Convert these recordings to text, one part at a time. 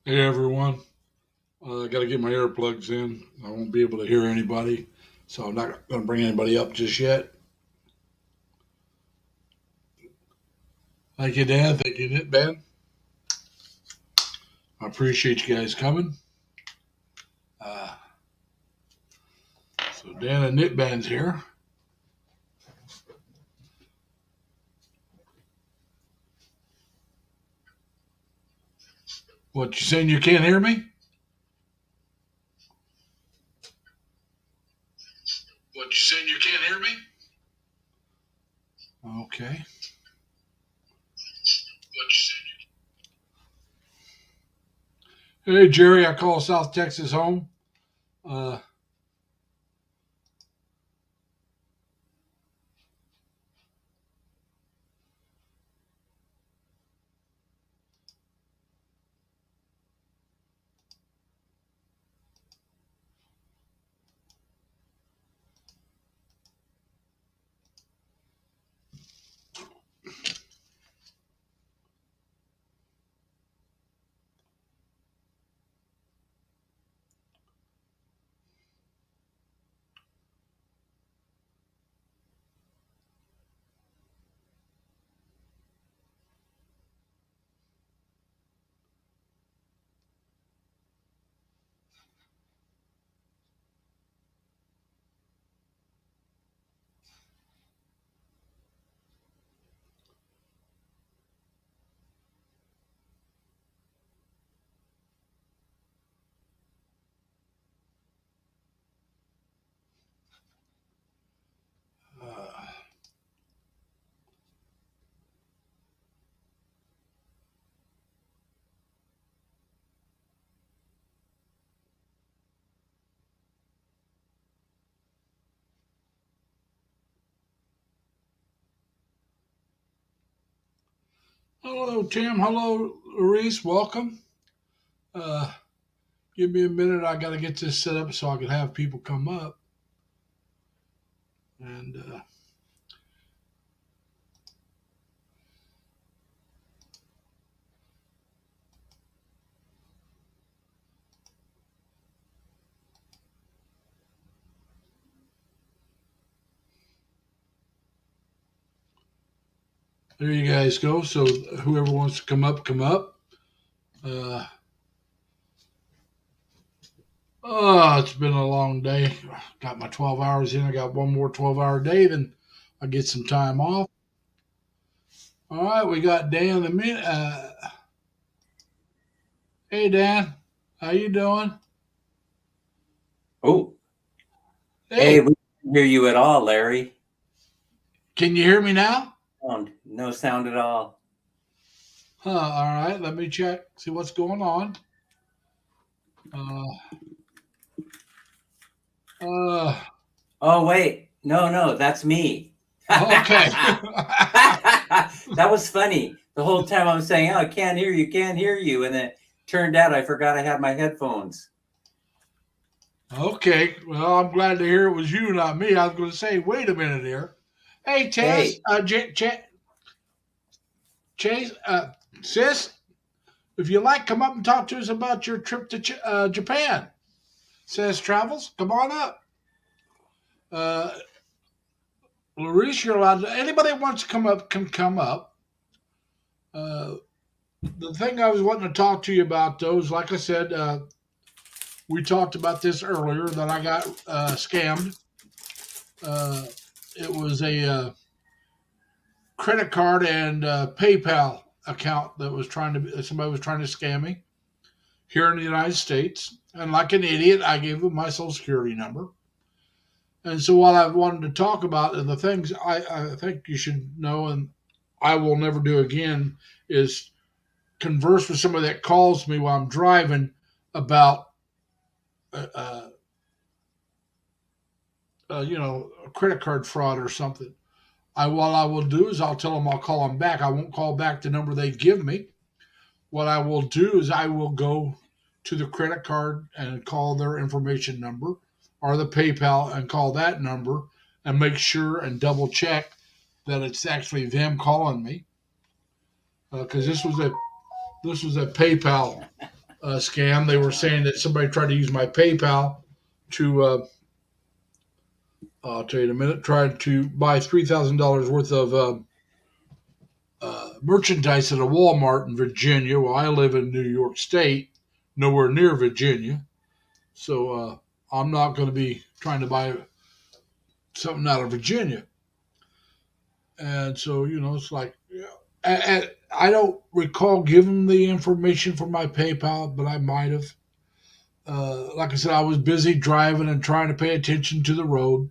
Hey everyone, I got to get my earplugs in. I won't be able to hear anybody, so I'm not going to bring anybody up just yet. Thank you, Dan. Thank you, Ben. I appreciate you guys coming. Uh, so Dan and Knitban's here. What you saying? You can't hear me? What you saying? You can't hear me? Okay. What you saying? Hey Jerry, I call South Texas home. Uh, uh, Hello, Tim. Hello, Reese. Welcome. Uh, Give me a minute. I got to get this set up so I can have people come up. And there you guys go. So whoever wants to come up, come up. Uh, it's been a long day. Got my 12 hours in. I got one more 12-hour day. Then I get some time off. All right, we got Dan in a minute. Hey, Dan. How you doing? Oh, hey, Hey, we can't hear you at all, Larry. can you hear me now? No sound at all. Huh, all right, let me check, see what's going on. Uh, uh, Oh, wait. No, that's me. okay. That was funny. The whole time I was saying, "Oh, I can't hear you, can't hear you." And then it turned out I forgot I had my headphones. Okay, well, I'm glad to hear it was you, not me. I was going to say, wait a minute here. Hey, Tess, Hey, Chase, sis, if you like, come up and talk to us about your trip to Japan. Says Travels, come on up. Uh, Larice, you're allowed to, anybody that wants to come up can come up. Uh, the thing I was wanting to talk to you about, though, is like I said, we talked about this earlier that I got scammed. Uh, it was a credit card and PayPal account that was trying to somebody was trying to scam me here in the United States. And like an idiot, I gave them my social security number. And so what I wanted to talk about and the things I think you should know and I will never do again is converse with somebody that calls me while I'm driving about uh, uh, a credit card fraud or something. What I will do is I'll tell them I'll call them back. I won't call back the number they give me. What I will do is I will go to the credit card and call their information number or the PayPal and call that number and make sure and double check that it's actually them calling me because this was a PayPal scam. They were saying that somebody tried to use my PayPal to, I'll tell you in a minute, tried to buy $3,000 worth of merchandise at a Walmart in Virginia. Well, I live in New York State, nowhere near Virginia. So I'm not going to be trying to buy something out of Virginia. And so, it's like, yeah. And I don't recall giving the information for my PayPal, but I might have. Like I said, I was busy driving and trying to pay attention to the road.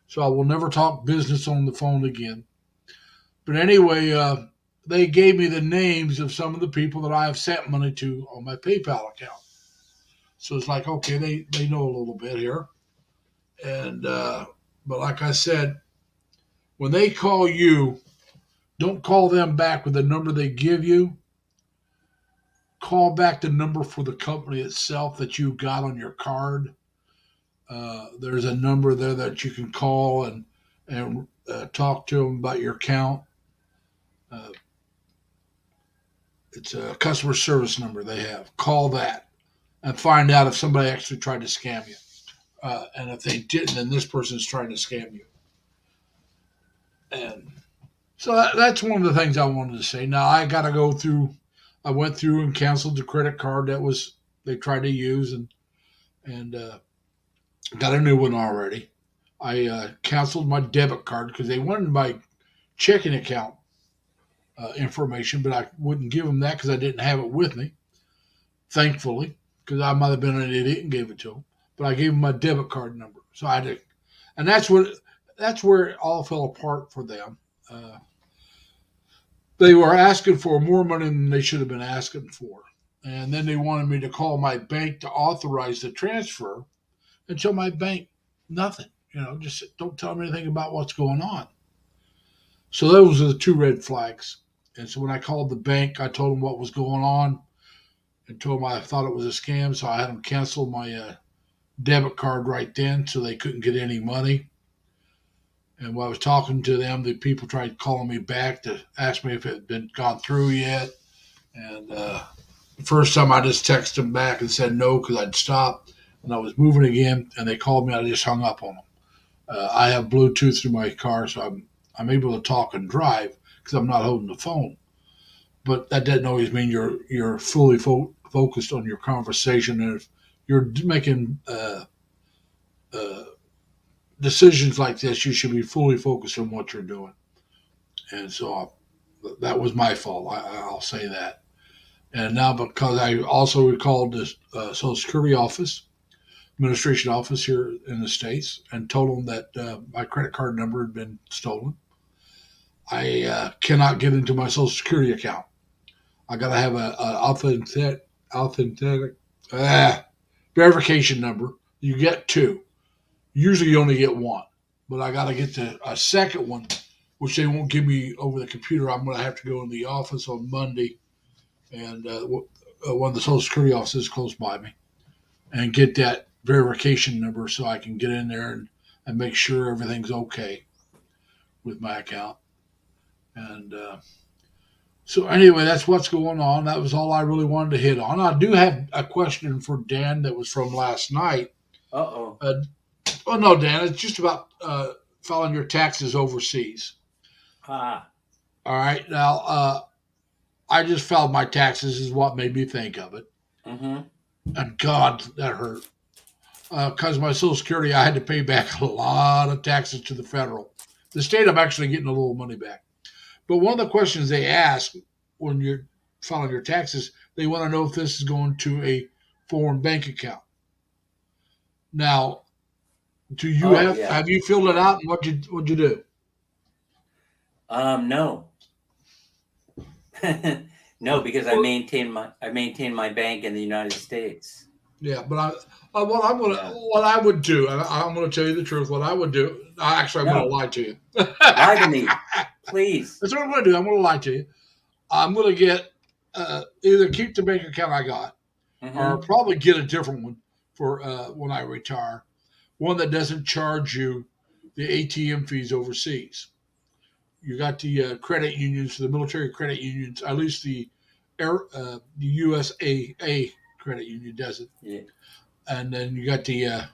So I will never talk business on the phone again. But anyway, they gave me the names of some of the people that I have sent money to on my PayPal account. So it's like, okay, they know a little bit here. And, but like I said, when they call you, don't call them back with the number they give you. Call back the number for the company itself that you got on your card. There's a number there that you can call and talk to them about your account. Uh, it's a customer service number they have. Call that and find out if somebody actually tried to scam you. And if they didn't, then this person's trying to scam you. And so that's one of the things I wanted to say. Now I got to go through. I went through and canceled the credit card that was they tried to use and got a new one already. I canceled my debit card because they wanted my checking account information, but I wouldn't give them that because I didn't have it with me. Thankfully, because I might have been an idiot and gave it to them, but I gave them my debit card number. So I did, and that's where it all fell apart for them. They were asking for more money than they should have been asking for. And then they wanted me to call my bank to authorize the transfer and tell my bank nothing. Just don't tell them anything about what's going on. So those are the two red flags. And so when I called the bank, I told them what was going on and told them I thought it was a scam. So I had them cancel my debit card right then so they couldn't get any money. And while I was talking to them, the people tried calling me back to ask me if it had been gone through yet. And the first time I just texted them back and said no because I'd stopped and I was moving again. And they called me. I just hung up on them. I have Bluetooth through my car, so I'm able to talk and drive because I'm not holding the phone. But that doesn't always mean you're fully focused on your conversation. And if you're making decisions like this, you should be fully focused on what you're doing. And so that was my fault. I'll say that. And now because I also recalled the Social Security office, administration office here in the States, and told them that my credit card number had been stolen, I cannot get into my Social Security account. I got to have an authentic verification number. You get two. Usually you only get one, but I got to get a second one, which they won't give me over the computer. I'm going to have to go in the office on Monday, and one of the Social Security offices close by me, and get that verification number so I can get in there and make sure everything's okay with my account. And so anyway, that's what's going on. That was all I really wanted to hit on. I do have a question for Dan that was from last night. Uh-oh. Oh, no, Dan, it's just about filing your taxes overseas. Ah. All right. Now, I just filed my taxes is what made me think of it. Mm-hmm. And God, that hurt. Because my Social Security, I had to pay back a lot of taxes to the federal. The state, I'm actually getting a little money back. But one of the questions they ask when you're filing your taxes, they want to know if this is going to a foreign bank account. Now, do you have you filled it out and what'd you do? No. No, because I maintain my bank in the United States. Yeah, but what I would do, and I'm gonna tell you the truth. What I would do, I'm gonna lie to you. Lie to me, please. That's what I'm gonna do. I'm gonna lie to you. I'm gonna get either keep the bank account I got, or probably get a different one for when I retire. One that doesn't charge you the ATM fees overseas. You got the credit unions, the military credit unions, at least the USAA credit union doesn't. Yeah. And then you got the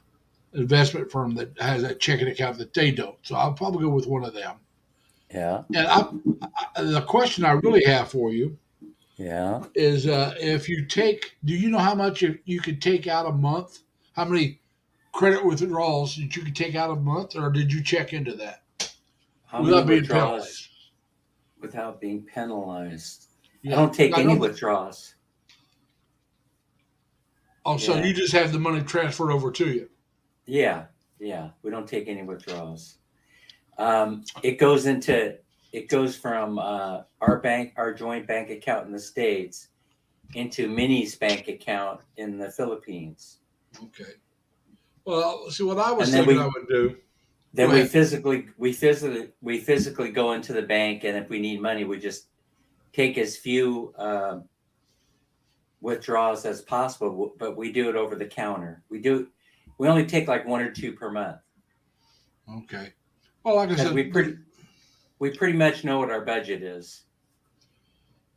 investment firm that has that checking account that they don't. So I'll probably go with one of them. Yeah. And the question I really have for you Yeah. is if you take, do you know how much you could take out a month? How many credit withdrawals that you could take out a month, or did you check into that How without many being withdrawals penalized? without being penalized? I Yeah. don't take I any know. withdrawals. Oh, so Yeah. you just have the money transferred over to you. Yeah. Yeah. We don't take any withdrawals. It goes from our joint bank account in the States into Minnie's bank account in the Philippines. Okay. Well, see what I was And then thinking I would do. Then Go we ahead. physically go into the bank, and if we need money, we just take as few withdrawals as possible. But we do it over the counter. We only take like 1 or 2 per month Okay. Well, like I because said, we pretty much know what our budget is.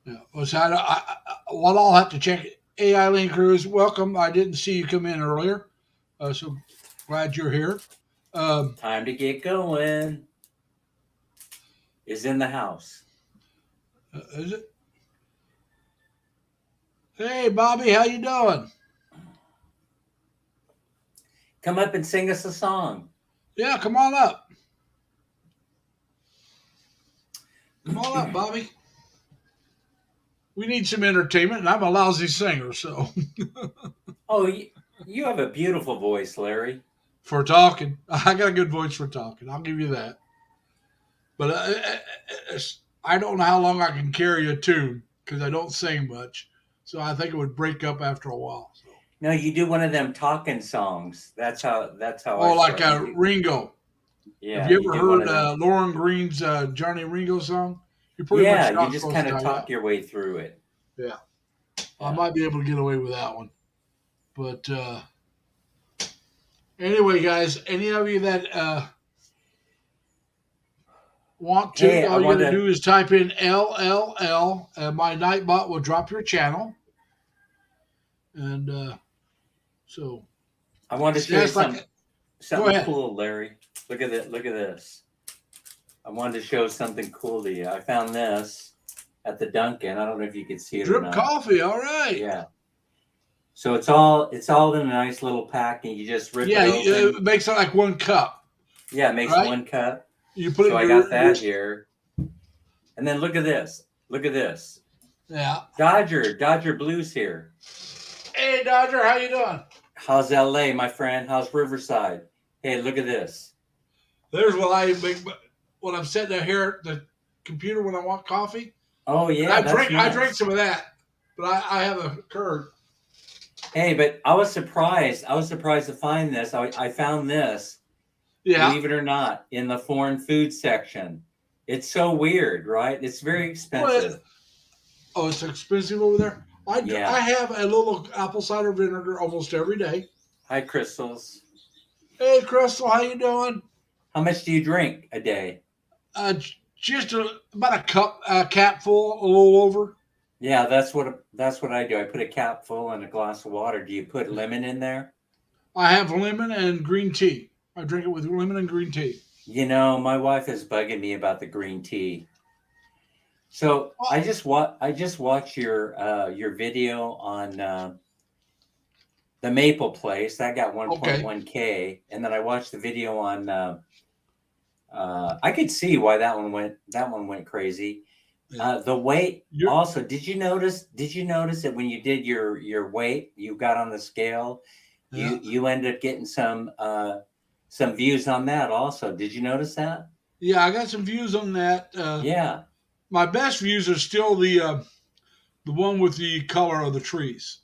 yeah. Well, so what I'll have to check. Hey, Eileen Cruz, welcome. I didn't see you come in earlier, so glad you're here. Time to get going. Is in the house. Is it? Hey, Bobby, how you doing? Come up and sing us a song. Yeah, come on up. Come on up, Bobby. We need some entertainment, and I'm a lousy singer, so Oh, you have a beautiful voice, Larry. for talking, I got a good voice for talking. I'll give you that. But I don't know how long I can carry a tune because I don't sing much, so I think it would break up after a while. So. No, you do one of them talking songs. That's how. Oh, like started. Ringo. Yeah. Have you ever do one of heard them. Lauren Green's Johnny Ringo song? You're pretty Yeah, much not you just supposed kind to of die talk out. your way through it. Yeah. I might be able to get away with that one. But anyway, guys, any of you that want to, Hey, all you got to do is type in LLL, and my Nightbot will drop your channel. And so I wanted to show you something ahead. cool, Larry. Look at it. Look at this. I wanted to show something cool to you. I found this at the Dunkin'. I don't know if you could see it or drip not. coffee. All right. Yeah. So it's all in a nice little pack, and you just rip it open. It makes it like 1 cup. Yeah, it makes right? 1 cup. You put So it. I got that here. And then look at this. Look at this. Yeah. Dodger Blues here. Hey, Dodger, how you doing? How's LA, my friend? How's Riverside? Hey, look at this. There's what I make when I'm sitting here at the computer when I want coffee. Oh yeah, I drink some of that, but I have a curd. Hey, but I was surprised. I was surprised to find this. I found this. Yeah. Believe it or not, in the foreign food section. It's so weird, right? It's very expensive. Oh, it's expensive over there? I have a little apple cider vinegar almost every day. Hi, Crystals. Hey, Crystal, how you doing? How much do you drink a day? Just about a cup, cap full, a little over. Yeah, that's what I do. I put a cap full in a glass of water. Do you put lemon in there? I have lemon and green tea. I drink it with lemon and green tea. You know, my wife is bugging me about the green tea. So I just watched your video on the Maple Place. That got 1.1K, and then I watched the video on. I could see why that one went crazy. The weight also. Did you notice that when you did your weight, you got on the scale, you ended up getting some views on that also. Did you notice that? Yeah, I got some views on that. Yeah. My best views are still the one with the color of the trees.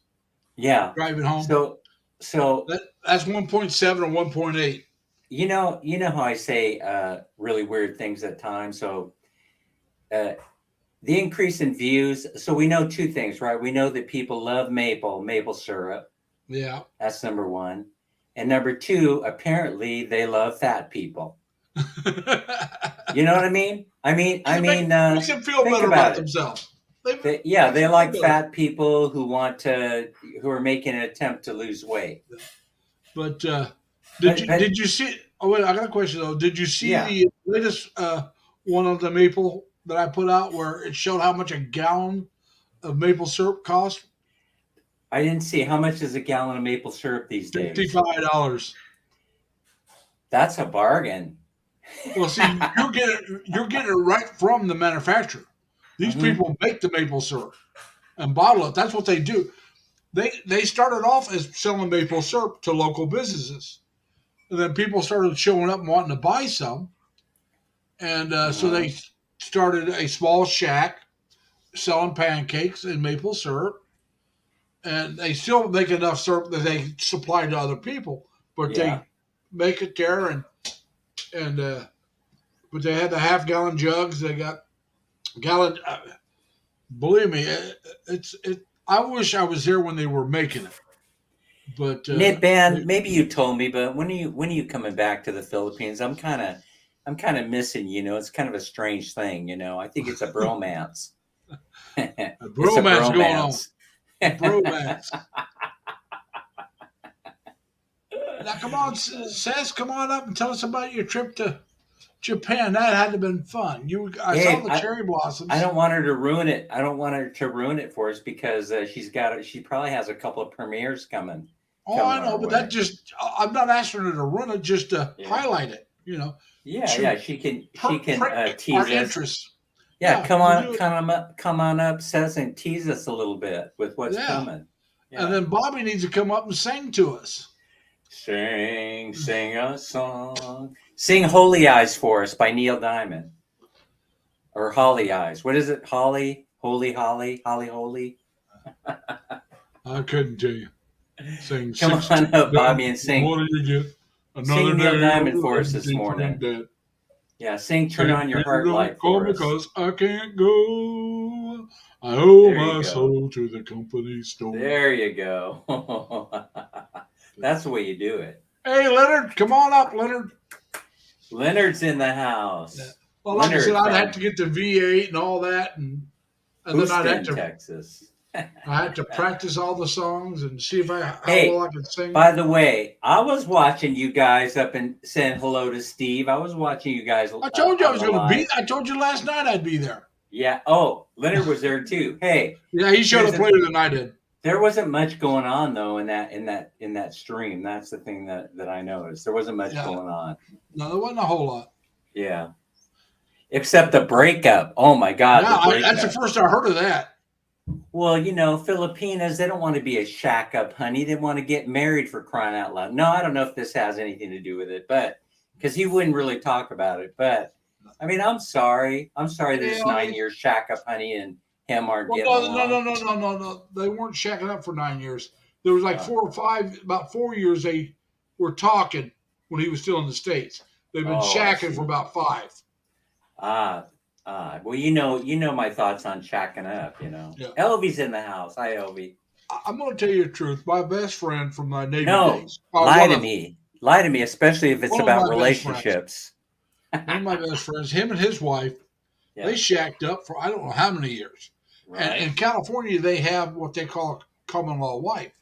Yeah. Driving home. So that's 1.7 or 1.8. You know how I say really weird things at times. So the increase in views. So we know 2 things, right? We know that people love maple syrup. Yeah. That's number 1. And number 2, apparently they love fat people. You know what I mean? I mean, makes them feel better about themselves. They like fat people who are making an attempt to lose weight. But But did you see? Oh wait, I got a question though. Did you see yeah, the latest one of the maple that I put out where it showed how much a gallon of maple syrup cost? I didn't see how much is a gallon of maple syrup these days. $55. That's a bargain. Well, see, you're getting it right from the manufacturer. These Mhm. people make the maple syrup and bottle it. That's what they do. They started off as selling maple syrup to local businesses, and then people started showing up and wanting to buy some, and so Uh-huh. they started a small shack selling pancakes and maple syrup, and they still make enough syrup that they supply to other people, but Yeah. they make it there and but they had the half gallon jugs. They got gallon. Believe me, it's it. I wish I was there when they were making it, but Nip Band, maybe you told me, but when are you coming back to the Philippines? I'm kind of missing, it's kind of a strange thing. I think it's a bromance. a It's a bromance going on. bromance. Bromance. Now, come on, Seth, come on up and tell us about your trip to Japan. That had to have been fun. I saw Hey, the I, cherry I blossoms. don't want her to ruin it. I don't want her to ruin it for us because she probably has a couple of premieres Oh, coming I know, our but that way. just, I'm not asking her to run it, just to Yeah. highlight it, Yeah, to yeah, she can prick our tease us. interest. Yeah, Yeah, we'll do it. come on up, says and tease us a little bit with what's Yeah. coming. And Yeah. then Bobby needs to come up and sing to us. Sing a song. Sing Holy Eyes for us by Neil Diamond. Or Holly Eyes. What is it? Holly? Holy Holly? Holly Holy? I couldn't tell you. Sing Come 6 2 on up, down. Bobby, and What do you get? Sing Another Neil day of Diamond for us life this different morning. dead. Yeah, sing Turn Can't On Your you Heart don't Light call for me us. 'cause I can't go. I owe There you my go. soul to the company store. There you go. That's the way you do it. Hey, Leonard, come on up, Leonard. Leonard's in the Yeah. house. Well, like I said, Leonard I'd have from to get the V8 and all that, and then Houston, Texas. I had to practice all the songs and see if how well Hey, I could sing by them. the way, I was watching you guys up and saying hello to Steve. I was watching you guys I told you I on was the going to be. live. I told you last night I'd be there. Yeah. Oh, Leonard was there too. Hey, Yeah, he showed here's up the later than I did. there wasn't much going on though in that stream. That's the thing that I noticed. There wasn't much Yeah, going on. no, there wasn't a whole lot. Yeah. Except the breakup. Oh my God, the Yeah, that's the breakup. first I heard of that. Well, Filipinas, they don't want to be a shack up, honey. They want to get married for crying out loud. No, I don't know if this has anything to do with it, but because he wouldn't really talk about it. But I mean, I'm sorry. I'm sorry this Yeah, 9 year shack up, honey, and him aren't well, getting no, no, no, along. no, no, no, no. They weren't shacking up for 9 years. There was like Uh, 4 or 5, about 4 years they were talking when he was still in the States. They've been oh, I shacking for see. about 5. Ah, well, you know my thoughts on shacking up. Yeah. Elvie's in the house. Hi, Elvie. I'm going to tell you the truth. My best friend from my Navy No, days, lie to me. Lie to me, especially if it's one of about my best friends, relationships. one of my best friends, him and his wife, they Yeah, shacked up for I don't know how many years. And right. in California, they have what they call a common law wife.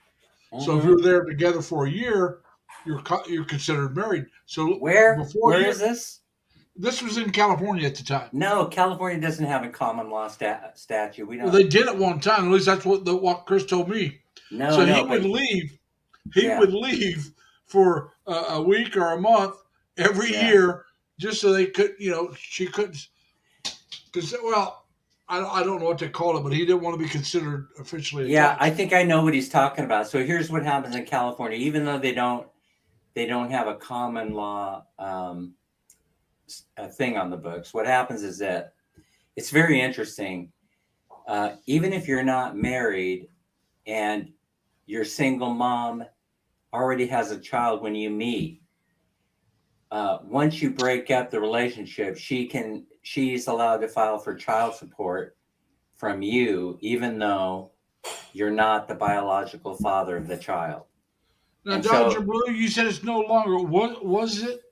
So if Hmm. you're there together for a year, you're considered married. So before Where you, is this? this was in California at the time. No, California doesn't have a common law statute. We Well, don't. they did at one time. At least that's what Chris told me. No, So no, he would but leave. He yeah, would leave for a week or a month every yeah, year just so they could, she couldn't. Because well, I don't know what they call it, but he didn't want to be considered officially yeah. I attached. think I know what he's talking about. So here's what happens in California. Even though they don't have a common law a thing on the books. What happens is that it's very interesting. Even if you're not married and your single mom already has a child when you meet, once you break up the relationship, she's allowed to file for child support from you, even though you're not the biological father of the child. Now, And Dodger so, Blue, you said it's no longer. Was it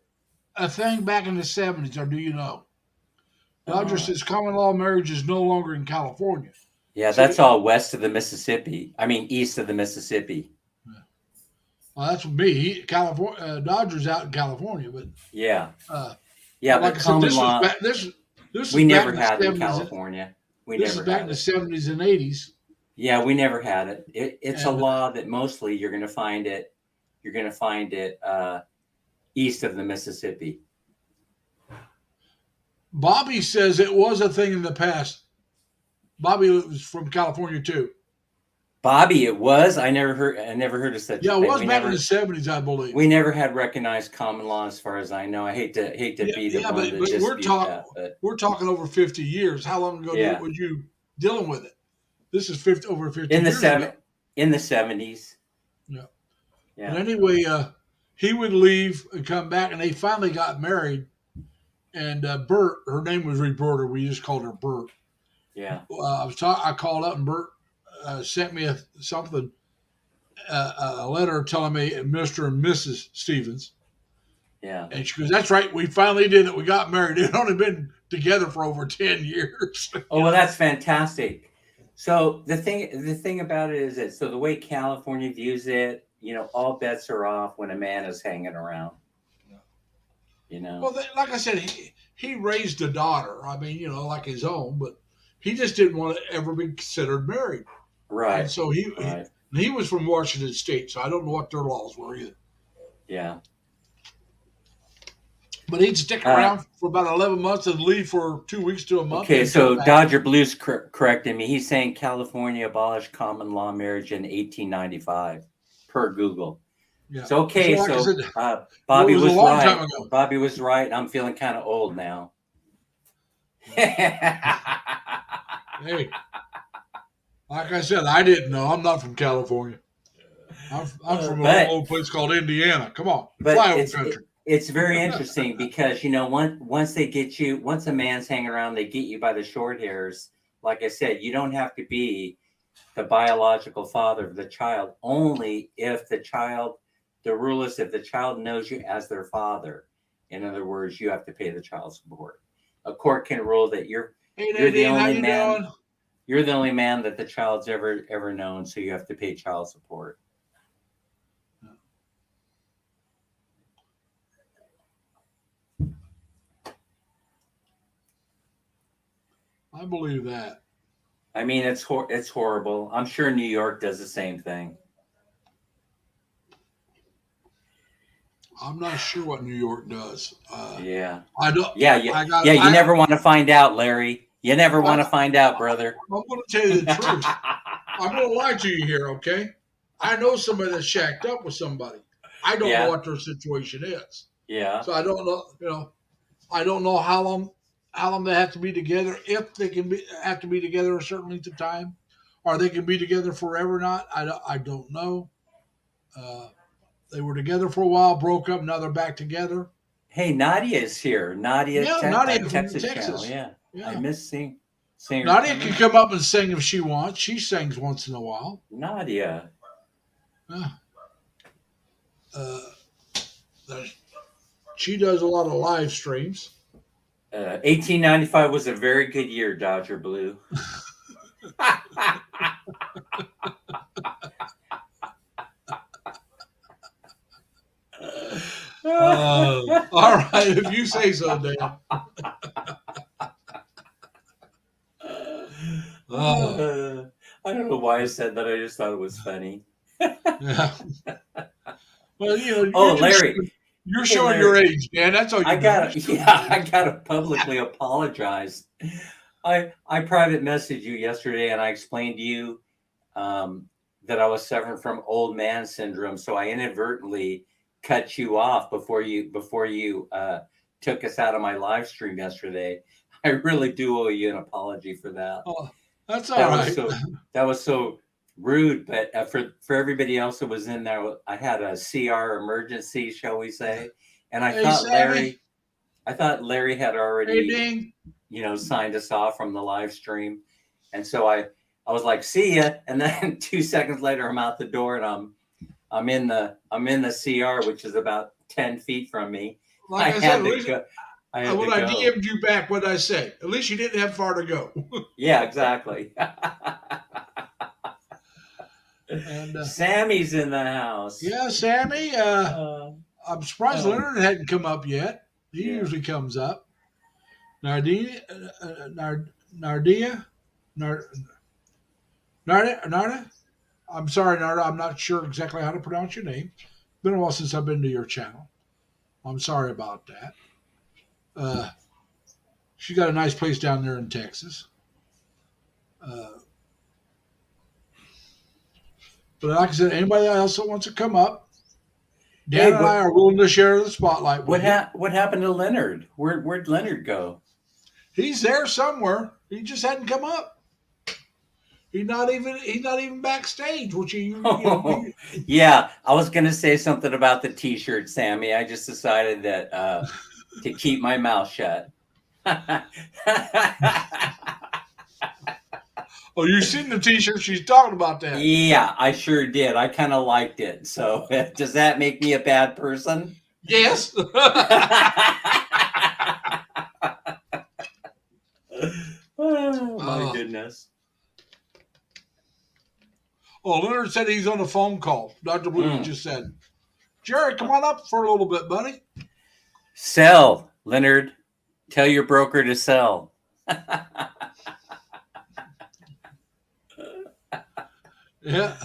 a thing back in the 70s, or do you know? Dodger uh, says common law marriage is no longer in California. Yeah, See, that's all west of the Mississippi. I mean, east of the Mississippi. well, that's me. California Dodgers out in California, but Yeah. uh, Yeah, like but I said, common this was law back. This was we back never in the had in '70s. California. We This is never back in had the it. '70s and '80s, Yeah, we never had it. It's a and law that mostly you're going to find it. You're going to find it east of the Mississippi. Bobby says it was a thing in the past. Bobby was from California too. Bobby, it was. I never heard of such a Yeah, it thing. was back in the '70s, I believe. We never had recognized common law, as far as I know. I hate to Yeah, be the yeah, one to but dispute that, but we're talking over 50 years. How long ago yeah, was you dealing with it? This is over 50 in the years ago. in the 70s. Yeah. Yeah. But anyway, he would leave and come back, and they finally got married. And Bert, her name was Roberta. We just called her Bert. Yeah. I called up, and Bert sent me a letter telling me Mr. and Mrs. Stevens. Yeah. And she goes, "That's right. We finally did it. We got married. They'd only been together for over 10 years." Oh, well, that's fantastic. So the thing about it is that so the way California views it, all bets are off when a man is hanging around. Well, like I said, he raised a daughter. I mean, like his own, but he just didn't want to ever be considered married. Right. And so he was from Washington State, so I don't know what their laws were either. Yeah. But he'd stick around for about 11 months and leave for 2 weeks to a month. Okay, so Dodger Blues corrected me. He's saying California abolished common law marriage in 1895, per Google. Yeah. So okay, so Bobby was right. Bobby was right. I'm feeling kind of old now. Hey, like I said, I didn't know. I'm not from California. I'm from a little place called Indiana. Come on, flyover country. It's very interesting because once a man's hanging around, they get you by the short hairs. Like I said, you don't have to be the biological father of the child. Only if the rule is if the child knows you as their father. In other words, you have to pay the child support. A court can rule that you're the only man. You're the only man that the child's ever known, so you have to pay child support. I believe that. I mean, it's horrible. I'm sure New York does the same thing. I'm not sure what New York does. Yeah. I don't. Yeah. You never want to find out, Larry. You never want to find out, brother. I'm going to tell you the truth. I'm going to lie to you here, okay? I know somebody that's shacked up with somebody. I don't know what their situation is. Yeah. So I don't know. I don't know how long they have to be together, if they have to be together a certain length of time, or they can be together forever. Not. I don't know. They were together for a while, broke up, now they're back together. Hey, Nadia is here. Nadia from Texas Channel. Yeah. I miss seeing her. Nadia can come up and sing if she wants. She sings once in a while. Nadia. She does a lot of live streams. 1895 was a very good year, Dodger Blue. All right, if you say so, Dan. I don't know why I said that. I just thought it was funny. Yeah. Well, Larry, you're showing your age, Dan. That's all you I gotta publicly apologize. I private messaged you yesterday, and I explained to you that I was suffering from old man syndrome. So I inadvertently cut you off before you took us out of my live stream yesterday. I really do owe you an apology for that. Oh, that's all right. That was so rude, but for everybody else that was in there, I had a CR emergency, shall we say? And I thought Larry had already, signed us off from the live stream, and so I was like, "See ya," and then 2 seconds later, I'm out the door, and I'm in the CR, which is about 10 feet from me. Like I said, when I DM'd you back, what did I say? At least you didn't have far to go. Yeah, exactly. And Sammy's in the house. yeah, Sammy. I'm surprised Leonard hadn't come up yet. He usually comes up. Nardia, Nardia, Narda. I'm sorry, Narda. I'm not sure exactly how to pronounce your name. It's been a while since I've been to your channel. I'm sorry about that. She got a nice place down there in Texas. But like I said, anybody else that wants to come up, Dan and I are willing to share the spotlight with you. What happened to Leonard? Where'd Leonard go? He's there somewhere. He just hadn't come up. He's not even backstage, which Yeah, I was gonna say something about the T-shirt, Sammy. I just decided that to keep my mouth shut. Oh, you've seen the T-shirt? She's talking about that. Yeah, I sure did. I kind of liked it. So, does that make me a bad person? Yes. Oh, my goodness. Oh, Leonard said he's on a phone call. Dr. Blue just said, Jerry, come on up for a little bit, buddy. Sell, Leonard. Tell your broker to sell. Yeah.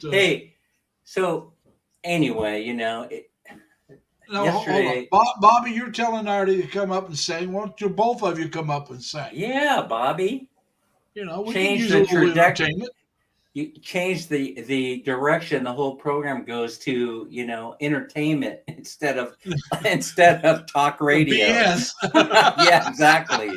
Hey, so anyway, yesterday, Bobby, you're telling Artie to come up and sing. Why don't you both of you come up and sing? Yeah, Bobby. We change can use the a little entertainment. You change the direction the whole program goes to, entertainment instead of talk radio. BS. Yeah, exactly.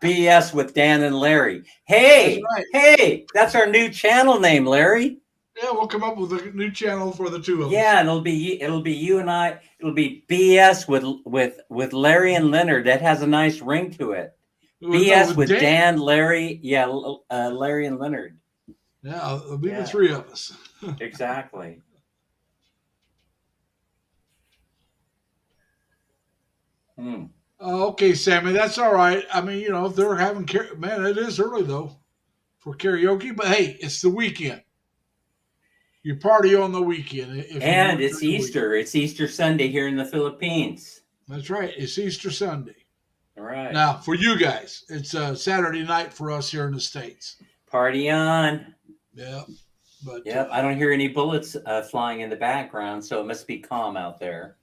BS with Dan and Larry. Hey, that's right. Hey, that's our new channel name, Larry. Yeah, we'll come up with a new channel for the two of us. Yeah, and it'll be you and I. It'll be BS with Larry and Leonard. That has a nice ring to it. BS with Dan, Larry. Yeah, Larry and Leonard. Yeah, it'll be the three of us. Exactly. Okay, Sammy, that's all right. I mean, if they're having man, it is early though for karaoke, but hey, it's the weekend. You party on the weekend, and it's Easter. It's Easter Sunday here in the Philippines. That's right. It's Easter Sunday. All right. Now, for you guys, it's Saturday night for us here in the States. Party on. Yeah. But yep, I don't hear any bullets flying in the background, so it must be calm out there.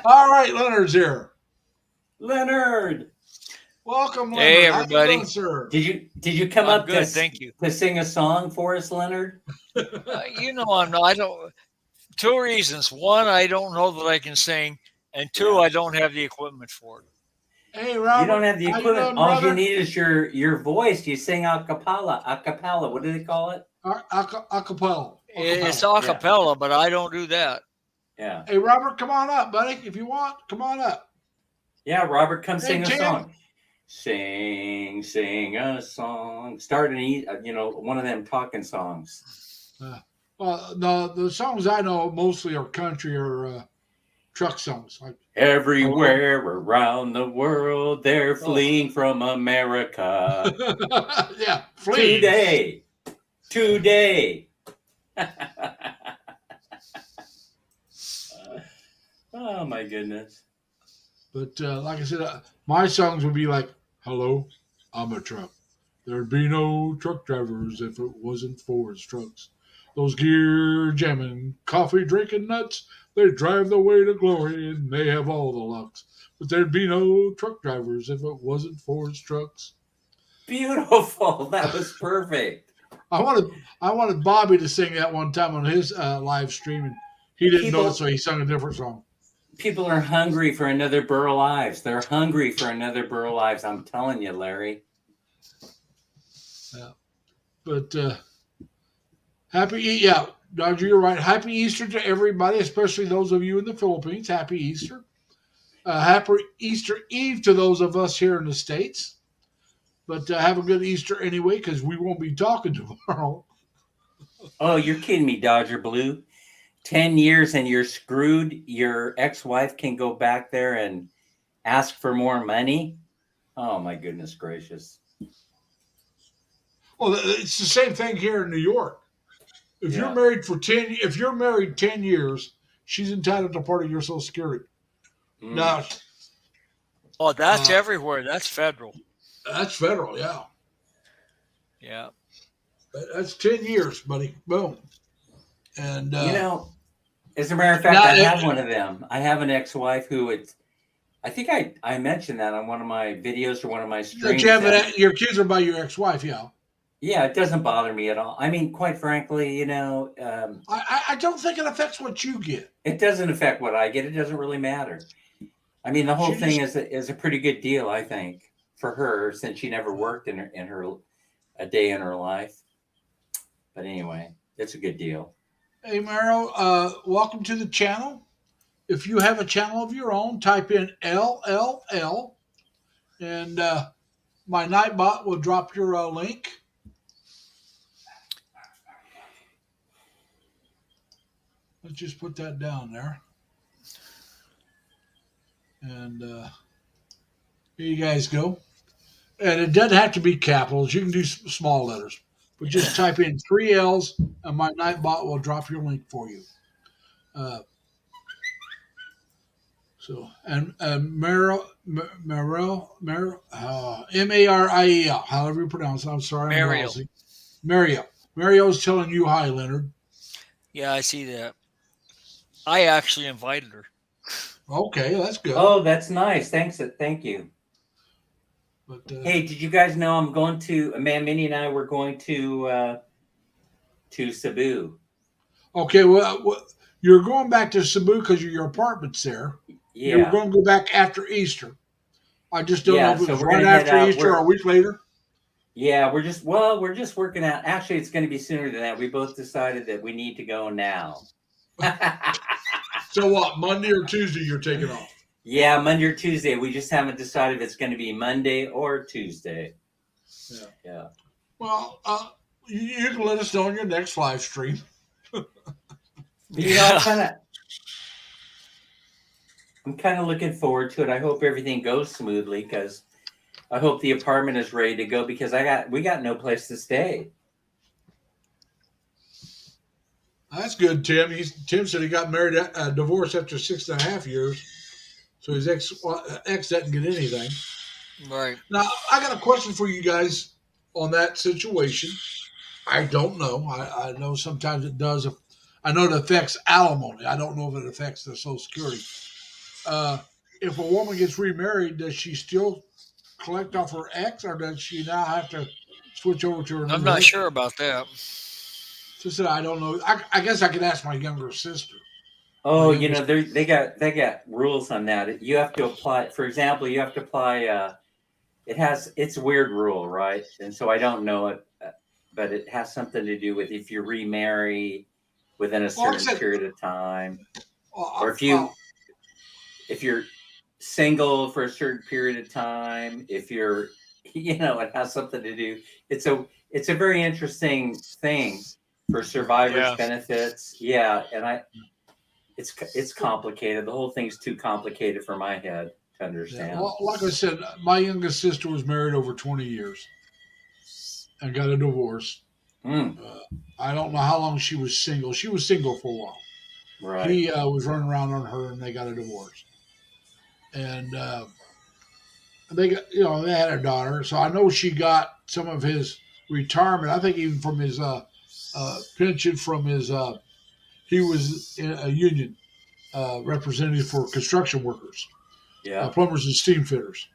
All right, Leonard's here. Leonard. Welcome, Leonard. Hey, everybody. How you doing, sir? Did you come up good, thank you. To sing a song for us, Leonard? I don't. Two reasons. One, I don't know that I can sing, and two, I don't have the equipment for it. Hey, Robert. You don't have the equipment. All you need is your voice. You sing a cappella. A cappella. What do they call it? A cappella. It's a cappella, but I don't do that. Yeah. Hey, Robert, come on up, buddy. If you want, come on up. Yeah, Robert, come sing a song. Sing a song. Start one of them talking songs. Well, the songs I know mostly are country or truck songs. Like everywhere around the world, they're fleeing from America. Yeah, fleeing. Today. Oh my goodness. But like I said, my songs would be like, hello, I'm a truck. There'd be no truck drivers if it wasn't for his trucks. Those gear jamming, coffee drinking nuts, they drive the way to glory and they have all the lucks. But there'd be no truck drivers if it wasn't for his trucks. Beautiful. That was perfect. I wanted Bobby to sing that one time on his live stream, and he didn't know it, so he sung a different song. People are hungry for another Burl Ives. They're hungry for another Burl Ives. I'm telling you, Larry. Yeah. But Dodger, you're right. Happy Easter to everybody, especially those of you in the Philippines. Happy Easter. Happy Easter Eve to those of us here in the States. But have a good Easter anyway, because we won't be talking tomorrow. Oh, you're kidding me, Dodger Blue. 10 years and you're screwed. Your ex-wife can go back there and ask for more money. Oh, my goodness gracious. Well, it's the same thing here in New York. If Yeah. if you're married 10 years, she's entitled to part of your Social Security. Mm. Now, Oh, that's uh, everywhere. That's federal. that's federal, yeah. Yeah. That's 10 years, buddy. Boom. And You know, as a matter of fact, now, I have one of them. I have an ex-wife who it's. I think I mentioned that on one of my videos or one of my that you streams. have your kids are by your ex-wife, yeah. Yeah, it doesn't bother me at all. I mean, quite frankly, I don't think it affects what you get. it doesn't affect what I get. It doesn't really matter. I mean, the whole She thing just is a pretty good deal, I think, for her since she never worked in her a day in her life. But anyway, it's a good deal. Hey, Maro, welcome to the channel. If you have a channel of your own, type in LLL, and my Nightbot will drop your link. Let's just put that down there. And here you guys go. And it doesn't have to be capitals. You can do small letters. But just type in 3L's, and my Nightbot will drop your link for you. And Mariel, Mariel, however you pronounce it. I'm sorry, I'm Mariel. lousy. Mariel's telling you hi, Leonard. Yeah, I see that. I actually invited her. Okay, that's good. Oh, that's nice. Thanks. Thank you. But Hey, did you guys know I'm going to? Minnie and I were going to Cebu. okay, well, you're going back to Cebu because your apartment's there. You were Yeah, going to go back after Easter. I just don't know yeah. if it So was we're right gonna head after out. Easter or a week later. Yeah, we're just working out. Actually, it's going to be sooner than that. We both decided that we need to go now. So what? Monday or Tuesday you're taking off? Yeah, Monday or Tuesday. We just haven't decided if it's going to be Monday or Tuesday. Yeah. Yeah. Well, you can let us know on your next live stream. But, you know, I'm kind of looking forward to it. I hope everything goes smoothly because I hope the apartment is ready to go because we got no place to stay. That's good, Tim. Tim said he got married, divorced after 6.5 years, so his ex doesn't get anything. Right. Now, I got a question for you guys on that situation. I don't know. I know sometimes it does. I know it affects alimony. I don't know if it affects the Social Security. If a woman gets remarried, does she still collect off her ex, or does she now have to switch over to her? I'm not sure about that. Just that I don't know. I guess I could ask my younger sister. Oh, you know, they got rules on that. You have to apply. For example, you have to apply. It's a weird rule, right? And so I don't know it, but it has something to do with if you remarry within a certain period of time, or if you're single for a certain period of time. If you're, it has something to do. It's a very interesting thing for survivors benefits. Yeah, and it's complicated. The whole thing's too complicated for my head to understand. Yeah, well, like I said, my youngest sister was married over 20 years and got a divorce. I don't know how long she was single. She was single for a while. Right. He was running around on her, and they got a divorce. And they got, they had a daughter. So I know she got some of his retirement. I think even from his pension from his. He was in a union representative for construction workers. Yeah. Plumbers and steam fitters.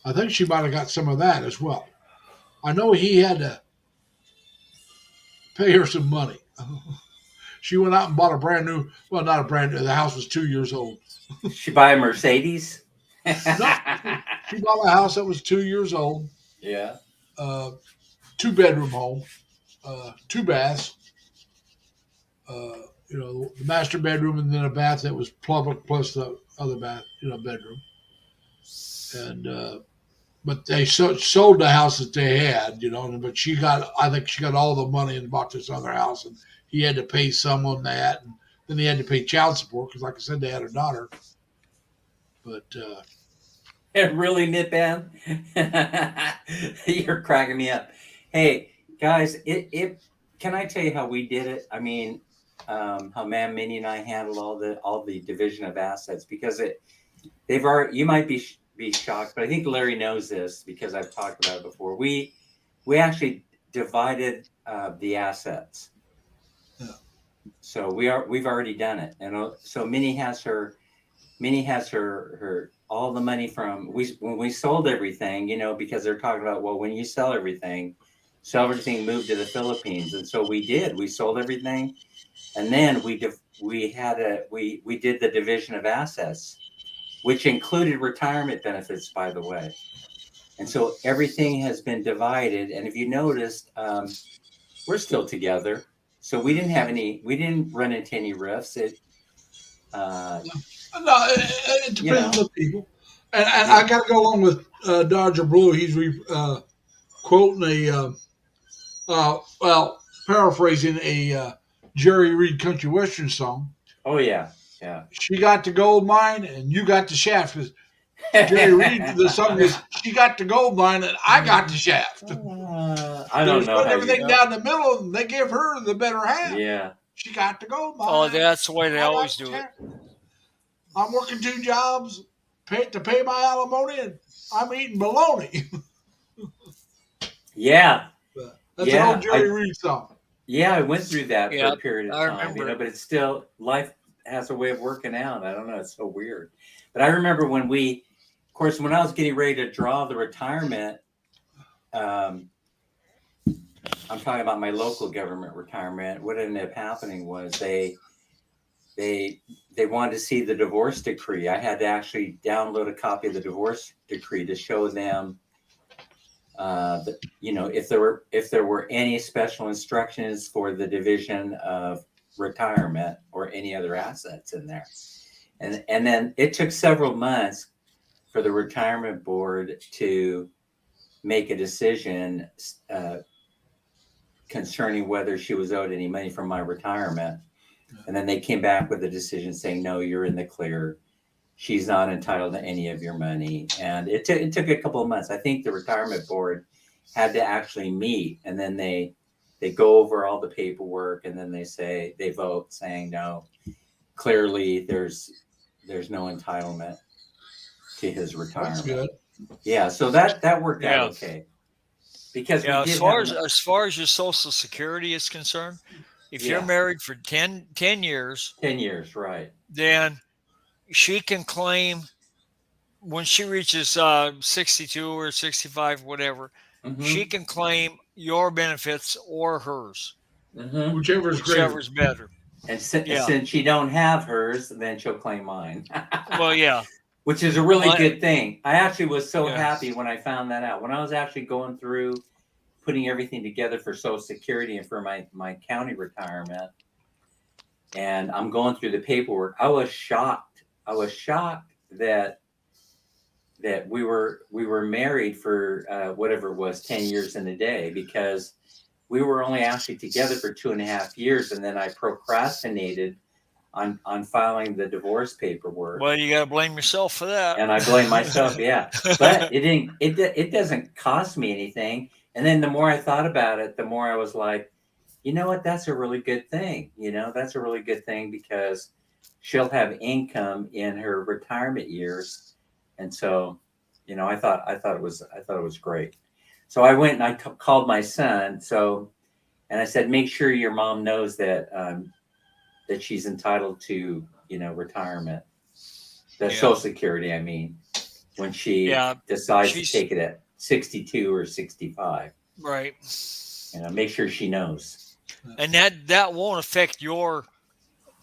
I think she might have got some of that as well. I know he had to pay her some money. She went out and bought a brand new, well, not a brand new, the house was 2 years old. She buy a Mercedes? No, she bought a house that was 2 years old. Yeah. 2-bedroom home, 2 baths. The master bedroom and then a bath that was public plus the other bath, bedroom. And but they sold the house that they had, but I think she got all the money and bought this other house, and he had to pay some on that, and then he had to pay child support because, like I said, they had a daughter. But really, Nip Ann? You're cracking me up. Hey, guys, it can I tell you how we did it? I mean, how Mam Minnie and I handled all the division of assets because they've already. You might be shocked, but I think Larry knows this because I've talked about it before. We actually divided the assets. Yeah. So we've already done it, and so Minnie has her all the money from when we sold everything, because they're talking about, well, when you sell everything moved to the Philippines, and so we did. We sold everything, and then we did the division of assets, which included retirement benefits, by the way. And so everything has been divided. And if you noticed, we're still together, so we didn't run into any rifts. No, it depends know. on the people. And I got to go along with Dodger Blue. He's quoting paraphrasing a Jerry Reed country western song. Oh yeah. She got the gold mine and you got the shaft. 'Cause Jerry Reed, the song is, she got the gold mine and I got the shaft. I don't know. Put everything down the middle and they give her the better half. Yeah. She got the gold mine. Oh, that's the way they I always got the do it. shaft. I'm working 2 jobs to pay my alimony and I'm eating bologna. Yeah. That's an old Jerry Reed song. Yeah, I went through that for Yeah, a period of I time, remember. but it's still, life has a way of working out. I don't know, it's so weird. But I remember when I was getting ready to draw the retirement, I'm talking about my local government retirement. What ended up happening was they wanted to see the divorce decree. I had to actually download a copy of the divorce decree to show them if there were any special instructions for the division of retirement or any other assets in there. And then it took several months for the retirement board to make a decision concerning whether she was owed any money from my retirement. And then they came back with a decision saying, no, you're in the clear. She's not entitled to any of your money. And it took a couple of months. I think the retirement board had to actually meet, and then they go over all the paperwork, and then they vote saying, no, clearly there's no entitlement to his retirement. That's good. Yeah, so that worked out okay. Because as far as your Social Security is concerned, if you're married for 10 years, 10 years, right, then she can claim when she reaches 62 or 65, whatever, she can claim your benefits or hers. Whichever's better. And since she don't have hers, then she'll claim mine. Well, yeah. Which is a really good thing. I actually was so happy when I found that out. When I was actually going through putting everything together for Social Security and for my county retirement, and I'm going through the paperwork, I was shocked. I was shocked that we were married for whatever it was, 10 years in a day, because we were only actually together for 2.5 years, and then I procrastinated on filing the divorce paperwork. Well, you got to blame yourself for that. And I blame myself, yeah. But it doesn't cost me anything. And then the more I thought about it, the more I was like, you know what? That's a really good thing. That's a really good thing because she'll have income in her retirement years. And so, I thought it was great. So I went and I called my son. And I said, make sure your mom knows that that she's entitled to, retirement, Social Security. I mean, when she decides to take it at 62 or 65, right? Make sure she knows. And that won't affect your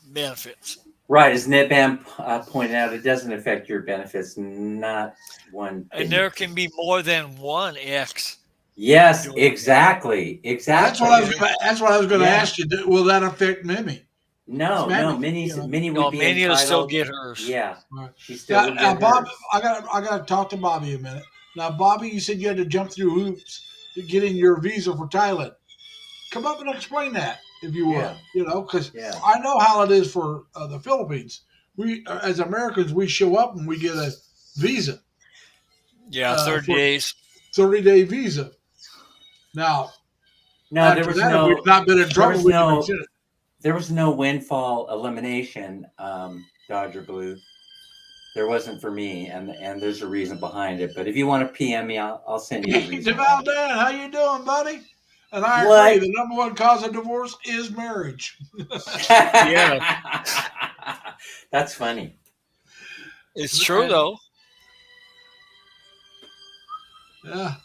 benefits. Right, as NetBam pointed out, it doesn't affect your benefits, not one. And there can be more than one ex. Yes, exactly. That's what I was going to ask you. Will that affect Mimi? No, Minnie would be Minnie will entitled. still get hers. Yeah, right. She still would get Bob, hers. I got to talk to Bobby a minute. Now, Bobby, you said you had to jump through hoops to get in your visa for Thailand. Come up and explain that, if you would. Because I know how it is for the Philippines. We, as Americans, we show up and we get a visa. Yeah, 30 days. 30-day visa. Now, No, After that, we've not been in trouble. was We no- consider it. there was no windfall elimination, Dodger Blue. There wasn't for me, and there's a reason behind it. But if you want to PM me, I'll send you the Hey, reason. Deval Dan, how you doing, buddy? And I What? agree. The number one cause of divorce is marriage. Yeah. That's funny. It's true though. Yeah.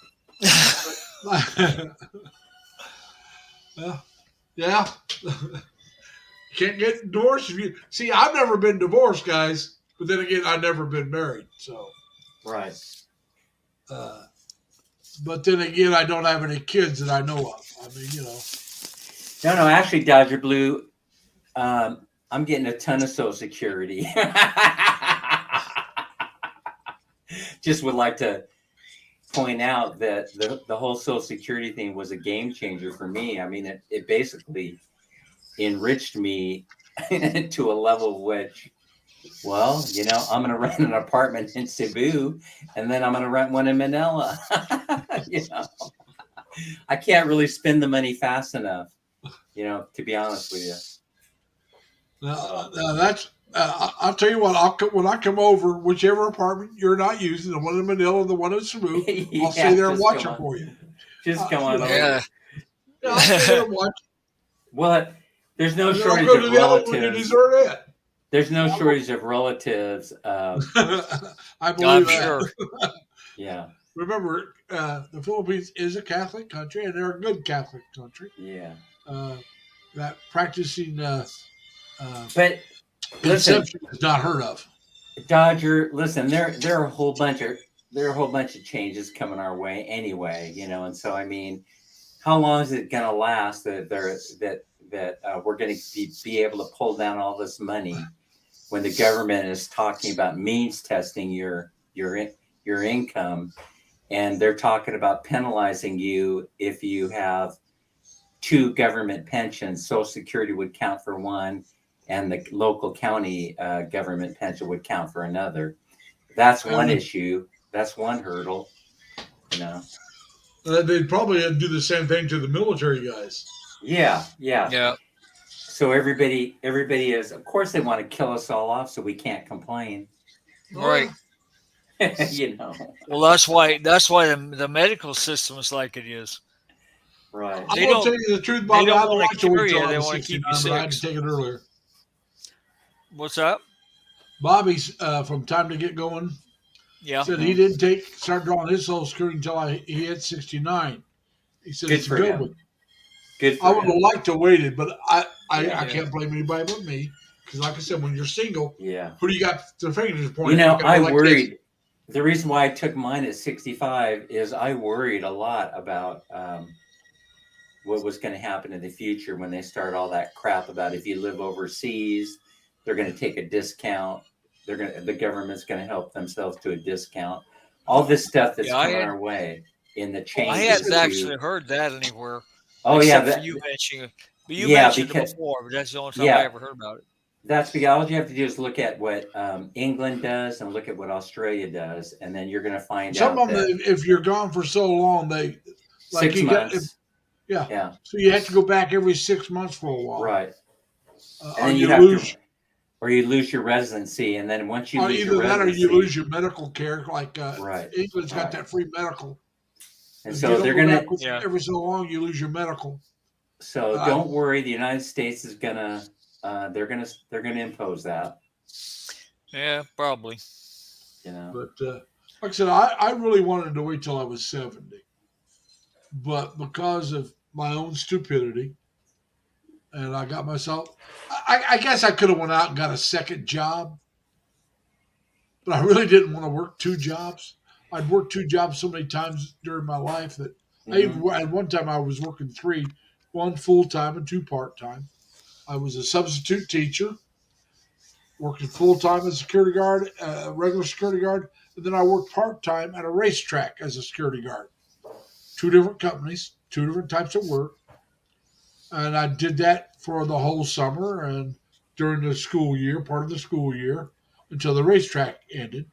Yeah. Can't get divorced if you see. I've never been divorced, guys. But then again, I've never been married. So, Right. but then again, I don't have any kids that I know of. I mean, you know. No, actually, Dodger Blue, I'm getting a ton of Social Security. Just would like to point out that the whole Social Security thing was a game changer for me. I mean, it basically enriched me to a level which, well, you know, I'm going to rent an apartment in Cebu, and then I'm going to rent one in Manila. You know, I can't really spend the money fast enough, you know, to be honest with you. That's. I'll tell you what. When I come over, whichever apartment you're not using, the one in Manila, the one in Cebu, I'll stay there and just watch come it for you. Just come on over. Yeah. Yeah, I'll stay there and watch. Well, there's no And then I'll shortage go of to the other one when you relatives. desert it. There's no shortage of relatives. I believe I'm that. sure. Yeah, Remember, the Philippines is a Catholic country, and they're a good Catholic country. yeah. That practicing But listen, conception is not heard of. Dodger, listen, there are a whole bunch of changes coming our way anyway, you know, and so I mean, how long is it going to last that we're going to be able to pull down all this money when the government is talking about means testing your income, and they're talking about penalizing you if you have two government pensions? Social Security would count for one, and the local county government pension would count for another. That's one issue. That's one hurdle. You know. They'd probably do the same thing to the military guys. Yeah. Yeah. So everybody is. Of course, they want to kill us all off, so we can't complain. Right. You know. Well, that's why the medical system is like it is. Right. I'm They going to don't- tell you the truth, they Bobby. don't I wanna like to cure wait till you, I they was wanna keep 69, you but I had to sick. take it earlier. What's that? Bobby's from Time to Get Going Yeah. said he didn't start drawing his Social Security until he hit 69. He said Good it's for good him. one. Good for I would have him. liked to waited, but I Yeah. can't blame anybody but me because, like I said, when you're single, Yeah. who do you got the fingers pointing? You know, at? I Like worried. this. The reason why I took mine at 65 is I worried a lot about what was going to happen in the future when they start all that crap about if you live overseas, they're going to take a discount. The government's going to help themselves to a discount. All this stuff that's Yeah, coming our way in the changes. I hadn't to- actually heard that anywhere. Oh yeah, except for you mentioning it. But you Yeah, mentioned because- it before, but that's the only time Yeah. I ever heard about it. that's because all you have to do is look at what England does and look at what Australia does, and then you're going to find Some out of that them, if you're gone for so long, they like 6 you got. months. Yeah. So you have to go back every 6 months for a while, Right. Or And then you have lose, or you lose your residency, and then once you or lose either your that, or residency, you lose your medical care. Like right. England's got Right. that free medical. And If so you don't they're go gonna. back with Yeah. every so long, you lose your medical. So don't worry. The United States is gonna. They're gonna impose that. Yeah, probably. You know. But like I said, I really wanted to wait till I was 70, but because of my own stupidity, and I got myself, I guess I could have went out and got a second job, but I really didn't want to work two jobs. I'd worked two jobs so many times during my life that Mhm. at one time I was working three, one full time and two part time. I was a substitute teacher, working full time as a security guard, regular security guard, and then I worked part time at a racetrack as a security guard. Two different companies, two different types of work, and I did that for the whole summer and during the school year, part of the school year, until the racetrack ended.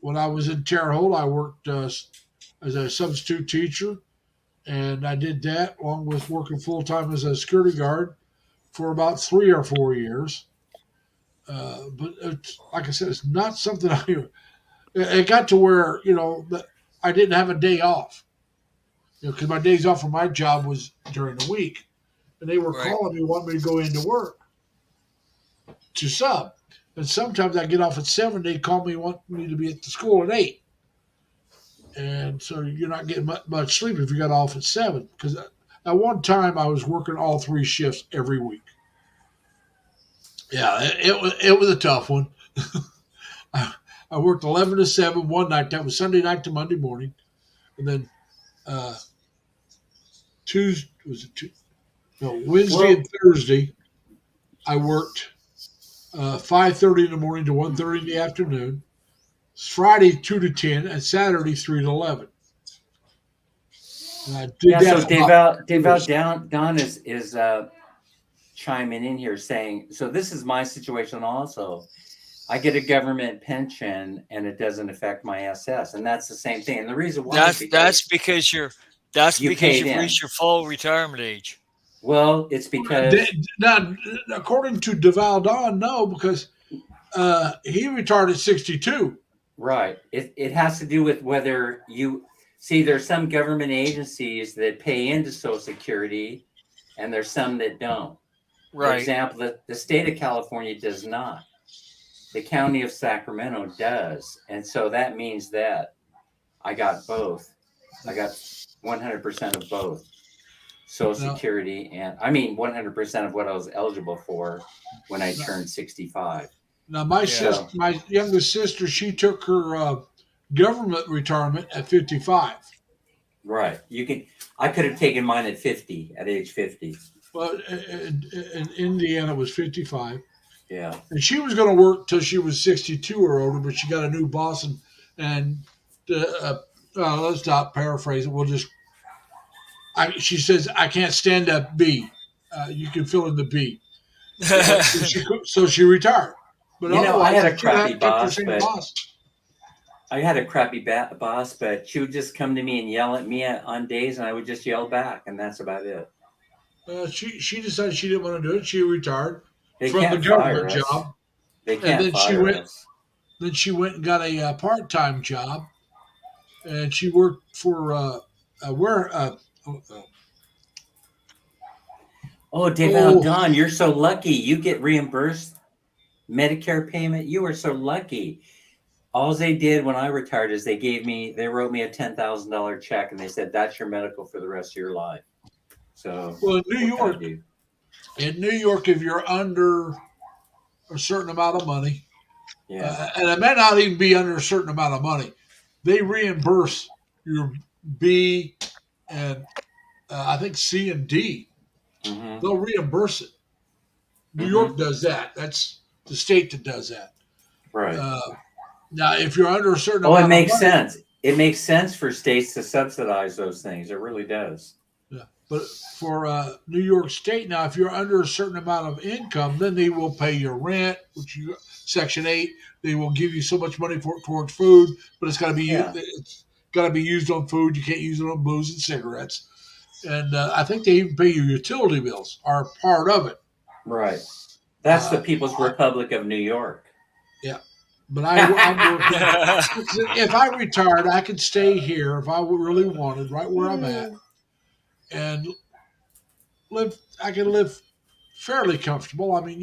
When I was in Terre Haute, I worked as a substitute teacher, and I did that along with working full time as a security guard for about 3 or 4 years. But it's, like I said, it's not something it got to where that I didn't have a day off. Because my days off from my job was during the week, and they were Right. calling me wanting me to go into work to sub. And sometimes I get off at 7. They'd call me want me to be at the school at 8. And so you're not getting much sleep if you got off at 7. Because at one time I was working all 3 shifts every week. Yeah, it was a tough one. I worked 11 to 7 one night. That was Sunday night to Monday morning, and then Tuesday was it Tuesday? No, Wednesday and Thursday. I worked 5:30 in the morning to 1:30 in the afternoon. Friday 2 to 10, and Saturday 3 to 11. And I did Yeah, that so for about Dave years. Don is chiming in here saying, so this is my situation also. I get a government pension and it doesn't affect my SS, and that's the same thing. And the reason why is That's because you've paid in. reached your full retirement age. Well, it's because Now, according to Deval Don, no, because he retired at 62. right. It has to do with whether you see there's some government agencies that pay into Social Security and there's some that don't. For Right. example, the state of California does not. The county of Sacramento does. And so that means that I got both. I got 100% of both Social No. Security and 100% of what I was eligible for when I turned 65. Now, my Yeah. my youngest sister, she took her government retirement at 55. Right. I could have taken mine at age 50. Well, in Indiana, it was 55. Yeah. And she was going to work till she was 62 or older, but she got a new boss, and let's not paraphrase it. She says, I can't stand that B. You can fill in the B. So she retired. But I had a she had crappy kept her boss, same but boss. I had a crappy boss, but she would just come to me and yell at me on days, and I would just yell back, and that's about it. She decided she didn't want to do it. She retired They from the can't government fire us. job. They And can't then she fire went. us. Then she went and got a part-time job, and she worked for where. Oh, David Don, you're so lucky. You get reimbursed Medicare payment. You are so lucky. All they did when I retired is they wrote me a $10,000 check, and they said that's your medical for the rest of your life. So, Well, in New York, if you're under a certain amount of money, yeah, and it may not even be under a certain amount of money, they reimburse your B and I think C and D. mm-hmm. They'll reimburse it. New York does that. That's the state that does that. Right. Now, if you're under a certain amount it makes of money, sense. It makes sense for states to subsidize those things. It really does. Yeah, but for New York State now, if you're under a certain amount of income, then they will pay your rent, which you Section 8. They will give you so much money towards food, but it's got to be used on food. You can't use it on booze and cigarettes. And I think they even pay your utility bills are part of it. Right. That's the People's Republic of New York. Yeah. But I'm working. If I retired, I could stay here if I really wanted, right where I'm at, and live. I can live fairly comfortable. I mean,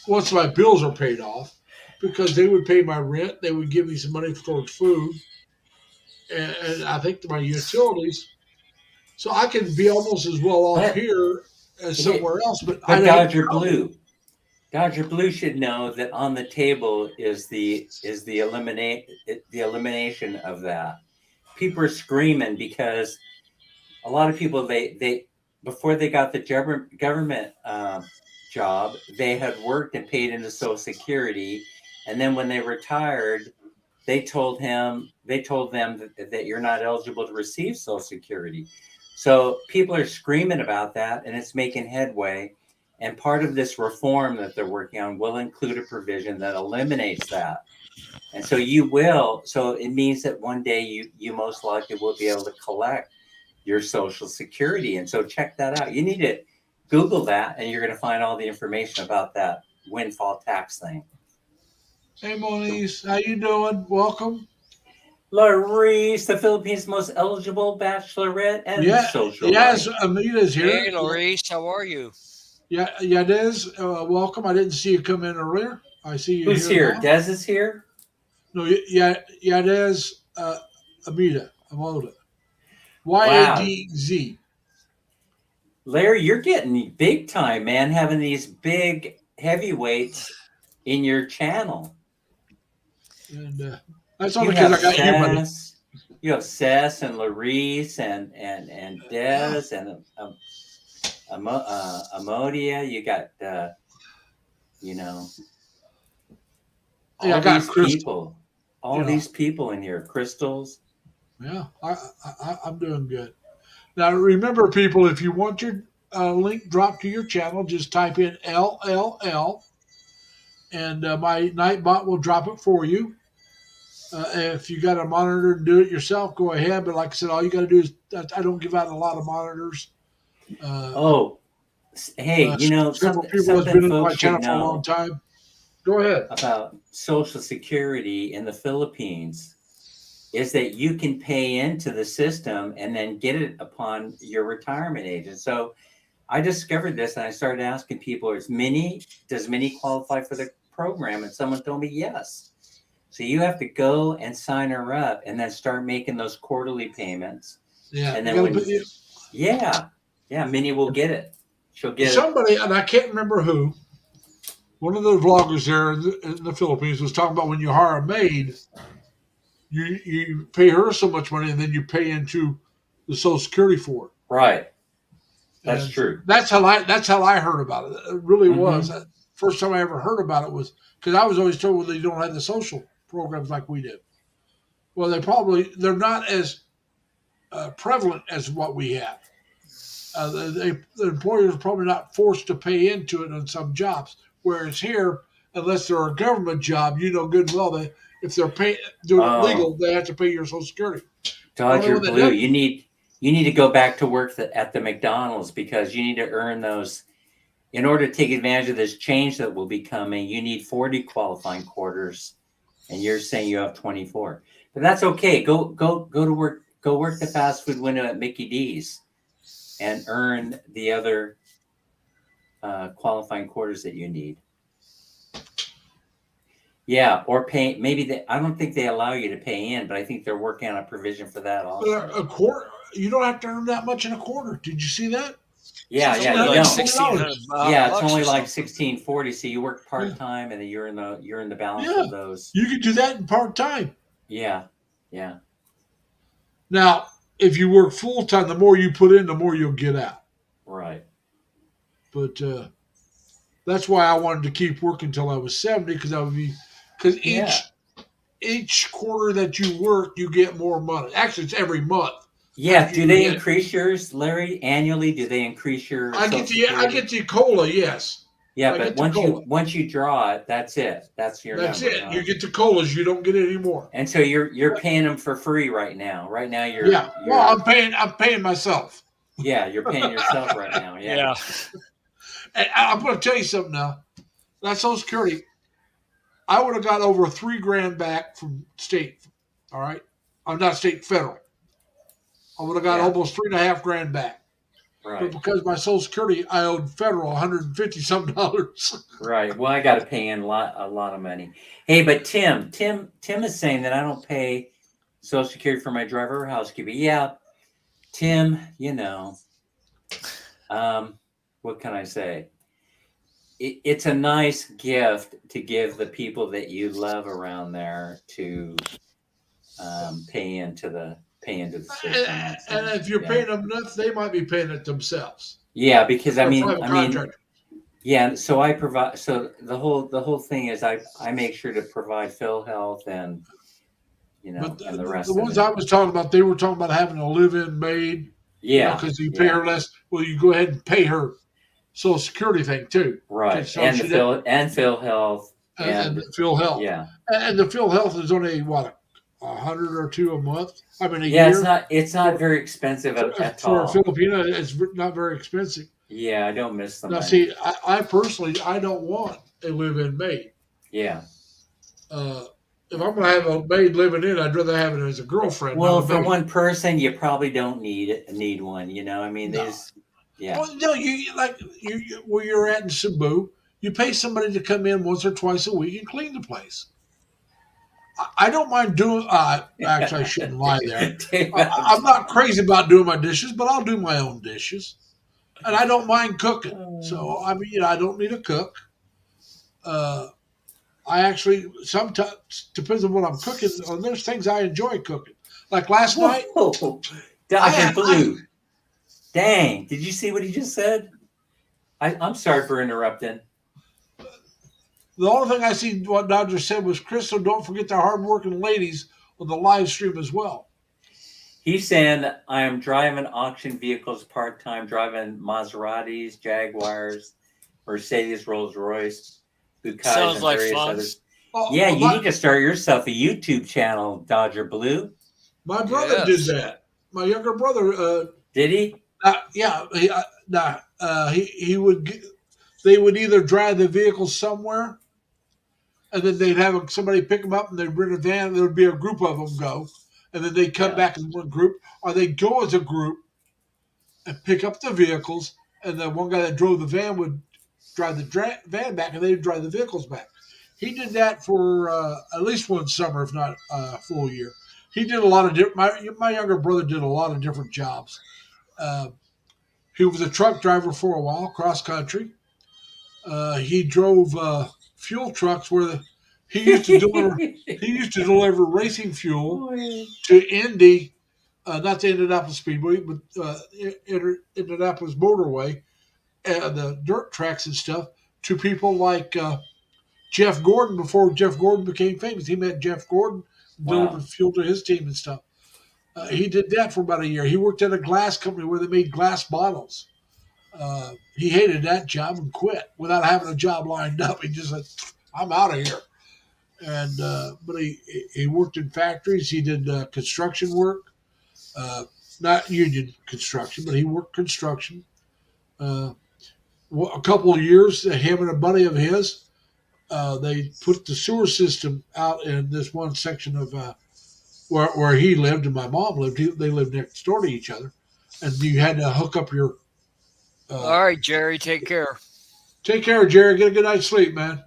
once my bills are paid off, because they would pay my rent, they would give me some money towards food, and I think my utilities. So I can be almost as well off here as somewhere else. But Dodger Blue should know that on the table is the elimination of that. People are screaming because a lot of people they before they got the government job, they had worked and paid into Social Security, and then when they retired, they told them that you're not eligible to receive Social Security. So people are screaming about that, and it's making headway. And part of this reform that they're working on will include a provision that eliminates that. And so so it means that one day you most likely will be able to collect your Social Security. And so check that out. You need to Google that, and you're going to find all the information about that windfall tax thing. Hey, Moniz, how you doing? Welcome. Larice, the Philippines' most eligible bachelorette and social yes, life. Amita's here. Hey, Larice, how are you? Yeah, Des, welcome. I didn't see you come in earlier. I see you Who's here? now. Des is here? No, Des, Amita, YADZ. Larry, you're getting big time, man, having these big heavyweights in your channel. And that's only because I got you, buddy. You have Cess and Larice and Des and Amodia. You got, all these people. All these people in here. Crystals. Yeah, I'm doing good. Now, remember, people, if you want your link dropped to your channel, just type in LLL, and my Nightbot will drop it for you. If you got a monitor and do it yourself, go ahead. But like I said, all you got to do is I don't give out a lot of monitors. Hey, several people have been in my channel for a long time. Go ahead. About Social Security in the Philippines is that you can pay into the system and then get it upon your retirement age. And so I discovered this and I started asking people, does Minnie qualify for the program? And someone told me yes. So you have to go and sign her up and then start making those quarterly payments. Yeah. And then Minnie will get it. She'll get somebody, and I can't remember who, one of the vloggers there in the Philippines was talking about when you hire a maid, you pay her so much money and then you pay into the Social Security for it. Right. That's true. That's how I heard about it. It really was. First time I ever heard about it was because I was always told, well, they don't have the social programs like we do. Well, they're not as prevalent as what we have. The employers are probably not forced to pay into it on some jobs. Whereas here, unless they're a government job, you know good and well that if they're doing it legal, they have to pay your Social Security. Dodger Blue, you need to go back to work at the McDonald's because you need to earn those. In order to take advantage of this change that will be coming, you need 40 qualifying quarters, and you're saying you have 24. But that's okay. Go to work. Go work the fast food window at Mickey D's, and earn the other qualifying quarters that you need. Yeah, or pay. I don't think they allow you to pay in, but I think they're working on a provision for that also. A quarter, you don't have to earn that much in a quarter. Did you see that? Yeah, you don't. Yeah, it's only like $16.40. So you work part time, and then you're in the balance of those. You can do that in part time. Yeah. Now, if you work full time, the more you put in, the more you'll get out. Right. But that's why I wanted to keep working until I was 70 because each quarter that you work, you get more money. Actually, it's every month. Yeah. Do they increase yours, Larry, annually? Do they increase your? I get the COLA, yes. Yeah, but once you draw it, that's it. That's your number. That's it. You get the COLAs. You don't get it anymore. And so you're paying them for free right now. Right now you're Well, I'm paying myself. Yeah, you're paying yourself right now. Yeah. And I'm going to tell you something now. That Social Security, I would have got over $3,000 back from state. All right, I'm not state, federal. I would have got almost $3,500 back. Right. But because my Social Security, I owed federal $150 something. Right. Well, I got to pay in a lot of money. Hey, but Tim is saying that I don't pay Social Security for my driver or housekeeper. Yeah, Tim, what can I say? It's a nice gift to give the people that you love around there to pay into the system. And if you're paying them enough, they might be paying it themselves. Yeah, because I mean, yeah. So I provide. So the whole thing is I make sure to provide PhilHealth and and the rest. The ones I was talking about, they were talking about having a live-in maid. Yeah, because you pay her less. Well, you go ahead and pay her Social Security thing too. Right, so and PhilHealth and PhilHealth. Yeah, and the PhilHealth is only what 100 or two a month. I mean, a Yeah, year. it's not very expensive at For a all. Filipino, it's not very expensive. Yeah, I don't miss the Now, money. see, I personally, I don't want a live-in maid. Yeah. Uh, if I'm going to have a maid living in, I'd rather have it as a girlfriend, not Well, a for maid. one person, you probably don't need one. You know, I mean, No. there's yeah. Well, no, where you're at in Cebu, you pay somebody to come in once or twice a week and clean the place. I don't mind doing. Actually, I shouldn't lie there. I'm not crazy about doing my dishes, but I'll do my own dishes, and I don't mind cooking. So I mean, I don't need a cook. Uh, I actually sometimes depends on what I'm cooking. There's things I enjoy cooking. Like last night, Whoa, I, Dodger I Blue. Dang, did you see what he just said? I'm sorry for interrupting. the only thing I see what Dodger said was, Crystal, don't forget the hardworking ladies on the live stream as well. He's saying I am driving auction vehicles part time, driving Maseratis, Jaguars, Mercedes, Rolls Royce, Buicks, Sounds and like various fun. others. Oh, Yeah, you my, need to start yourself a YouTube channel, Dodger Blue. my brother did Yes. that. My younger brother, Did he? yeah, he would. They would either drive the vehicle somewhere, and then they'd have somebody pick them up, and they'd rent a van. And there would be a group of them go, and then they'd come Yeah. back in one group, or they'd go as a group and pick up the vehicles, and the one guy that drove the van would drive the van back, and they'd drive the vehicles back. He did that for at least one summer, if not a full year. He did a lot of different. My younger brother did a lot of different jobs. Uh, he was a truck driver for a while, cross country. He drove fuel trucks he used to deliver. He used to deliver racing fuel to Indy, not the Indianapolis Speedway, but Indianapolis Motorway, the dirt tracks and stuff, to people like Jeff Gordon before Jeff Gordon became famous. He met Jeff Gordon, delivered Wow. fuel to his team and stuff. He did that for about a year. He worked at a glass company where they made glass bottles. He hated that job and quit without having a job lined up. He just said, "I'm out of here." And but he worked in factories. He did construction work, not union construction, but he worked construction. Uh, a couple of years, him and a buddy of his, they put the sewer system out in this one section of where he lived and my mom lived. They lived next door to each other, and you had to hook up your. All right, Jerry, take care. Take care, Jerry. Get a good night's sleep, man.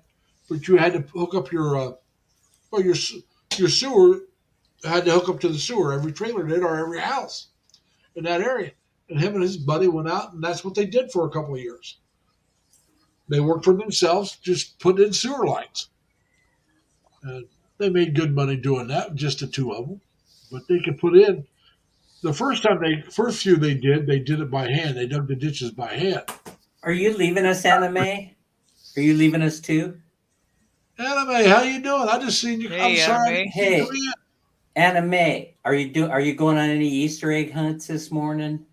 But you had to hook up your sewer. Had to hook up to the sewer. Every trailer did, or every house in that area. And him and his buddy went out, and that's what they did for a couple of years. They worked for themselves, just put in sewer lines. And they made good money doing that, just the two of them. But they could put in. The first few they did it by hand. They dug the ditches by hand. Are you leaving us, Anna Mae? Are you leaving us too? Anna Mae, how you doing? I just seen you. I'm Hey, sorry. Anna Mae. Hey, Anna Mae, are you going on any Easter egg hunts this morning?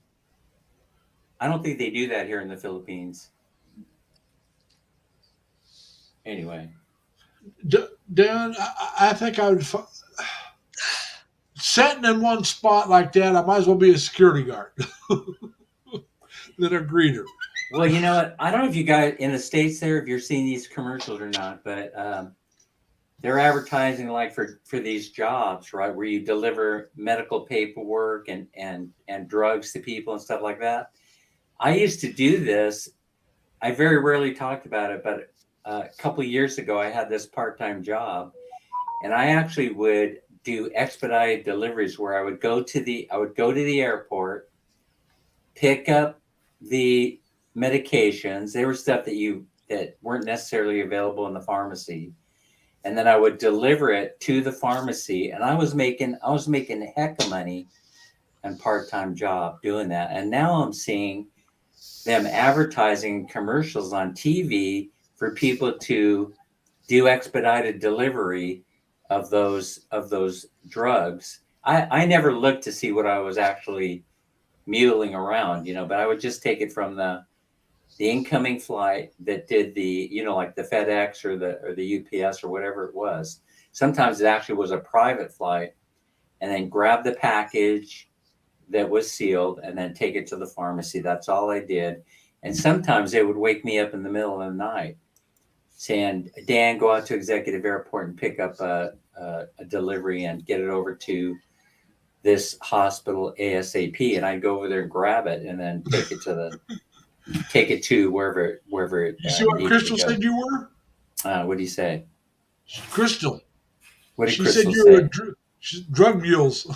I don't think they do that here in the Philippines. Anyway, Dan, I think I would. Sitting in one spot like that, I might as well be a security guard than a greeter. well, you know what? I don't know if you guys in the States there, if you're seeing these commercials or not, but they're advertising like for these jobs, right, where you deliver medical paperwork and drugs to people and stuff like that. I used to do this. I very rarely talked about it, but a couple of years ago, I had this part-time job, and I actually would do expedited deliveries where I would go to the airport, pick up the medications. They were stuff that weren't necessarily available in the pharmacy, and then I would deliver it to the pharmacy. And I was making a heck of money and part-time job doing that. And now I'm seeing them advertising commercials on TV for people to do expedited delivery of those drugs. I never looked to see what I was actually muling around, but I would just take it from the incoming flight that did the, like the FedEx or the UPS or whatever it was. Sometimes it actually was a private flight and then grab the package that was sealed and then take it to the pharmacy. That's all I did. And sometimes they would wake me up in the middle of the night saying, Dan, go out to Executive Airport and pick up a delivery and get it over to this hospital ASAP. And I'd go over there and grab it and then take it to wherever it You see what needed Crystal to go. said you were? What do you say? Crystal. What did She Crystal said you say? were drug mules.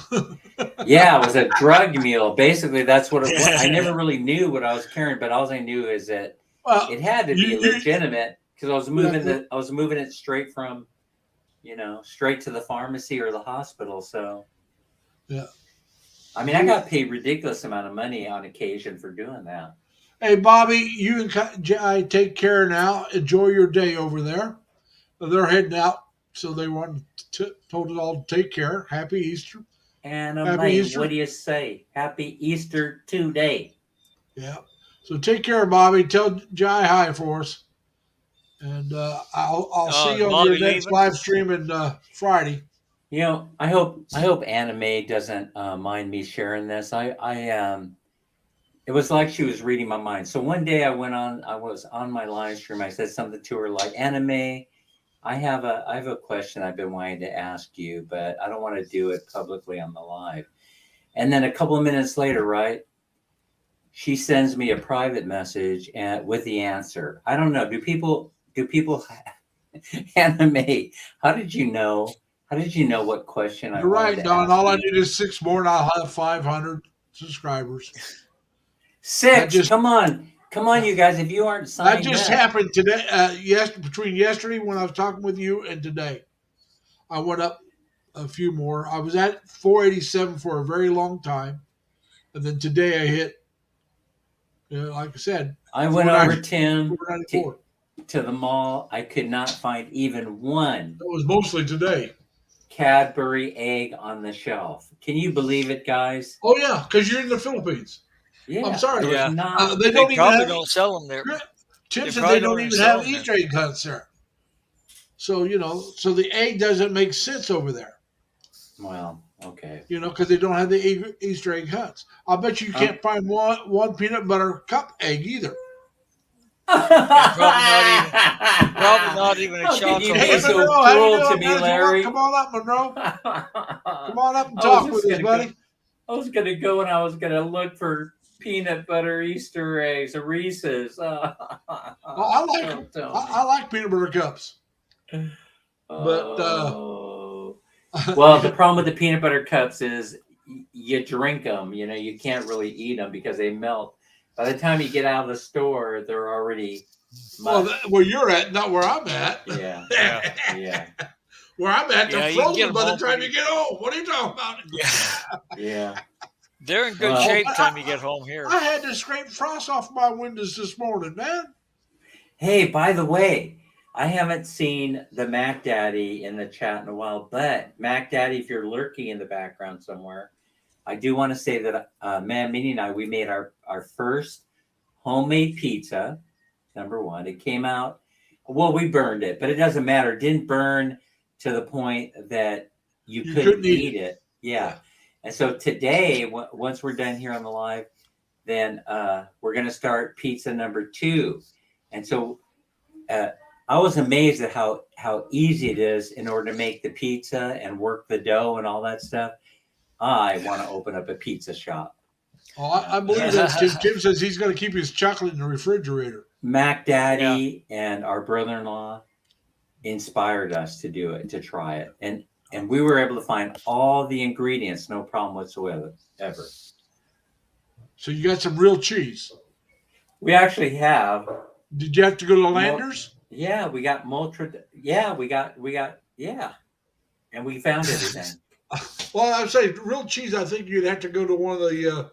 Yeah, it was a drug mule. Basically, that's what it was. I never really knew what I was carrying, but all I knew is that Well, it had to be legitimate because I was moving it straight from, straight to the pharmacy or the hospital. So, yeah. I mean, I got paid ridiculous amount of money on occasion for doing that. Hey, Bobby, you and Jai take care now. Enjoy your day over there. They're heading out, so they told us all to take care. Happy Easter. Anna Happy May, Easter. what do you say? Happy Easter today. Yeah. So take care, Bobby. Tell Jai hi for us. And I'll see you on Bobby your next leaving? live stream on Friday. I hope Anna May doesn't mind me sharing this. It was like she was reading my mind. So one day I was on my live stream. I said something to her like, Anna May, I have a question I've been wanting to ask you, but I don't want to do it publicly on the live. And then a couple of minutes later, right, she sends me a private message with the answer. I don't know. Do people Anna May, how did you know what question I You're wanted right, to Don. ask All I you? need is 6 more, and I'll have 500 subscribers. 6. Come on, you guys. If you aren't signed That just up. happened today. Between yesterday when I was talking with you and today, I went up a few more. I was at 487 for a very long time, and then today I hit. Like I said, I went over 494. to the mall. I could not find even one That was mostly today. Cadbury egg on the shelf. Can you believe it, guys? Oh yeah, because you're in the Philippines. Yeah, I'm sorry. there was Yeah. not. They don't even probably have. don't sell them there. Tim They said probably they don't don't even sell have them Easter egg hunts there. So so the egg doesn't make sense over there. Well, okay. Because they don't have the Easter egg hunts. I bet you can't find one peanut butter cup egg either. Probably not even a How could you chocolate. be Hey, so Monroe, how you cruel to doing, me, man? Larry? Come on up, Monroe. Come on up and I talk was with just us, gonna buddy. I was gonna go and I was gonna look for peanut butter Easter eggs or Reese's. I like them. I like peanut butter cups. But well, the problem with the peanut butter cups is you drink them. You can't really eat them because they melt. By the time you get out of the store, they're already. Where you're at, not where I'm at. Yeah. Yeah. Where I'm at, they're you can frozen get by the them time home you get home. What are you talking about? Yeah. They're in good Well, shape time you get home here. I had to scrape frost off my windows this morning, man. Hey, by the way, I haven't seen the Mac Daddy in the chat in a while, but Mac Daddy, if you're lurking in the background somewhere, I do want to say that Minnie and I, we made our first homemade pizza. Number one, it came out. Well, we burned it, but it doesn't matter. It didn't burn to the point that you couldn't eat it. Yeah. And so today, once we're done here on the live, then we're going to start pizza number 2. And so I was amazed at how easy it is in order to make the pizza and work the dough and all that stuff. I want to open up a pizza shop. Oh, I believe that. Tim says he's going to keep his chocolate in the refrigerator. Mac Daddy and our brother-in-law inspired us to do it, to try it. And we were able to find all the ingredients, no problem whatsoever. So you got some real cheese. We actually have. Did you have to go to Landers? Yeah, we got Motra. Yeah, we got. And we found everything. Well, I would say real cheese. I think you'd have to go to one of the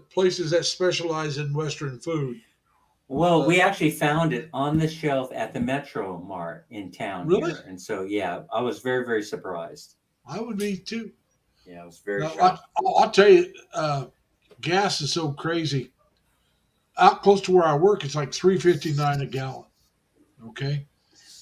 places that specialize in Western food. Well, we actually found it on the shelf at the Metro Mart in town. Really? Here. And so, yeah, I was very, very surprised. I would be too. Yeah, I was very Now, shocked. I'll tell you, gas is so crazy. Out close to where I work, it's like $3.59 a gallon. Okay,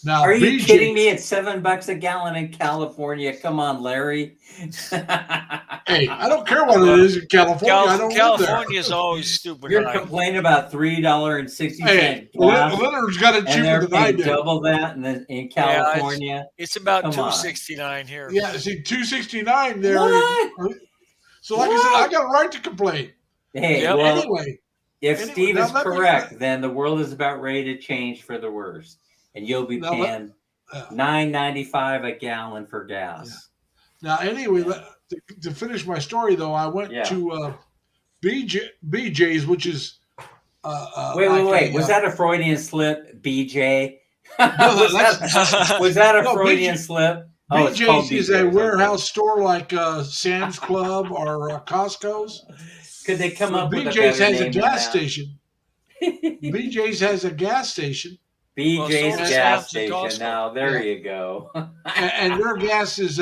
Now, Are you BJ, kidding me? It's $7 a gallon in California. Come on, Larry. hey, I don't care what it is in California. I don't live there. California is always stupid You're high. complaining about $3.60 Hey, gas, Leonard's got it and cheaper they're than I paying do. double that in Yeah, California. it's about Come on. $2.69 here. Yeah, see, 269 there. What? So, like I said, I got a right to complain. Hey, Yep. well, Anyway, if Anyway, Steve now is let me- correct, then the world is about ready to change for the worse, and you'll be Now paying $9.95 a gallon for gas. now anyway, to finish my story though, I went Yeah. to BJ's, which is Wait. Was that a Freudian slip, BJ? No, was that a No, Freudian BJ slip? Oh, it's called BJ's is a BJ's, warehouse store like Sam's Club or Costco's. Could they come up with a BJ's better has a name than gas that? station. BJ's has a gas station, BJ's Well, so gas Sam's and Costco. station. Now there you go. and their gas was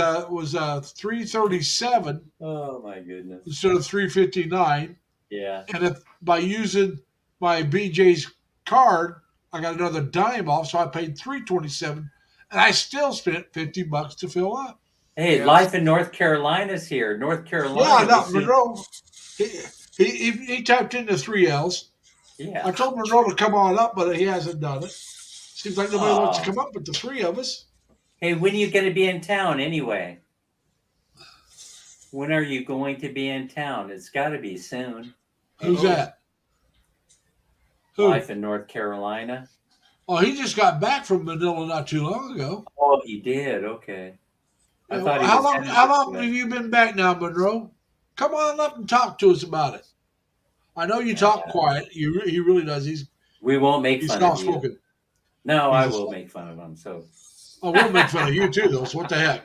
$3.37 Oh my goodness. instead of $3.59. Yeah. And if by using my BJ's card, I got another dime off, so I paid $3.27, and I still spent $50 to fill up. Hey, Yeah. life in North Carolina's here. North Carolina. Yeah, no, we see- Monroe. He typed in the 3 L's. I Yeah. told Monroe to come on up, but he hasn't done it. Seems like nobody wants to Oh. come up but the 3 of us. Hey, when are you going to be in town anyway? When are you going to be in town? It's got to be soon. Who's Oh. that? Who? Life in North Carolina. Oh, he just got back from Manila not too long ago. Oh, he did. Okay. I Yeah, thought he how was long? headed How this long way. have you been back now, Monroe? Come on up and talk to us about it. I know you talk Yeah. quiet. He really does. We won't make He's fun of soft you. spoken. No, I He's a- will make fun of him. So Oh, we'll make fun of you too, though. So what the heck?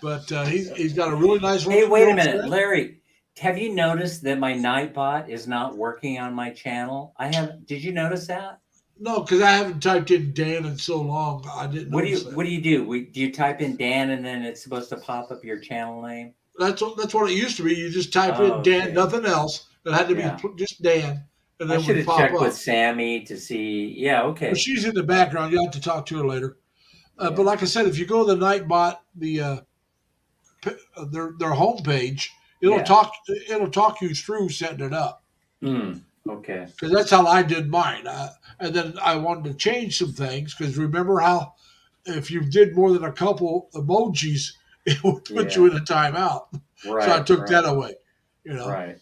But he's got a really nice. hey, wait a little minute, friend. Larry. Have you noticed that my Nightbot is not working on my channel? I have. Did you notice that? No, because I haven't typed in Dan in so long. I didn't. What do notice you that. What do you do? Do you type in Dan and then it's supposed to pop up your channel name? That's what it used to be. You just type Oh, in Dan, okay. nothing else. It had to be Yeah. just Dan, and I then should would have pop checked up. with Sammy to see. Yeah, okay. But she's in the background. You will have to talk to her later. Yeah. But like I said, if you go to the Nightbot, their homepage, it'll Yeah. talk you through setting it up. Okay. Because that's how I did mine. And then I wanted to change some things because remember how if you did more than a couple emojis, it would put you in a timeout. Right. So I took right, that away. You know. Right.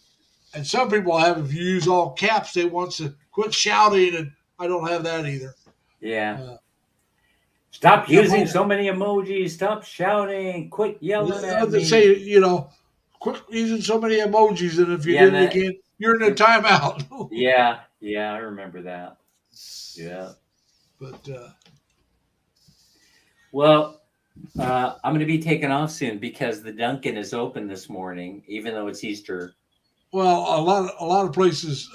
And some people have, if you use all caps, they want to quit shouting, and I don't have that either. Yeah. Stop using well- so many emojis. Stop shouting. Quit yelling at They me. say, quit using so many emojis, and if you Yeah, do it again, you're in a timeout. Yeah. Yeah, I remember that. Yeah. But Well, I'm going to be taking off soon because the Dunkin' is open this morning, even though it's Easter. well, a lot of places,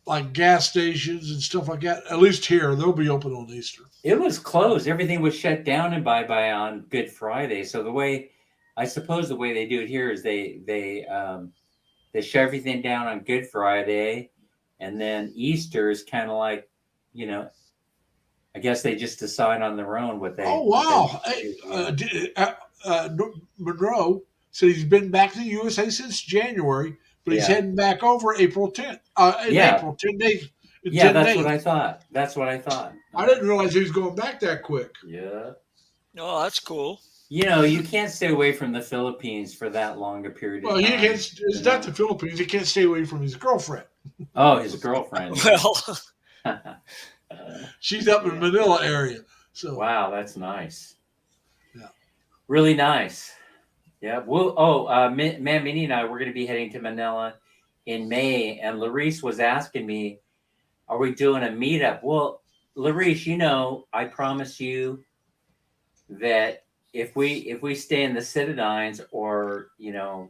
like gas stations and stuff like that, at least here, they'll be open on Easter. It was closed. Everything was shut down in bye on Good Friday. So I suppose the way they do it here is they shut everything down on Good Friday, and then Easter is kind of like, I guess they just decide on their own what they. Oh wow! what they Hey, Monroe said he's been back to the USA since January, but he's Yeah. heading back over April 10th. Yeah. April 10 days. in Yeah, 10 that's days. what I thought. That's what I thought. I didn't realize he was going back that quick. Yeah. Oh, that's cool. You can't stay away from the Philippines for that long a period of Well, time. it's not the Philippines. He can't stay away from his girlfriend. Oh, his girlfriend. Well, She's up in Manila area. So Wow, that's nice. Yeah. Really nice. Yeah. Man, Minnie and I, we're going to be heading to Manila in May, and Larice was asking me, are we doing a meetup? Well, Larice, I promise you that if we stay in the Citadines or,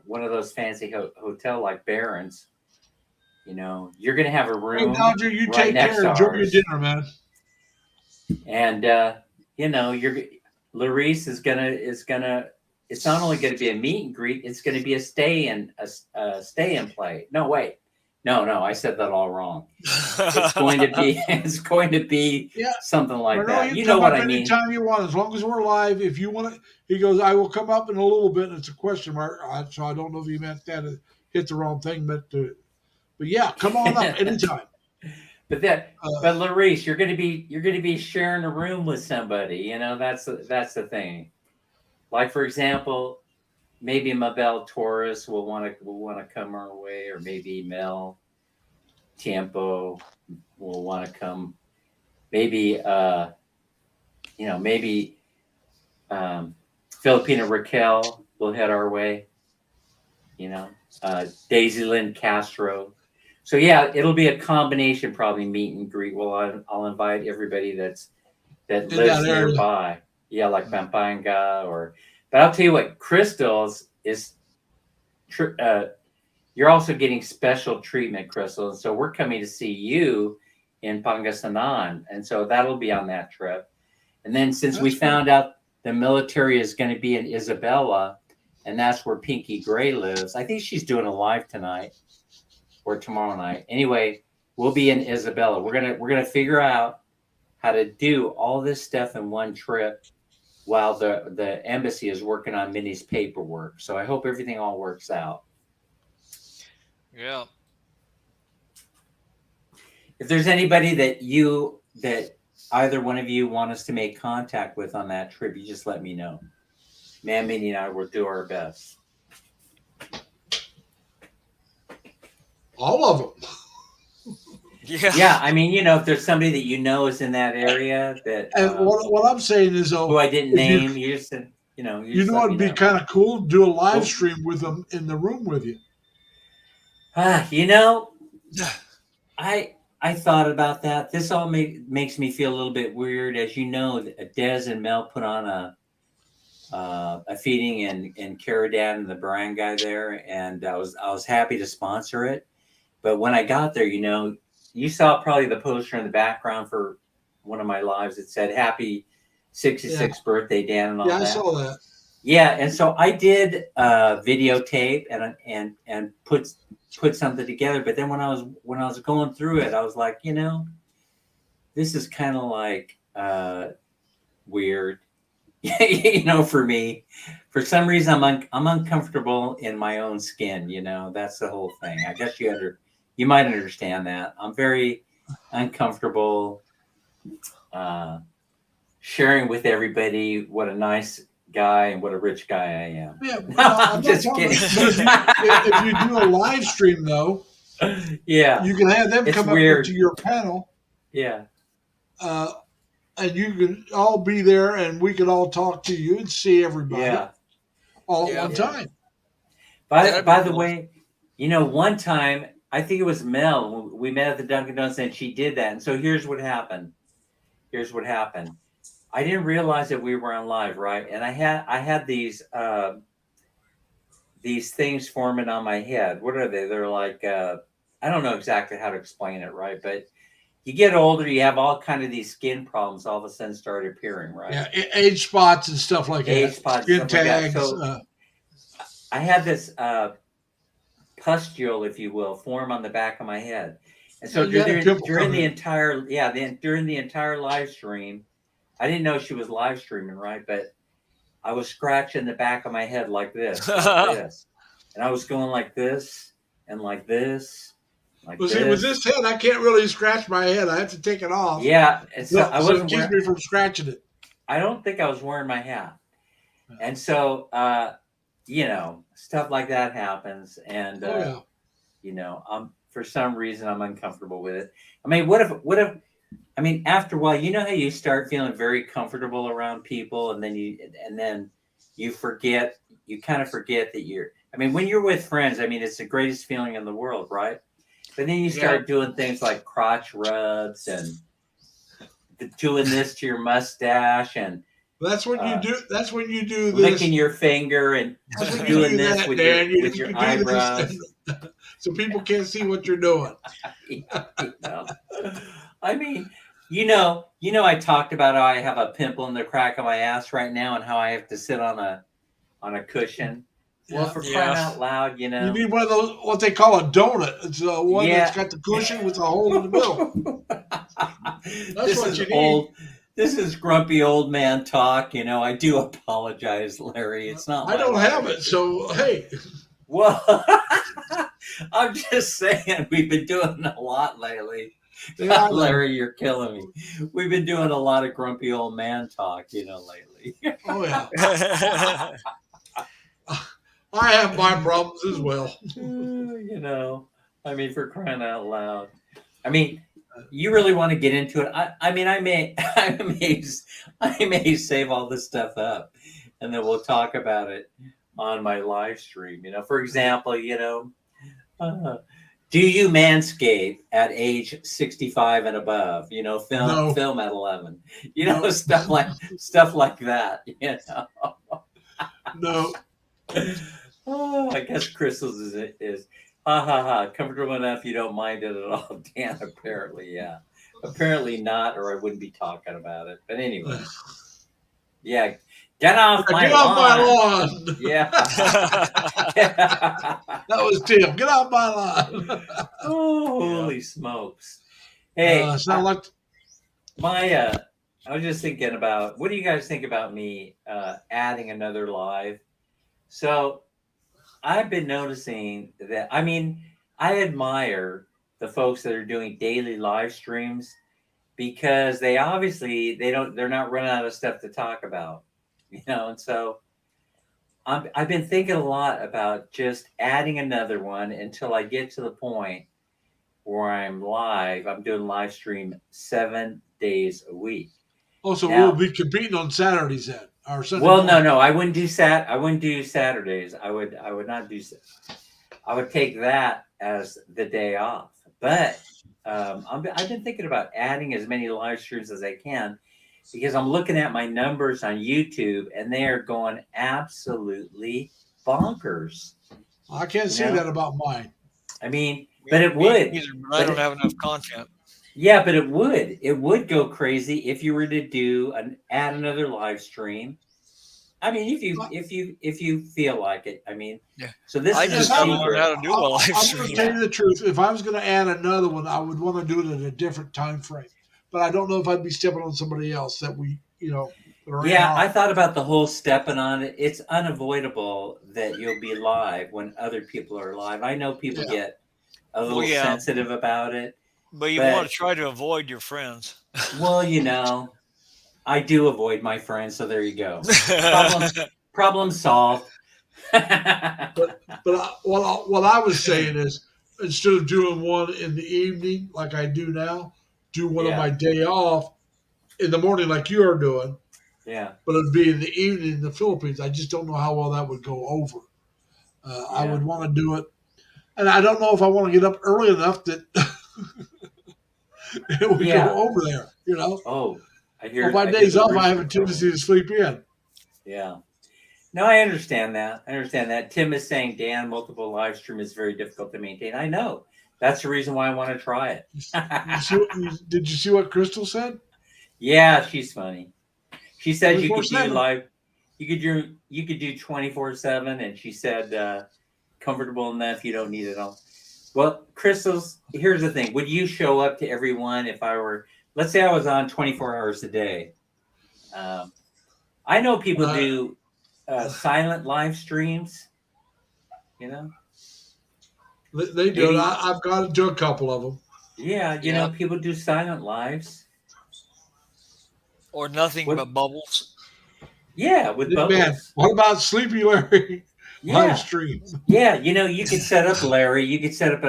one of those fancy hotel like Barron's, you're going to have a hey, room. Dodger, you right take next care. to Enjoy your ours. dinner, man. And Larice is gonna. It's not only going to be a meet and greet; it's going to be a stay and play. No, No, I said that all wrong. It's going to be Yeah. something like Monroe, that. You come know what up I mean? anytime you want, as long as we're live. If you want to, he goes, I will come up in a little bit. And it's a question mark. So I don't know if he meant that. Hit the wrong thing, but yeah, come on up anytime. But Larice, you're going to be sharing a room with somebody. You know, that's the thing. Like, for example, maybe Mabel Torres will want to come our way, or maybe Mel Tiempo will want to come. Maybe maybe Filipina Raquel will head our way. You know, Daisy Lynn Castro. So yeah, it'll be a combination, probably meet and greet. Well, I'll invite everybody that lives nearby. Yeah, like Pampanga But I'll tell you what, Crystals is. You're also getting special treatment, Crystal. So we're coming to see you in Pangasinan, and so that'll be on that trip. And then since we found out the military is going to be in Isabela, and that's where Pinky Gray lives, I think she's doing a live tonight or tomorrow night. Anyway, we'll be in Isabela. We're gonna figure out how to do all this stuff in one trip while the embassy is working on Minnie's paperwork. So I hope everything all works out. Yeah. If there's anybody that either one of you want us to make contact with on that trip, you just let me know. Man, Minnie and I will do our best. All of them. Yeah. I mean, if there's somebody that is in that area that. And what I'm saying is, who I didn't name, you just said, it'd be kind of cool to do a live stream with them in the room with you. I thought about that. This all makes me feel a little bit weird. As you know, Des and Mel put on a feeding in Caradan and the barangay there, and I was happy to sponsor it. But when I got there, you saw probably the poster in the background for one of my lives. It said "Happy 66th birthday, Dan," and all that. Yeah, I saw that. Yeah, and so I did videotape and put something together. But then when I was going through it, I was like, this is kind of like weird, for me. For some reason, I'm uncomfortable in my own skin. That's the whole thing. I guess you might understand that. I'm very uncomfortable sharing with everybody what a nice guy and what a rich guy I am. Yeah, I'm just kidding. If you do a live stream, though, you can have them come up to your panel. Yeah. And you can all be there, and we can all talk to you and see everybody all at one time. By the way, one time, I think it was Mel, we met at the Dunkin' Donuts, and she did that. And so here's what happened. I didn't realize that we were on live, right? And I had these things forming on my head. What are they? They're like I don't know exactly how to explain it, right? But you get older, you have all kind of these skin problems all of a sudden start appearing, right? Yeah, age spots and stuff like that. Age spots, skin tags. Like so I had this pustule, if you will, form on the back of my head. And so during the entire live stream, I didn't know she was live streaming, right? But I was scratching the back of my head like this, and I was going like this and like this. See, with this head, I can't really scratch my head. I have to take it off. Yeah, and so it keeps me from scratching it. I don't think I was wearing my hat, and so stuff like that happens, and for some reason I'm uncomfortable with it. I mean, what if? I mean, after a while, how you start feeling very comfortable around people, and then you forget. You kind of forget that you're. I mean, when you're with friends, I mean, it's the greatest feeling in the world, right? But then you start doing things like crotch rubs and doing this to your mustache, and that's when you do. That's when you do this. Licking your finger and doing this with your eyebrows, so people can't see what you're doing. I mean, I talked about how I have a pimple in the crack of my ass right now, and how I have to sit on a cushion Well, Yeah. for Yeah. crying out loud, You need one of those, what they call a donut. It's one that's got the cushion with a hole in the middle. That's This what is you need. old. This is grumpy old man talk. I do apologize, Larry. It's not. I don't have it, so hey. Well, I'm just saying we've been doing a lot lately. Yeah, Larry, you're killing me. We've been doing a lot of grumpy old man talk, lately. oh yeah. I have my problems as well. I mean, for crying out loud. I mean, you really want to get into it? I may save all this stuff up, and then we'll talk about it on my live stream. For example, do you manscape at age 65 and above? No. Film at 11. No. Stuff like that. No. Oh, I guess Crystal's is ha ha ha, comfortable enough you don't mind it at all. Dan, apparently, yeah. Apparently not, or I wouldn't be talking about it. But anyway. Yeah. Get off my lawn. Yeah. That was Tim. Get off my lawn. Oh, holy smokes. Hey, sound like I was just thinking about, what do you guys think about me adding another live? So I've been noticing that, I admire the folks that are doing daily live streams, because they're not running out of stuff to talk about, and so I've been thinking a lot about just adding another one until I get to the point where I'm doing live stream 7 days a week. Oh, so we'll be competing on Saturdays then, or Sunday. Well, no, I wouldn't do Saturdays. I would not do. I would take that as the day off. But I've been thinking about adding as many live streams as I can, because I'm looking at my numbers on YouTube and they are going absolutely bonkers. I can't say that about mine. But it would. I don't have enough content. Yeah, but it would go crazy if you were to add another live stream. If you feel like it. Yeah. So this I is just don't learn how to do a live I'm going stream. to tell you the truth. If I was going to add another one, I would want to do it at a different time frame. But I don't know if I'd be stepping on somebody else that we, Yeah, I thought about the whole stepping on it. It's unavoidable that you'll be live when other people are live. I know people get a little sensitive about it. But you want to try to avoid your friends. Well, I do avoid my friends, so there you go. Problem solved. But what I was saying is, instead of doing one in the evening like I do now, do one on my day off in the morning like you are doing. Yeah. But it'd be in the evening in the Philippines. I just don't know how well that would go over. I would want to do it. And I don't know if I want to get up early enough that it would go over there, Oh, I hear. On my days off, I have a tendency to sleep in. Yeah. No, I understand that. Tim is saying, Dan, multiple live stream is very difficult to maintain. I know. That's the reason why I want to try it. Did you see what Crystal said? Yeah, she's funny. She said you could 24/7. do live. You could do 24/7, and she said comfortable enough. You don't need it all. Well, Crystal's, here's the thing. Would you show up to everyone if I were, let's say I was on 24 hours a day? I know people do silent live streams, They do. Maybe. I've got to do a couple of them. Yeah, you know, people do silent lives. Or nothing but bubbles. Yeah, with bubbles. Man, what about Sleepy Larry live stream? Yeah, you could set up, Larry, you could set up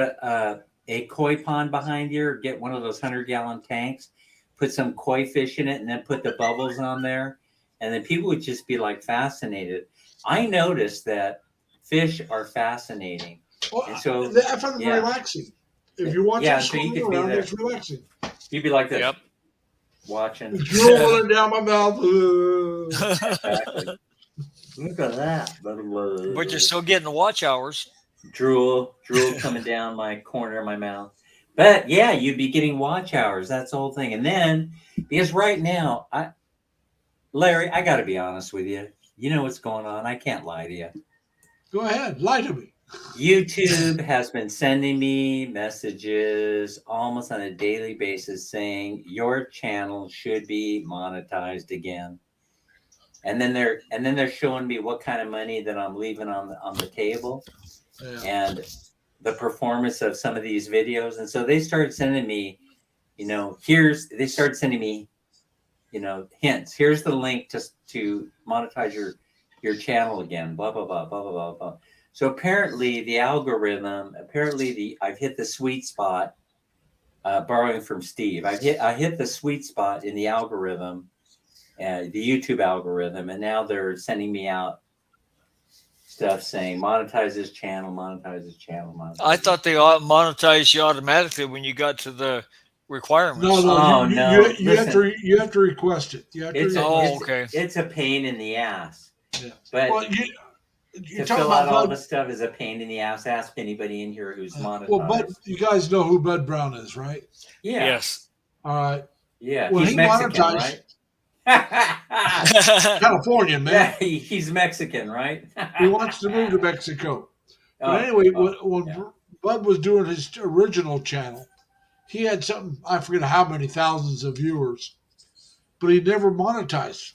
a koi pond behind you, or get one of those 100-gallon tanks, put some koi fish in it, and then put the bubbles on there. And then people would just be like fascinated. I noticed that fish are fascinating. Well, and so I find them relaxing. If you watch them swimming around, it's relaxing. You'd be like this. Yep. Watching. Drooling down my mouth. Exactly. Look at that. But you're still getting the watch hours. Drool coming down my corner of my mouth. But yeah, you'd be getting watch hours. That's the whole thing. And then, because right now, Larry, I got to be honest with you. You know what's going on. I can't lie to you. Go ahead, lie to me. YouTube has been sending me messages almost on a daily basis saying your channel should be monetized again. And then they're showing me what kind of money that I'm leaving on the table, Yeah. and the performance of some of these videos. And so they started sending me, they started sending me, hints. Here's the link to monetize your channel again, blah, blah, blah, blah, blah, blah, blah. So apparently the algorithm, I've hit the sweet spot, borrowing from Steve. I hit the sweet spot in the algorithm, the YouTube algorithm, and now they're sending me out stuff saying monetize this channel, monetize this channel, monetize. I thought they monetized you automatically when you got to the requirements. No, no. You have to request it. You have to okay. It's a pain in the ass. Yeah. But Well, to you're fill out all the stuff is a pain in the ass. Ask anybody in here who's monetized. Well, Bud, you guys know who Bud Brown is, right? Yeah. Yes. All right. Yeah. Well, He's he Mexican, monetized- right? California, man. Yeah, he's Mexican, right? He wants to move to Mexico. But Oh, anyway, oh, when yeah. Bud was doing his original channel, he had something, I forget how many thousands of viewers, but he never monetized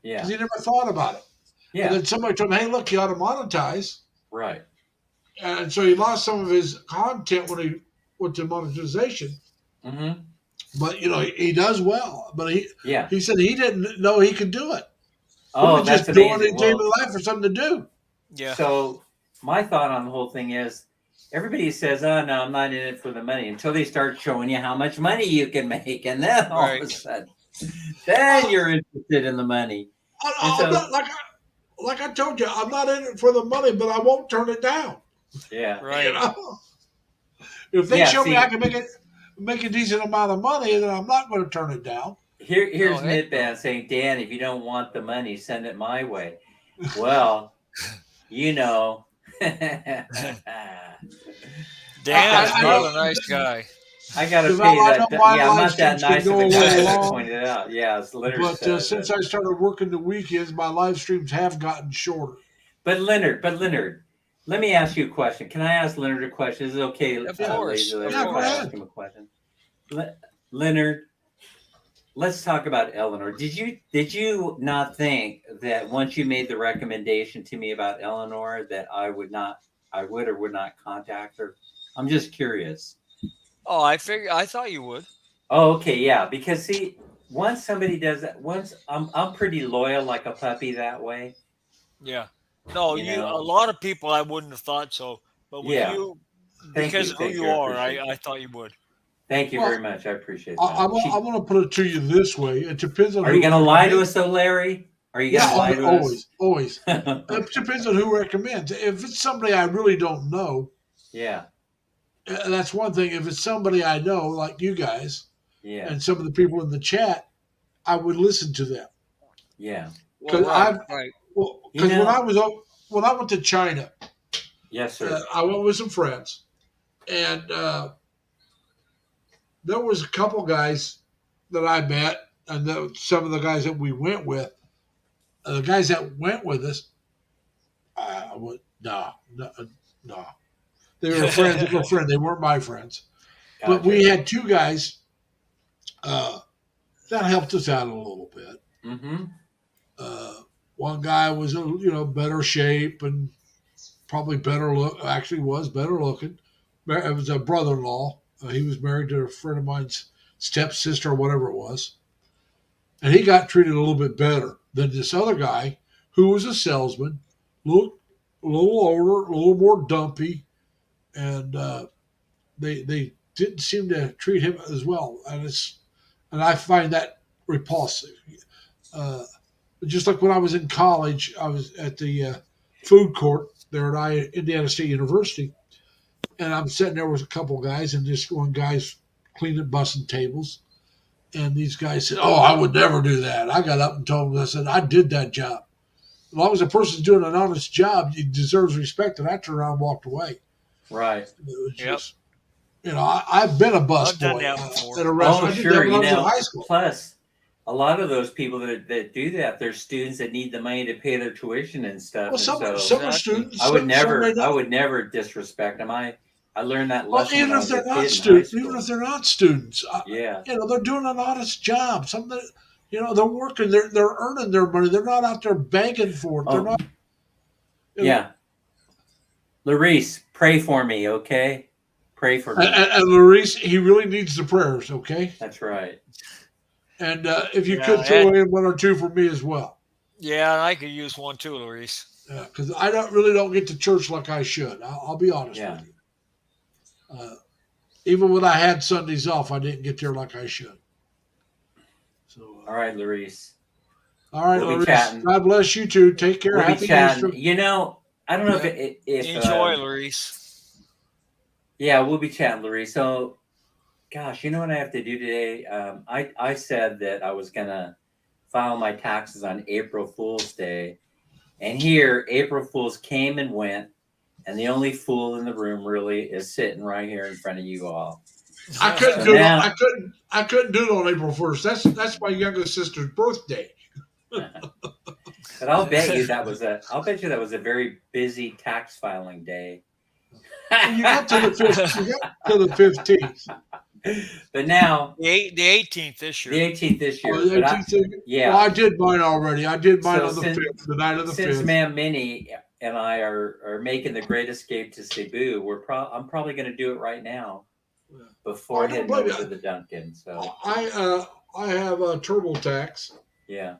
Yeah. because he never thought about it. And Yeah. then somebody told him, hey, look, you ought to monetize. Right. And so he lost some of his content when he went to monetization. Mm-hmm. But, he does well. But Yeah. he said he didn't know he could do it. Oh, he was that's just doing amazing. it daily life for something to do. Yeah. So my thought on the whole thing is, everybody says, "Oh no, I'm not in it for the money," until they start showing you how much money you can make, and then all of a sudden, then you're interested in the money. I'm not, like I told you, I'm not in it for the money, but I won't turn it down. Yeah. Right. If they show me see- I can make a decent amount of money, then I'm not going to turn it down. Here's No, heck Midband saying, "Dan, if you don't want the money, send it my way." Well, Dan is I- not a nice guy. I gotta Because pay I that. know my Yeah, I'm live not that streams can nice of go a a guy little that long. pointed it out. Yeah, it's Leonard But says since it. I started working the weekends, my live streams have gotten shorter. But Leonard, let me ask you a question. Can I ask Leonard a question? Is it okay? Of course. Lazy, Yeah, if go I ahead. ask him a question. Leonard, let's talk about Eleanor. Did you not think that once you made the recommendation to me about Eleanor that I would or would not contact her? I'm just curious. Oh, I thought you would. Oh, okay, yeah. Because see, once somebody does that, I'm pretty loyal like a puppy that way. Yeah. No, You know. a lot of people I wouldn't have thought so, but with Yeah. you, Thank because you, of who thank you you, I are, appreciate I that. thought you would. Thank you Well, very much. I appreciate that. I'm going to put it to you this way. It depends on Are who you going to lie to recommends. us, though, Larry? Are you going Yeah, to lie to always. us? It depends on who recommends. If it's somebody I really don't know, Yeah, that's one thing. If it's somebody I know, like you guys yeah, and some of the people in the chat, I would listen to them. yeah. Well, 'Cause right. Well, You because know- when I went to China, Yes, sir. I went with some friends, and there was a couple guys that I met, and some of the guys that we went with, the guys that went with us, no. They were friends. They were friends. They weren't my friends. But Gotcha. we had two guys that helped us out a little bit. Mm-hmm. One guy was better shape and probably better look. Actually, was better looking. It was a brother-in-law. He was married to a friend of mine's stepsister or whatever it was, and he got treated a little bit better than this other guy who was a salesman, looked a little older, a little more dumpy, and they didn't seem to treat him as well. And I find that repulsive. Just like when I was in college, I was at the food court there at Indiana State University, and I'm sitting there with a couple guys, and this one guy's cleaning, bussing tables, and these guys said, "Oh, I would never do that." I got up and told them, I said, "I did that job. As long as a person's doing an honest job, he deserves respect." And I turned around and walked away. Right. It was Yep. just, I've been a bus I've done boy that before. at a restaurant. Oh, I did sure. that when I You was in know, high school. plus, a lot of those people that do that, they're students that need the money to pay their tuition and stuff. Well, And some so some are Exactly. students. I would some never, may I not. would never disrespect them. I learned that Well, lesson when even I if was a they're not kid in high students, even school. if they're not students, Yeah, they're doing an honest job. Some that they're working. They're earning their money. They're not out there begging for it. They're oh not. You know, yeah, Larice, pray for me, okay? Pray for and, me. and Maurice, he really needs the prayers. Okay, That's right. and if you Yeah, could throw in one or two for me as well. Yeah, I could use one too, Luis. Because I don't get to church like I should. I'll be honest Yeah. with you. Even when I had Sundays off, I didn't get there like I should. So, All right, Larice. all right, We'll be Maurice, chatting. God bless you too. Take care. We'll be Happy chatting. Easter. You know, I don't know Yeah. if Enjoy, Luis. yeah, we'll be chatting, Larice. So, gosh, you know what I have to do today? I said that I was gonna file my taxes on April Fool's Day, and here April Fools came and went, and the only fool in the room really is sitting right here in front of you all. I couldn't So do it. now- I couldn't do it on April 1st. That's my youngest sister's birthday. But I'll bet you that was a very busy tax filing day. You got to the 15th. You got to the 15th. But now The 18th this the year. 18th this year. Oh, the But 18th. yeah. Well, I did mine already. I did mine So on the since- 5th, the night of the Since 5th. Ma'am Minnie and I are making the great escape to Cebu, I'm probably going to do it right now Yeah. before I don't heading blame over you. to the Dunkin'. So I have a TurboTax, yeah,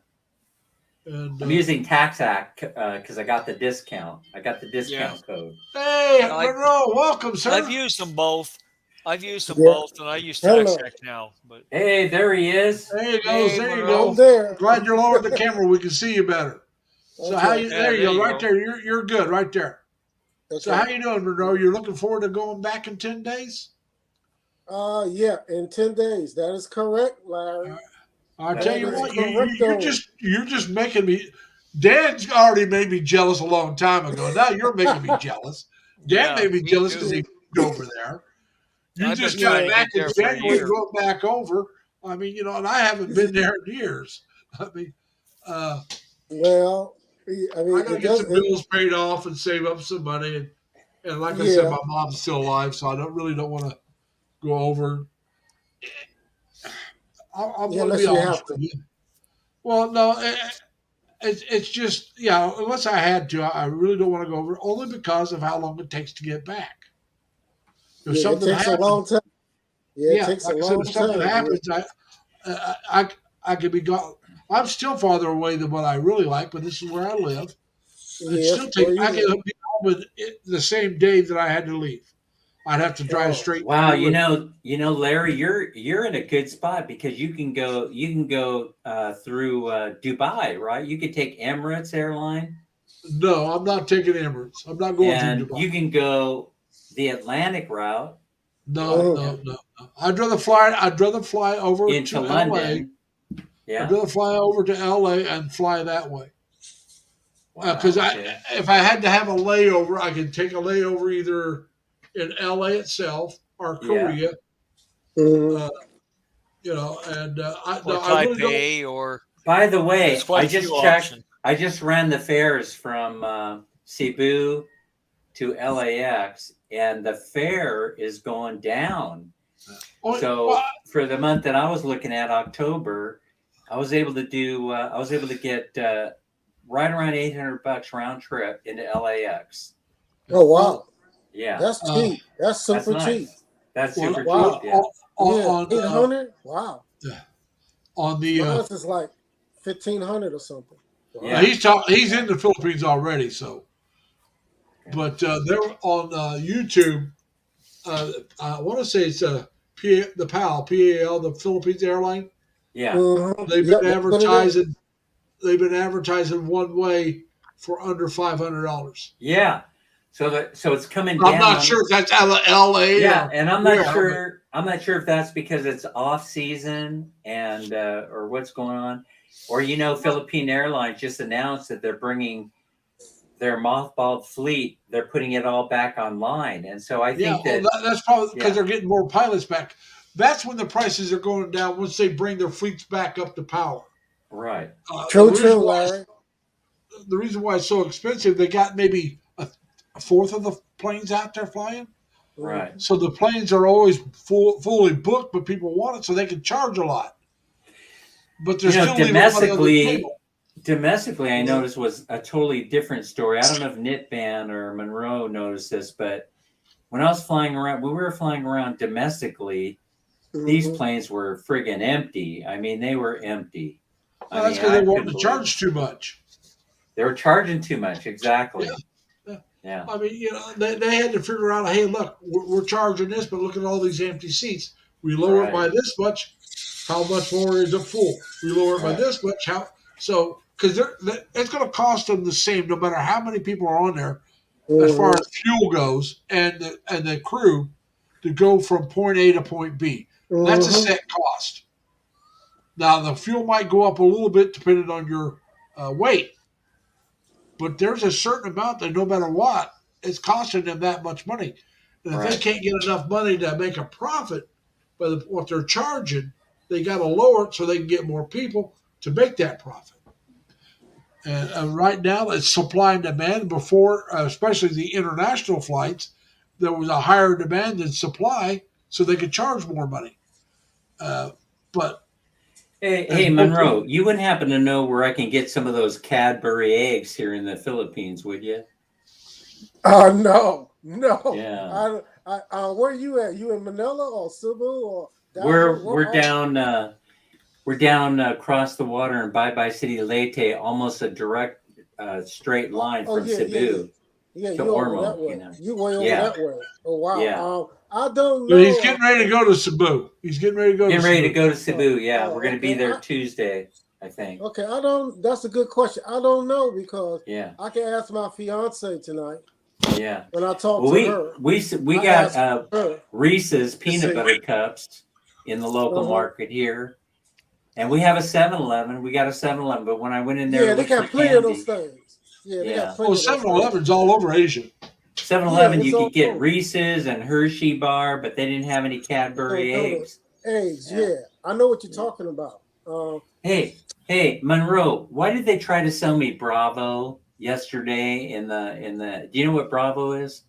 and I'm using TaxAct because I got the discount. I got the discount code. hey, I- Monroe, welcome, sir. I've used them both. And I use Hello. TaxAct now. But Hey, there he is. There you go. Hey, There you Monroe. go. I'm there. Glad you're lowering the camera. We can see you better. So how Okay. you? Yeah, There you there go. you Right go. there. You're good. Right there. So Okay. how you doing, Monroe? You're looking forward to going back in 10 days? Yeah, in 10 days. That is correct, Larry. I That tell you is what, correct. you're just making me. Dan's already made me jealous a long time ago. Now you're making me jealous. Dan Yeah, made me me jealous too. because he moved over there. You I've just been got trying to back get in there for a January, year. going back over. I mean, and I haven't been there in years. I mean, Well, I mean, I gotta get some bills paid off and save up some money. And like I said, Yeah. my mom's still alive, so I don't want to go over. I'm Yeah, going to unless be you honest have to. with you. Well, no, it's just unless I had to, I really don't want to go over only because of how long it takes to get back. If Yeah, it something takes happens, a long time. Yeah, it takes like a I said, long if something time. happens, I could be gone. I'm still farther away than what I really like, but this is where I live. Yeah, Still take. I can can be home with it the same day that I had to leave. I'd have to drive Oh, straight. Wow, to work. you know, Larry, you're in a good spot because you can go through Dubai, right? You could take Emirates airline, No, I'm not taking Emirates. I'm not going and through Dubai. you can go the Atlantic route No, Oh. no. I'd rather fly over into to London. LA. Yeah, I'd rather fly over to LA and fly that way. Wow, Because okay. if I had to have a layover, I could take a layover either in LA itself or Korea. Mhm. And I Or really don't. Taipei, or By the way, there's quite I a few just checked. options. I just ran the fares from Cebu to LAX, and the fare is going down. Oh, So well, for the month that I was looking at, October, I was able to get right around $800 round trip into LAX. Oh, wow. Yeah, That's cheap. That's that's super nice. cheap. That's well, super wow. cheap. Yeah. on, Yeah, 800? Wow. on the Mine is like 1,500 or something. Wow. Yeah. he's in the Philippines already. So, but they're on YouTube. I want to say it's the PAL, the Philippines airline. Yeah. Mhm. They've Yep, been that's what it is. advertising. They've been advertising one way for under $500. Yeah. So it's coming I'm down. not sure if that's out of LA. Yeah, or and I'm not where, sure. I'm not sure if that's because it's off season and or what's going on, or Philippine Airlines just announced that they're bringing their mothballed fleet. They're putting it all back online, and so I Yeah, think that that's probably because Yeah. they're getting more pilots back. That's when the prices are going down once they bring their fleets back up to power. Right. True, Larry. The reason why it's so expensive, they got maybe a fourth of the planes out there flying. Right. So the planes are always fully booked, but people want it so they can charge a lot. But they're still leaving money on the table. Domestically, I noticed was a totally different story. I don't know if Nitban or Monroe noticed this, but when I was flying around, when we were flying around domestically, these planes were friggin' empty. I mean, they were empty. Well, that's because they wanted to charge too much. They were charging too much, exactly. Yeah. I mean, they had to figure out, hey, look, we're charging this, but look at all these empty seats. We lower it by this much. How much more is it full? We lower it by this much. Because it's going to cost them the same, no matter how many people are on there, as far as fuel goes, and the crew to go from point A to point B. That's a set cost. Now the fuel might go up a little bit depending on your weight, but there's a certain amount that no matter what, it's costing them that much money. And if they can't get enough money to make a profit by what they're charging, they got to lower it so they can get more people to make that profit. And right now, it's supply and demand. Before, especially the international flights, there was a higher demand than supply, so they could charge more money. But hey, Monroe, you wouldn't happen to know where I can get some of those Cadbury eggs here in the Philippines, would you? No. Yeah. Where are you at? You in Manila or Cebu or? We're down across the in Bye City Leyte, almost a direct straight line from Cebu to Ormo. You way over that way. Oh wow. Yeah. I don't know. He's getting ready to go to Cebu. Getting ready to go to Cebu. Yeah, we're going to be there Tuesday, I think. Okay, that's a good question. I don't know because I can ask my fiance tonight. Yeah. When I talk to her. We got Reese's peanut butter cups in the local market here. And we have a 7-Eleven. We got a 7-Eleven, but when I went in there, they got plenty of those things. Yeah. 7-Eleven's all over Asia. 7-Eleven, you could get Reese's and Hershey bar, but they didn't have any Cadbury eggs. I know what you're talking about. Hey, Monroe, why did they try to sell me Bravo yesterday in the? Do you know what Bravo is?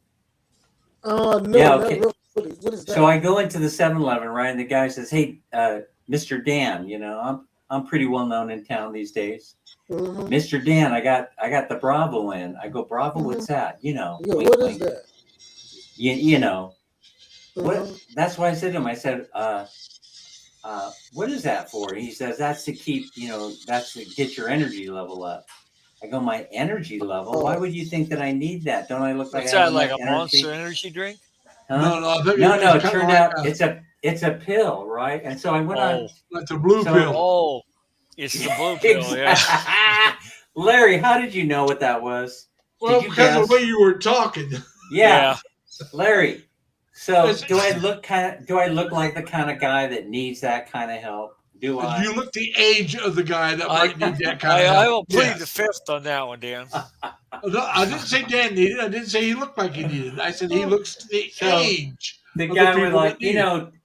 No. Yeah. Okay. What is that? So I go into the 7-Eleven, right, and the guy says, "Hey, Mr. Dan, I'm pretty well known in town these days. Mr. Dan, I got the Bravo in." I go, "Bravo, what's that?" What is that? You know. What? That's why I said to him. I said, "What is that for?" He says, "That's to keep, that's to get your energy level up." I go, "My energy level? Why would you think that I need that? Don't I look like I have like a Monster energy drink?" Huh? No. It turned out it's a pill, right? And so I went on. Like the blue pill. Oh, it's the blue pill, yeah. Larry, how did you know what that was? Well, because of the way you were talking. Yeah. Larry. So do I look like the kind of guy that needs that kind of help? Do I? You look the age of the guy that might need that kind of help. I will plead the fifth on that one, Dan. No, I didn't say Dan needed it. I didn't say he looked like he needed it. I said he looks the age. The guy was like,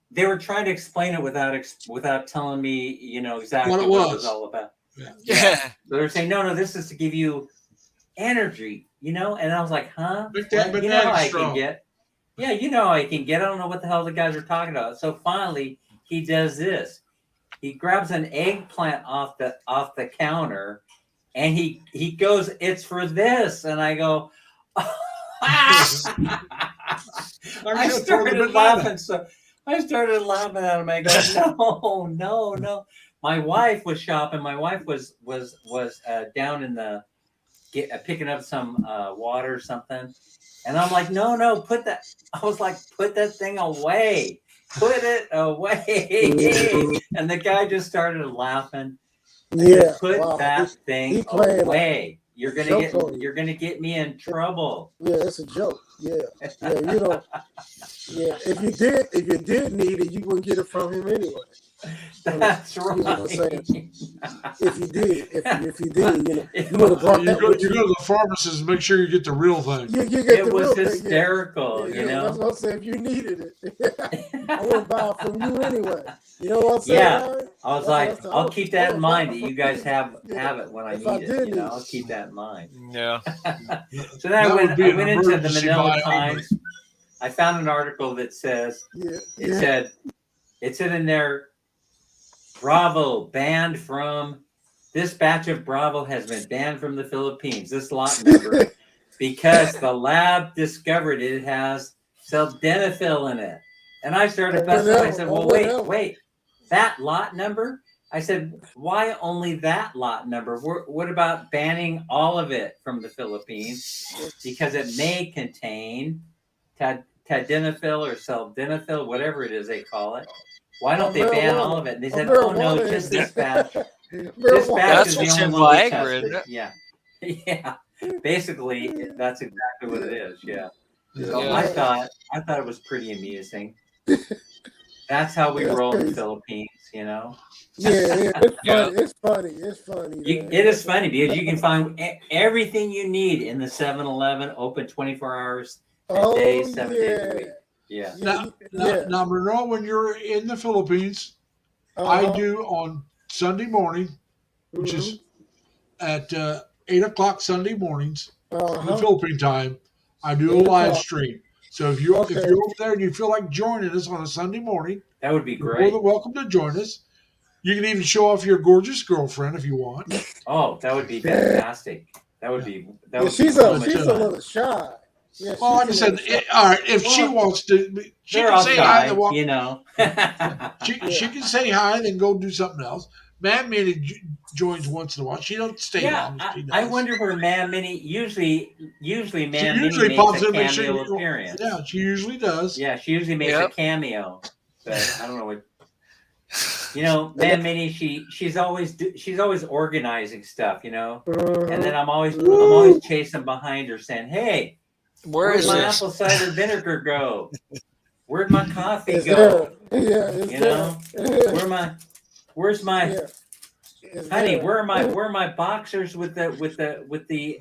they were trying to explain it without telling me, exactly what it was all about. Yeah. They're saying, no, this is to give you energy, and I was like, huh? Make that I can get. Yeah, I can get. I don't know what the hell the guys are talking about. So finally, he does this. He grabs an eggplant off the counter, and he goes, "It's for this," and I go, I started laughing. So I started laughing at him. I go, no. My wife was shopping. My wife was down in the picking up some water or something, and I'm like, no, put that. I was like, put that thing away. Put it away. And the guy just started laughing. Put that thing away. You're gonna get me in trouble. Yeah, it's a joke. Yeah, you know, yeah. If you did need it, you wouldn't get it from him anyway. That's You know what I'm saying? right. If you did, you know, It you would have brought You that go, with you go you. to the pharmacist and make sure you get the real thing. You get It the was real thing. hysterical, you That's know. what I'm saying. If you needed it, I wouldn't buy it from you anyway. You know what I'm saying? Yeah. Larry? I was That's like, what I'm saying. I'll keep that in I mind would that buy you it guys from have it when I if I need it. did You know, need I'll it. keep that in mind. Yeah. So then I That went would be I an went into the emergency Manila buy only. Times. I found an article that says Yeah, it said in there, Bravo banned from this batch of Bravo has been banned from the Philippines, this lot number, because the lab discovered it has sildenafil in it. And I started busting up. I said, well, wait, that lot number? I said, why only that lot number? What about banning all of it from the Philippines? Because it may contain tadalafil or sildenafil, whatever it is they call it. Why don't they ban all of it? And they said, oh no, just this batch. This batch That's is the what's only in one we Viagra, tested. isn't it? Yeah. Yeah. Basically, that's exactly what it is. Yeah. So Yeah. I thought it was pretty amusing. That's how we roll in the Philippines, you know. Yeah, it's Yeah. funny. It's funny. It's funny. It is funny because you can find everything you need in the 7-Eleven, open 24 hours a day, 7 days a week. Yeah. Now, Monroe, when you're in the Philippines, I do on Sunday morning, which is at 8 o'clock Sunday mornings, the Philippine time. I do a live stream. So if you're over there and you feel like joining us on a Sunday morning, that would be you're great. more than welcome to join us. You can even show off your gorgeous girlfriend if you want. Oh, that would be fantastic. That would be. She's a little shy. Yeah, well, like I said, all right. If she wants to, she can say hi. You know. She can say hi, then go do something else. Man Minnie joins once in a while. She don't stay long. I wonder where Man Minnie usually Man Minnie makes makes a cameo appearance. Yeah, she usually does. Yeah, she usually makes a cameo, but I don't know what. You know, Man Minnie, she's always organizing stuff, you know, and then I'm always chasing behind her, saying, "Hey, where's my apple cider vinegar go? Where'd my coffee go? You know, where's my honey? Where are my boxers with the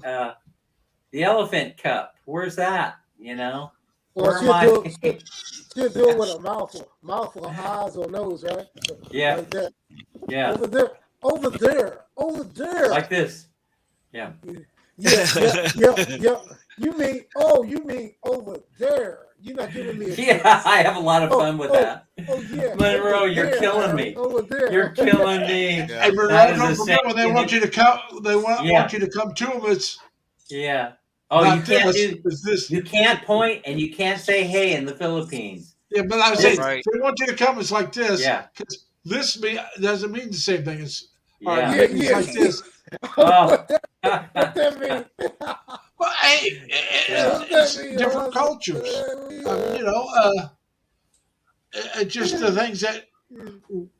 elephant cup? Where's that? You know, well, she'll do it with a mouthful of eyes or nose, right? Yeah, like that. Yeah, over there, like this. Yeah. Yeah. You mean over there? You're not giving me. I have a lot of fun with that. Oh yeah, Monroe, you're killing me. Over there, you're killing me. Hey, Monroe, don't forget when they want you to come. They want you to come to them. It's Oh, you can't You can't point and you can't say hey in the Philippines. Yeah, but I was saying they want you to come. It's like this. Yeah, because this doesn't mean the same thing. It's it's like this. Oh. What that mean? Well, hey, it's different cultures. You know, it's just the things that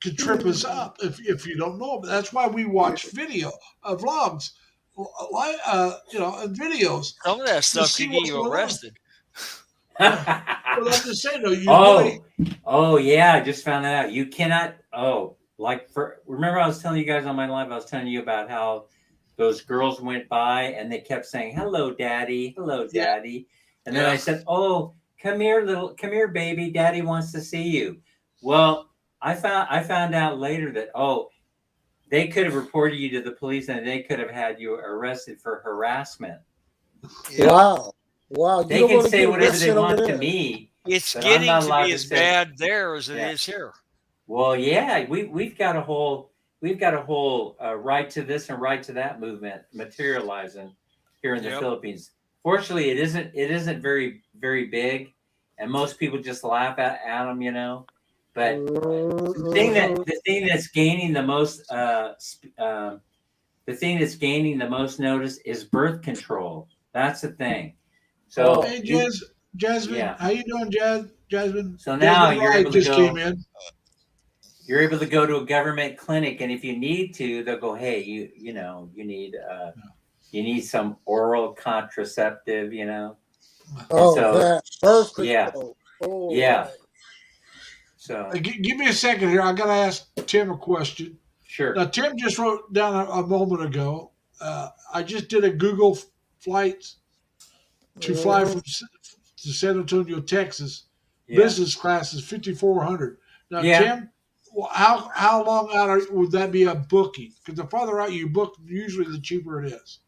could trip us up if you don't know. But that's why we watch vlogs, you know, and videos. Some of that stuff could get you arrested. Well, I'm just saying though. Oh yeah, I just found that out. You cannot. Remember I was telling you guys on my live. I was telling you about how those girls went by and they kept saying, "Hello, Daddy. Hello, Daddy." And then I said, "Oh, come here, baby. Daddy wants to see you." Well, I found out later that they could have reported you to the police and they could have had you arrested for harassment. Wow. They can say whatever they want to me. It's getting to be as bad there as it is here. Well, yeah, we've got a whole right to this and right to that movement materializing here in the Philippines. Fortunately, it isn't very, very big, and most people just laugh at them, you know. But the thing that's gaining the most notice is birth control. That's the thing. So hey, Jasmine, how you doing, Jasmine? So now you're able to go. You're able to go to a government clinic, and if you need to, they'll go, "Hey, you need some oral contraceptive, you know." Oh, so, that birth yeah. control. Oh, Yeah. right. So Give me a second here. I got to ask Tim a question. sure. Now, Tim just wrote down a moment ago. I just did a Google flight to fly Mhm. to San Antonio, Texas. Yeah. Business class is 5,400. Now, Yeah. Tim, how long out would that be a booking? Because the farther out you book, usually the cheaper it is.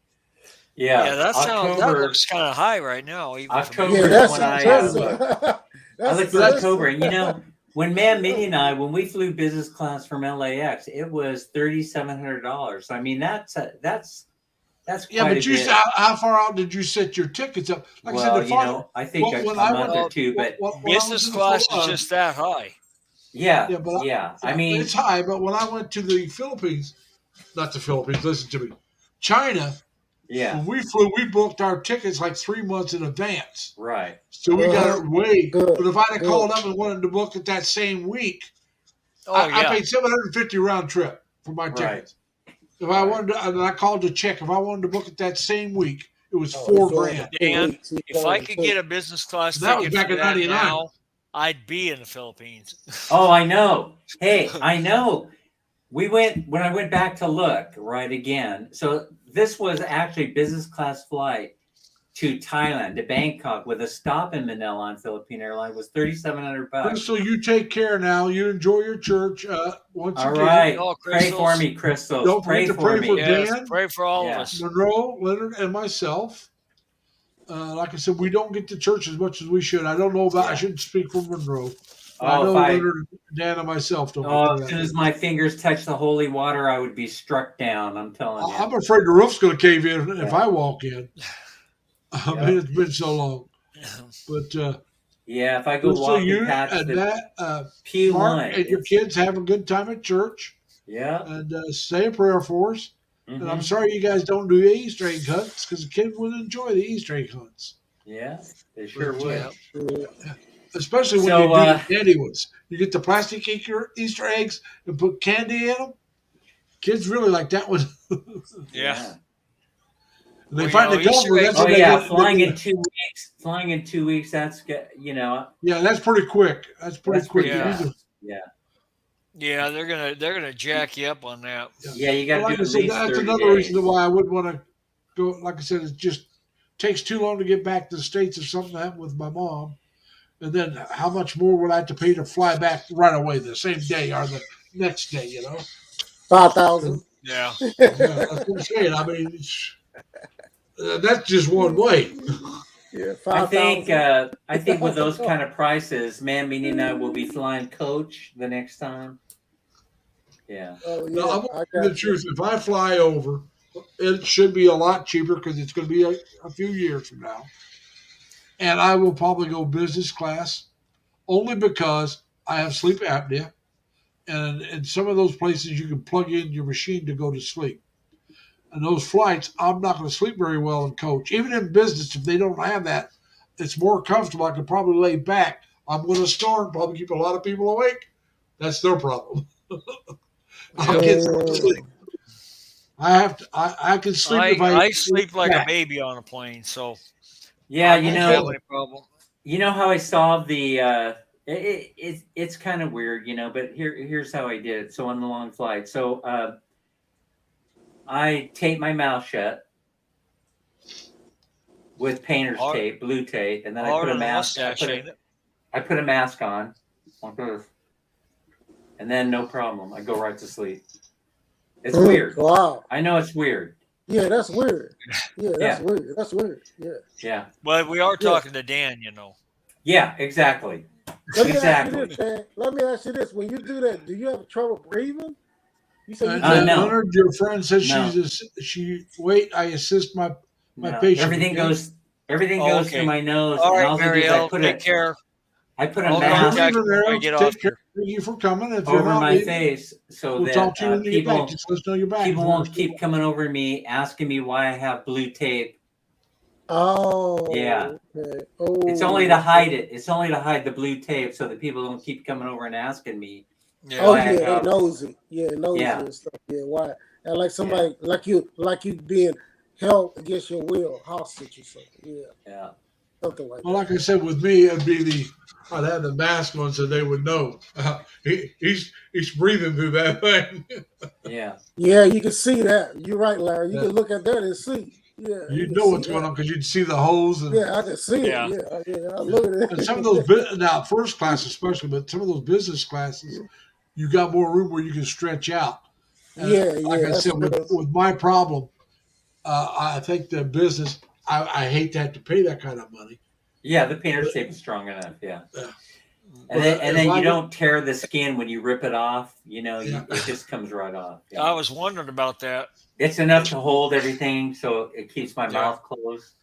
Yeah. that October. looks kind of high right now. Even for October me. Yeah, is that's when I expensive. I That's looked for that's- October, and expensive. when Man Minnie and I, when we flew business class from LAX, it was $3,700. I mean, that's quite Yeah, a but you bit. said how far out did you set your tickets up? Like I Well, said, the farther. I think Well, a when I month went- or two, but when I was Business in the class Phil- is just that high. yeah, Yeah, but I mean, it's high. But when I went to the Philippines, not the Philippines, listen to me, China. yeah, When we flew, we booked our tickets like 3 months in advance, right, so we got it way. Good, But if I'd have good. called up and wanted to book it that same week, Oh I yeah. paid $750 round trip for my Right. tickets. If I wanted to, and I called to check, if I wanted to book it that same week, it was Oh, $4,000. Dan, if I could get a business class That was ticket back for in that 99. now, I'd be in the Philippines. Oh, I know. Hey, I know. When I went back to look right again. So this was actually business class flight to Thailand, to Bangkok, with a stop in Manila on Philippine Airlines was $3,700. Crystal, you take care now. You enjoy your church. Once All again, right, Oh, pray for crystals. me, Crystals. Don't Pray forget to for pray me. for Yes, Dan, pray for all Yeah. of us. Monroe, Leonard, and myself. Like I said, we don't get to church as much as we should. I don't know about. I Yeah. shouldn't speak for Monroe. I Oh, know if I, Leonard, Dan, and myself don't oh, get as to soon as that. my fingers touch the holy water, I would be struck down. I'm telling you. I'm afraid the roof's going to cave in if Yeah. I walk in. I Yeah. mean, it's been so long. But Yeah, if I go Crystal, walking you past and the that, pew Mark, line, and your it's- kids have a good time at church, Yeah. and say a prayer for us. And I'm Mhm. sorry you guys don't do Easter egg hunts because the kids would enjoy the Easter egg hunts, Yeah, they sure But, would. especially when So, you do the candy ones. You get the plastic Easter eggs and put candy in them. Kids really like that one. Yeah. And they Well, find you the know, Easter gopher. eggs- That's Oh when they yeah, get, flying in 2 weeks. Flying in 2 weeks. That's good. Yeah, that's pretty quick. That's pretty That's quick. pretty You need fast. to- Yeah. Yeah, they're gonna jack you up on that. Yeah, you got to Well, like do I at said, least that's 30 another days. reason why I wouldn't want to go. Like I said, it just takes too long to get back to the States if something happened with my mom. And then how much more would I have to pay to fly back right away the same day or the next day, 5,000. Yeah. Yeah, that's what I'm saying. I mean, that's just one way. Yeah, I 5,000. think with those kind of prices, Man Meaning and I will be flying coach the next time. Yeah. Oh yeah, No, I'm I telling got the you. truth. If I fly over, it should be a lot cheaper because it's going to be a few years from now. And I will probably go business class only because I have sleep apnea. And in some of those places, you can plug in your machine to go to sleep. And those flights, I'm not going to sleep very well in coach. Even in business, if they don't have that, it's more comfortable. I can probably lay back. I'm going to snore and probably keep a lot of people awake. That's their problem. I'll get sleep. I can sleep if I sleep like a back. baby on a plane, so Yeah, I won't have any problem. you know how I solved the it's kind of weird, but here's how I did it. So on the long flight, so I tape my mouth shut with painter's Hard- tape, blue tape, and then I Hard put a on the mask. mustache, ain't it? I put a mask on, like this, and then no problem. I go right to sleep. It's weird. Wow. I know it's weird. Yeah, that's weird. Yeah, that's Yeah. weird. That's weird. Yeah. Yeah. But we are talking to Dan, Yeah. Exactly. Let me Exactly. ask you this, man. Let me ask you this. When you do that, do you have trouble breathing? You said you no. Leonard, your friend says No. I assist my No. patient. Everything okay? goes Oh, through my nose. All and right, all I do is Marielle, take care. I put a I'll mask contact you Leaving when I there, get take off care. here. Thank you for coming. If you're over not my leaving, face so we'll that talk to you when you get back. people Just let us know you're back. won't keep coming over to me asking me why I have blue tape. Oh. Yeah. Okay. Oh. It's only to hide it. It's only to hide the blue tape so that people don't keep coming over and asking me. Yeah. Oh why I yeah, they have- nosy. Yeah, nosy Yeah. and stuff. Yeah, why? And like somebody like you being held against your will, hostage or something. Yeah. Yeah. something like Well, that. like I said, with me, I'd have the mask on so they would know he's breathing through that thing. Yeah. Yeah, you can see that. You're right, Larry. You Yeah. can look at that and see. Yeah, you You can know see what's going that. on because you'd see the holes and. Yeah, I can see it. Yeah. Yeah, I look at And some of it. those now first class especially, but some of those business classes, you got more room where you can stretch out. And Yeah, like I that's said, with, true. with my problem, I think the business, I hate to have to pay that kind of money. Yeah, the painter's tape is strong enough. Yeah. Yeah. And But then if I you would- don't tear the skin when you rip it off. You know, Yeah. it just comes right off. Yeah. I was wondering about that. It's enough to hold everything, so it keeps my Yeah. mouth closed.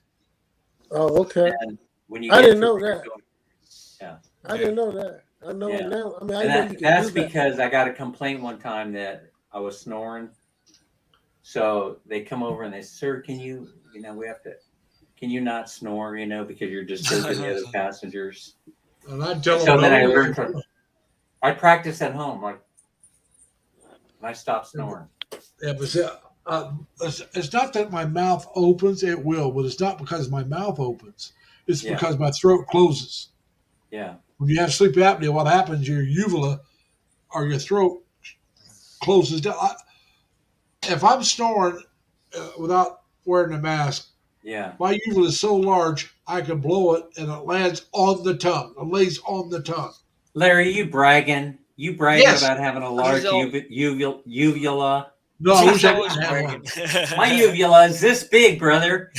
Oh, okay. And when you I get didn't through know it, that. Yeah. I didn't know that. I know Yeah. it now. I mean, I And know you can that's do that. because I got a complaint one time that I was snoring. So they come over and they, sir, can you not snore, because you're disturbing the other passengers. and I tell So them, then I no, learned I practice at home, like, and I stop snoring. yeah, but see, it's not that my mouth opens; it will, but it's not because my mouth opens. It's Yeah. because my throat closes. Yeah. When you have sleep apnea, what happens? Your uvula or your throat closes down. If I'm snoring without wearing a mask, Yeah. my uvula is so large I can blow it and it lands on the tongue. It lays on the tongue. Larry, you bragging? You bragging Yes. about having a large He's all- uvula? No, I He's wish I always didn't have one. bragging. My uvula is this big, brother.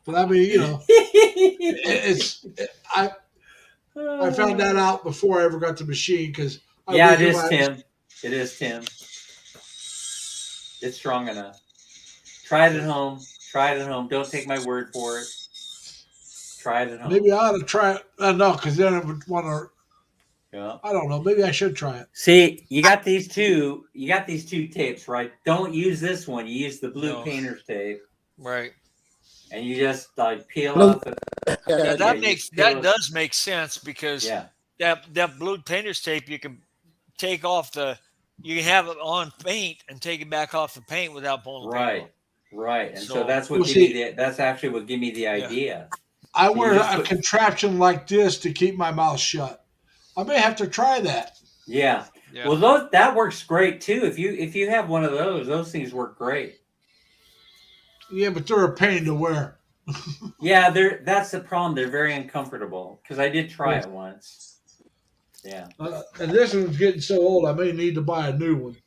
But I mean, I found that out before I ever got the machine because Yeah, it is, Tim. It is, Tim. It's strong enough. Try it at home. Try it at home. Don't take my word for it. Try it at home. Maybe I ought to try it. No, because then I would want to. Yeah. I don't know. Maybe I should try it. See, you got these two. You got these two tapes, right? Don't use this one. You use the blue No. painter's tape, Right. and you just like peel Blue- off. Yeah, Yeah, that you makes peel that it. does make sense because Yeah. that blue painter's tape you can take off you can have it on paint and take it back off the paint without pulling the paint Right. off. Right. And so So- that's what Well, give see- me the. That's actually what gave me the idea. I So you wear just a put- contraption like this to keep my mouth shut. I may have to try that. Yeah. Yeah. Well, that works great too. If you have one of those things work great. Yeah, but they're a pain to wear. Yeah, that's the problem. They're very uncomfortable because I did try it once. Yeah. And this one's getting so old, I may need to buy a new one.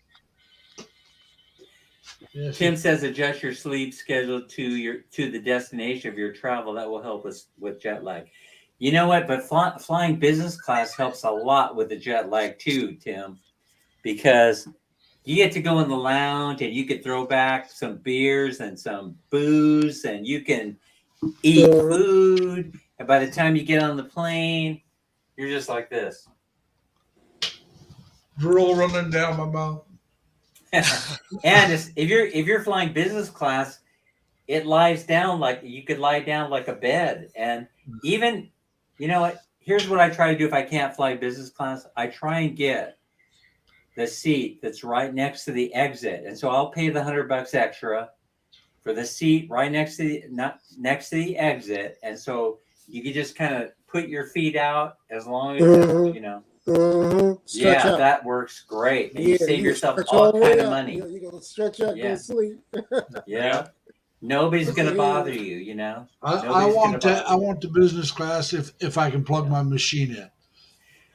Yes. Tim says adjust your sleep schedule to the destination of your travel. That will help us with jet lag. You know what? But flying business class helps a lot with the jet lag too, Tim, because you get to go in the lounge and you can throw back some beers and some booze and you can eat food. And by the time you get on the plane, you're just like this. Drool running down my mouth. And if you're flying business class, it lies down like you could lie down like a bed. And even, you know what? Here's what I try to do if I can't fly business class. I try and get the seat that's right next to the exit, and so I'll pay the $100 extra for the seat right next to the exit, and so you can just kind of put your feet out as long as Mhm. you know. Stretch Yeah, out. that works great. And you save can yourself stretch all the way kind of out. money. You're gonna stretch out, Yeah. go to sleep. Yeah. Nobody's gonna Yeah. bother you, you know. I Nobody's want gonna that. bother I want the business class if I can plug my machine in.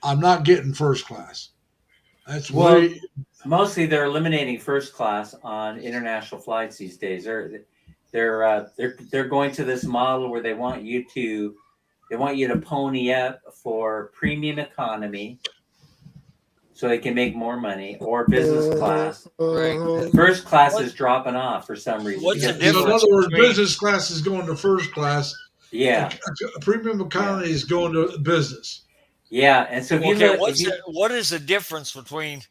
I'm not getting first class. That's Well, way. Mostly they're eliminating first class on international flights these days. They're going to this model where they want you to pony up for premium economy so they can make more money, or business class. Mhm. First class What- is dropping off for some reason. What's the So in difference other words, between- business class is going to first class. Yeah, Premium economy is going to business. yeah. And so if you Okay, look, what is the difference between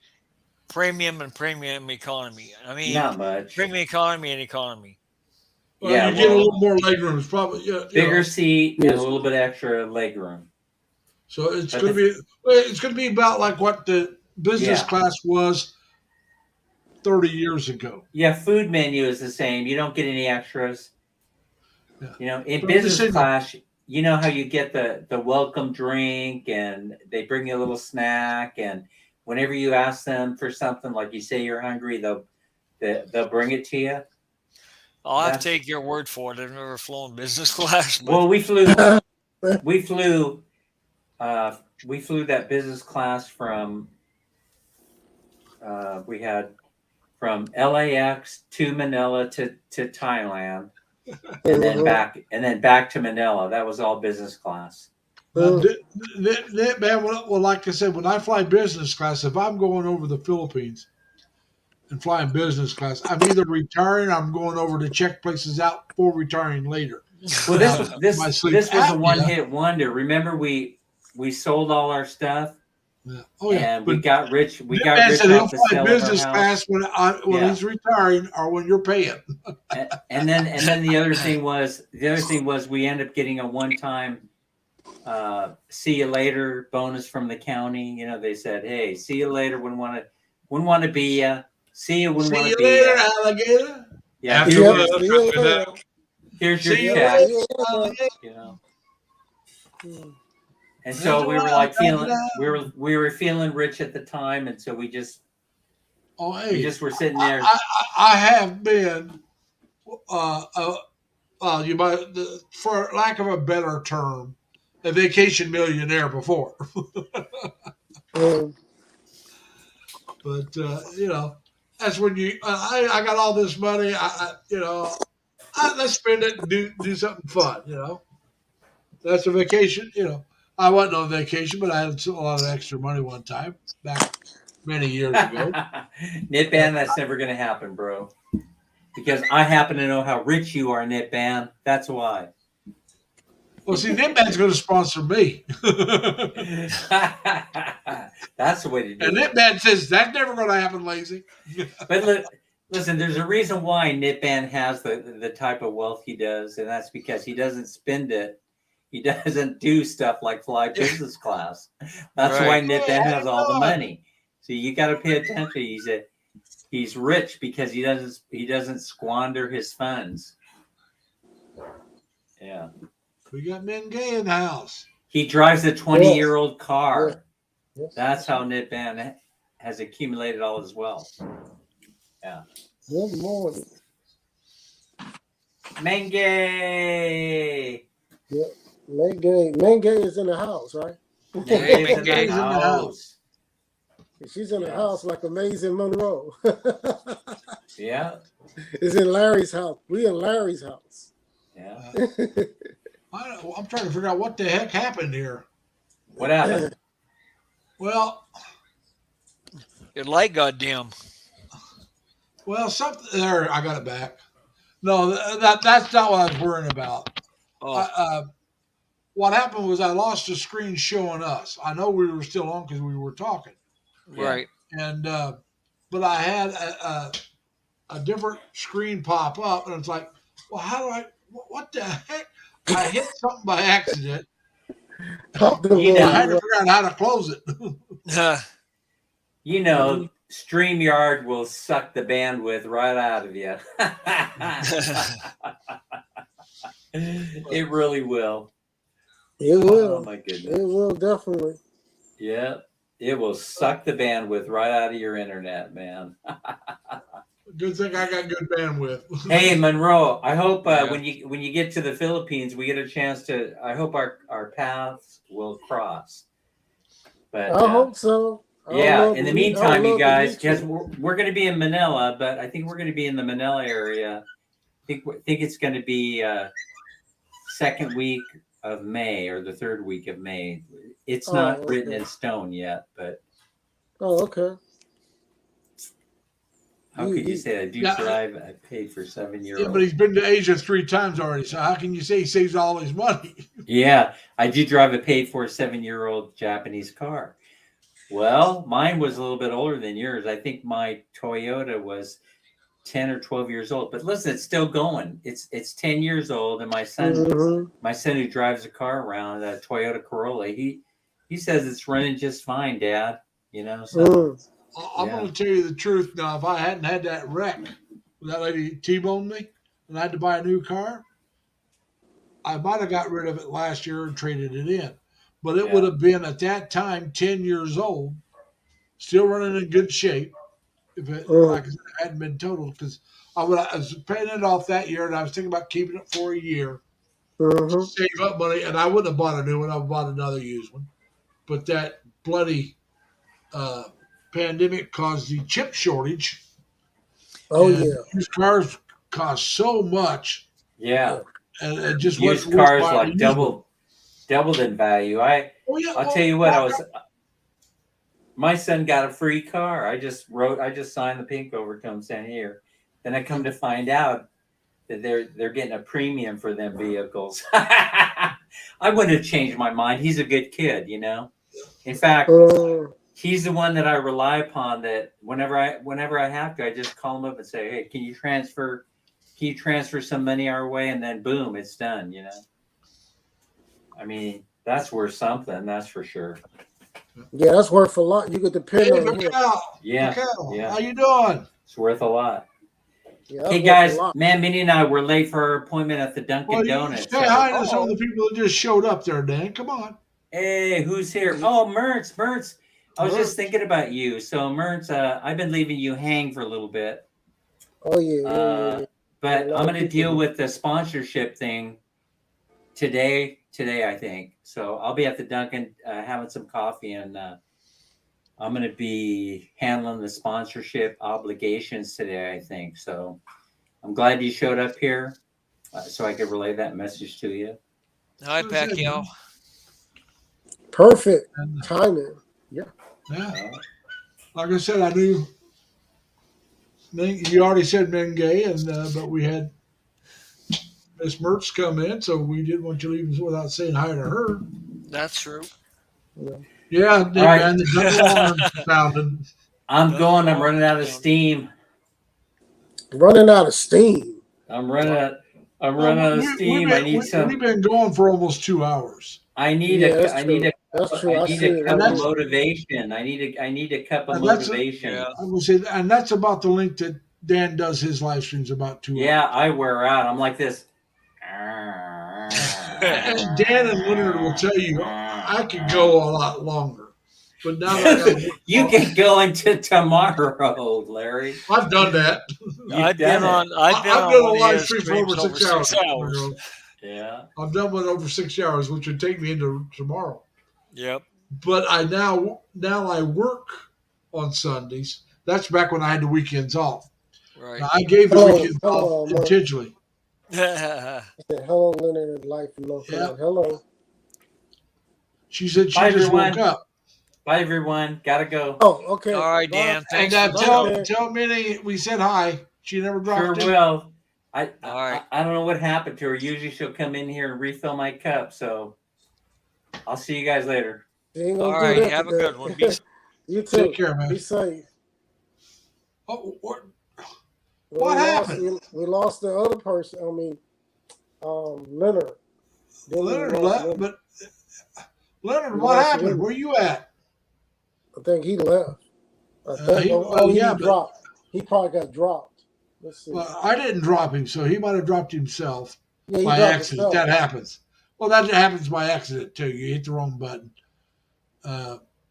premium and premium economy? I mean, not much. premium economy and economy. Well, Yeah, you get a well- little more leg room. It's probably Bigger know. seat and a little bit extra leg room. So it's But going to be about like what the business Yeah. class was 30 years ago. Yeah, food menu is the same. You don't get any extras. Yeah. You know, in But I'm just business saying, class, you know how you get the welcome drink and they bring you a little snack, and whenever you ask them for something, like you say you're hungry, they'll bring it to you. I'll have to That's take your word for it. I've never flown business class, but well, we flew that business class from we had from LAX to Manila to Thailand, and then back to Manila. That was all business class. man, well, like I said, when I fly business class, if I'm going over the Philippines and flying business class, I'm either retiring or I'm going over to check places out for retiring later. Well, My sleep this was a apnea. one-hit wonder. Remember, we sold all our stuff Yeah. Oh yeah, and but we got rich. We Nip got Man rich said he'll off the fly sale of our business class house. when Yeah. he's retiring or when you're paying. And then the other thing was we end up getting a one-time see you later bonus from the county. You know, they said, "Hey, see you later. Wouldn't want to be ya. See you. Wouldn't want See to you be later, ya." alligator. Yeah, After Yep. the See trip you is later. out. here's your See you check. later, alligator. You know. And so we were like we were feeling rich at the time, and so we just Oh, hey, were sitting there. I have been, you might, for lack of a better term, a vacation millionaire before. Um, But you know, that's when you. I got all this money. Let's spend it and do something fun. You know, that's a vacation. You know, I wasn't on vacation, but I had a lot of extra money one time back many years ago. Nip Ban, that's never going to happen, bro. Because I happen to know how rich you are, Nip Ban. That's why. Well, see, Nipman's going to sponsor me. That's the way to do And it. Nipman says that's never going to happen, lazy. But listen, there's a reason why Nip Ban has the type of wealth he does, and that's because he doesn't spend it. He doesn't do stuff like fly business class. That's why Right. Nip Ban has all the money. So you got to pay attention. He's rich because he doesn't squander his funds. Yeah. We got men gay in the house. He drives a 20-year-old car. Yes. Yes. That's how Nip Ban has accumulated all his wealth. Yeah. Good morning. Menge. Yep. Mengay is in the house, right? Menge is in Menge. the house. She's in the Yes. house like Amazing Monroe. Yeah. It's in Larry's house. We in Larry's house. Yeah. I'm trying to figure out what the heck happened here. What happened? Well, Your light got dim. something there. I got it back. No, that's not what I was worrying about. Oh, What happened was I lost the screen showing us. I know we were still on because we were talking, right. and but I had a different screen pop up, and it's like, well, how do I? What the heck? I hit something by accident. Pop the You I know. had to figure out how to close it. You know, StreamYard will suck the bandwidth right out of you. It really will. It Oh will. my It goodness. will definitely. Yeah. It will suck the bandwidth right out of your internet, man. Good thing I got good bandwidth. Hey Monroe, I hope Yeah. when you get to the Philippines, we get a chance to. I hope our paths will cross. But I hope so. yeah. In the meantime, you guys, because because we're going to be in Manila, but I think we're going to be in the Manila area. I think it's going to be second week of May or the third week of May. It's not written in stone yet, but Oh, okay. how could you say I do Yeah. drive? I paid for 7-year-old. Yeah, but he's been to Asia 3 times already. So how can you say he saves all his money? Yeah, I do drive a paid for 7-year-old Japanese car. Well, mine was a little bit older than yours. I think my Toyota was 10 or 12 years old. But listen, it's still going. It's 10 years old, and my son who drives a car around, a Toyota Corolla, he says it's running just fine, Dad. You know, so I'm going to tell you the truth now. If I hadn't had that wreck, that lady T-boned me, and I had to buy a new car, I might have got rid of it last year and traded it in, but it Yeah. would have been at that time 10 years old, still running in good shape. If it like I said, it hadn't been totaled, because I was paying it off that year, and I was thinking about keeping it for a year, save up money, and I wouldn't have bought a new one. I would have bought another used one. But that bloody pandemic caused the chip shortage. Oh and yeah. used cars cost so much, Yeah. and it just Used wasn't worth cars buying a like used one. doubled in value. Oh, yeah, I'll tell you what, my son got a free car. I just signed the paperwork to him saying here. Then I come to find out that they're getting a premium for them vehicles. I wouldn't have changed my mind. He's a good kid, you know. In fact, he's the one that I rely upon. That whenever I have to, I just call him up and say, "Hey, can you transfer some money our way?" And then boom, it's done. You know. I mean, that's worth something. That's for sure. Yeah, that's worth a lot. You could depend Hey, on him. Yeah. Mikhail, Yeah. how you doing? It's worth a lot. Yeah, Hey guys, man, Minnie and I were late for our appointment at the Dunkin' Donuts. Say hi to some of the people that just showed up there, Dan. Come on. Hey, who's here? Oh, Mertz. I was just thinking about you. So, Mertz, I've been leaving you hang for a little bit. Oh yeah. But I'm going to deal with the sponsorship thing today, I think. So I'll be at the Dunkin' having some coffee, and I'm going to be handling the sponsorship obligations today, I think. So I'm glad you showed up here so I could relay that message to you. Hi, Pacquiao. Perfect timing. Yeah. Like I said, I knew you already said Mengay, and but we had Miss Mertz come in, so we didn't want you leaving without saying hi to her. That's true. Yeah, Nick, right. man, the double alarm sounded. I'm running out of steam. Running out of steam. I'm running out of steam. I need some. We've been going for almost 2 hours. I need a cup of motivation. I need a cup of motivation. I would say, and that's about the length that Dan does his live streams, about 2 hours. Yeah, I wear out. I'm like this. And Dan and Leonard will tell you, I could go a lot longer. But now that you can go into tomorrow, Larry. I've done that. I've done a live stream for over 6 hours. Yeah. I've done one over 6 hours, which would take me into tomorrow. Yep. But I now I work on Sundays. That's back when I had the weekends off. Right. Now, I gave the weekends off intentionally. Hello, Leonard, life local. Yeah. Hello. She said she just woke up. Bye, everyone. Gotta go. Oh, okay. All right, Dan. Thanks. Tell Minnie we said hi. She never dropped Sure will. I don't know what happened to her. Usually she'll come in here and refill my cup. So I'll see you guys later. All right. Have a good one. You too. Take care, man. Be safe. Oh, what happened? We lost the other person. I mean, Leonard. Leonard left, but Leonard, what happened? Where you at? I think he left. I think he dropped. He probably got dropped. Let's see. Well, I didn't drop him, so he might have dropped himself by accident. That happens. Well, that happens by accident too. You hit the wrong button.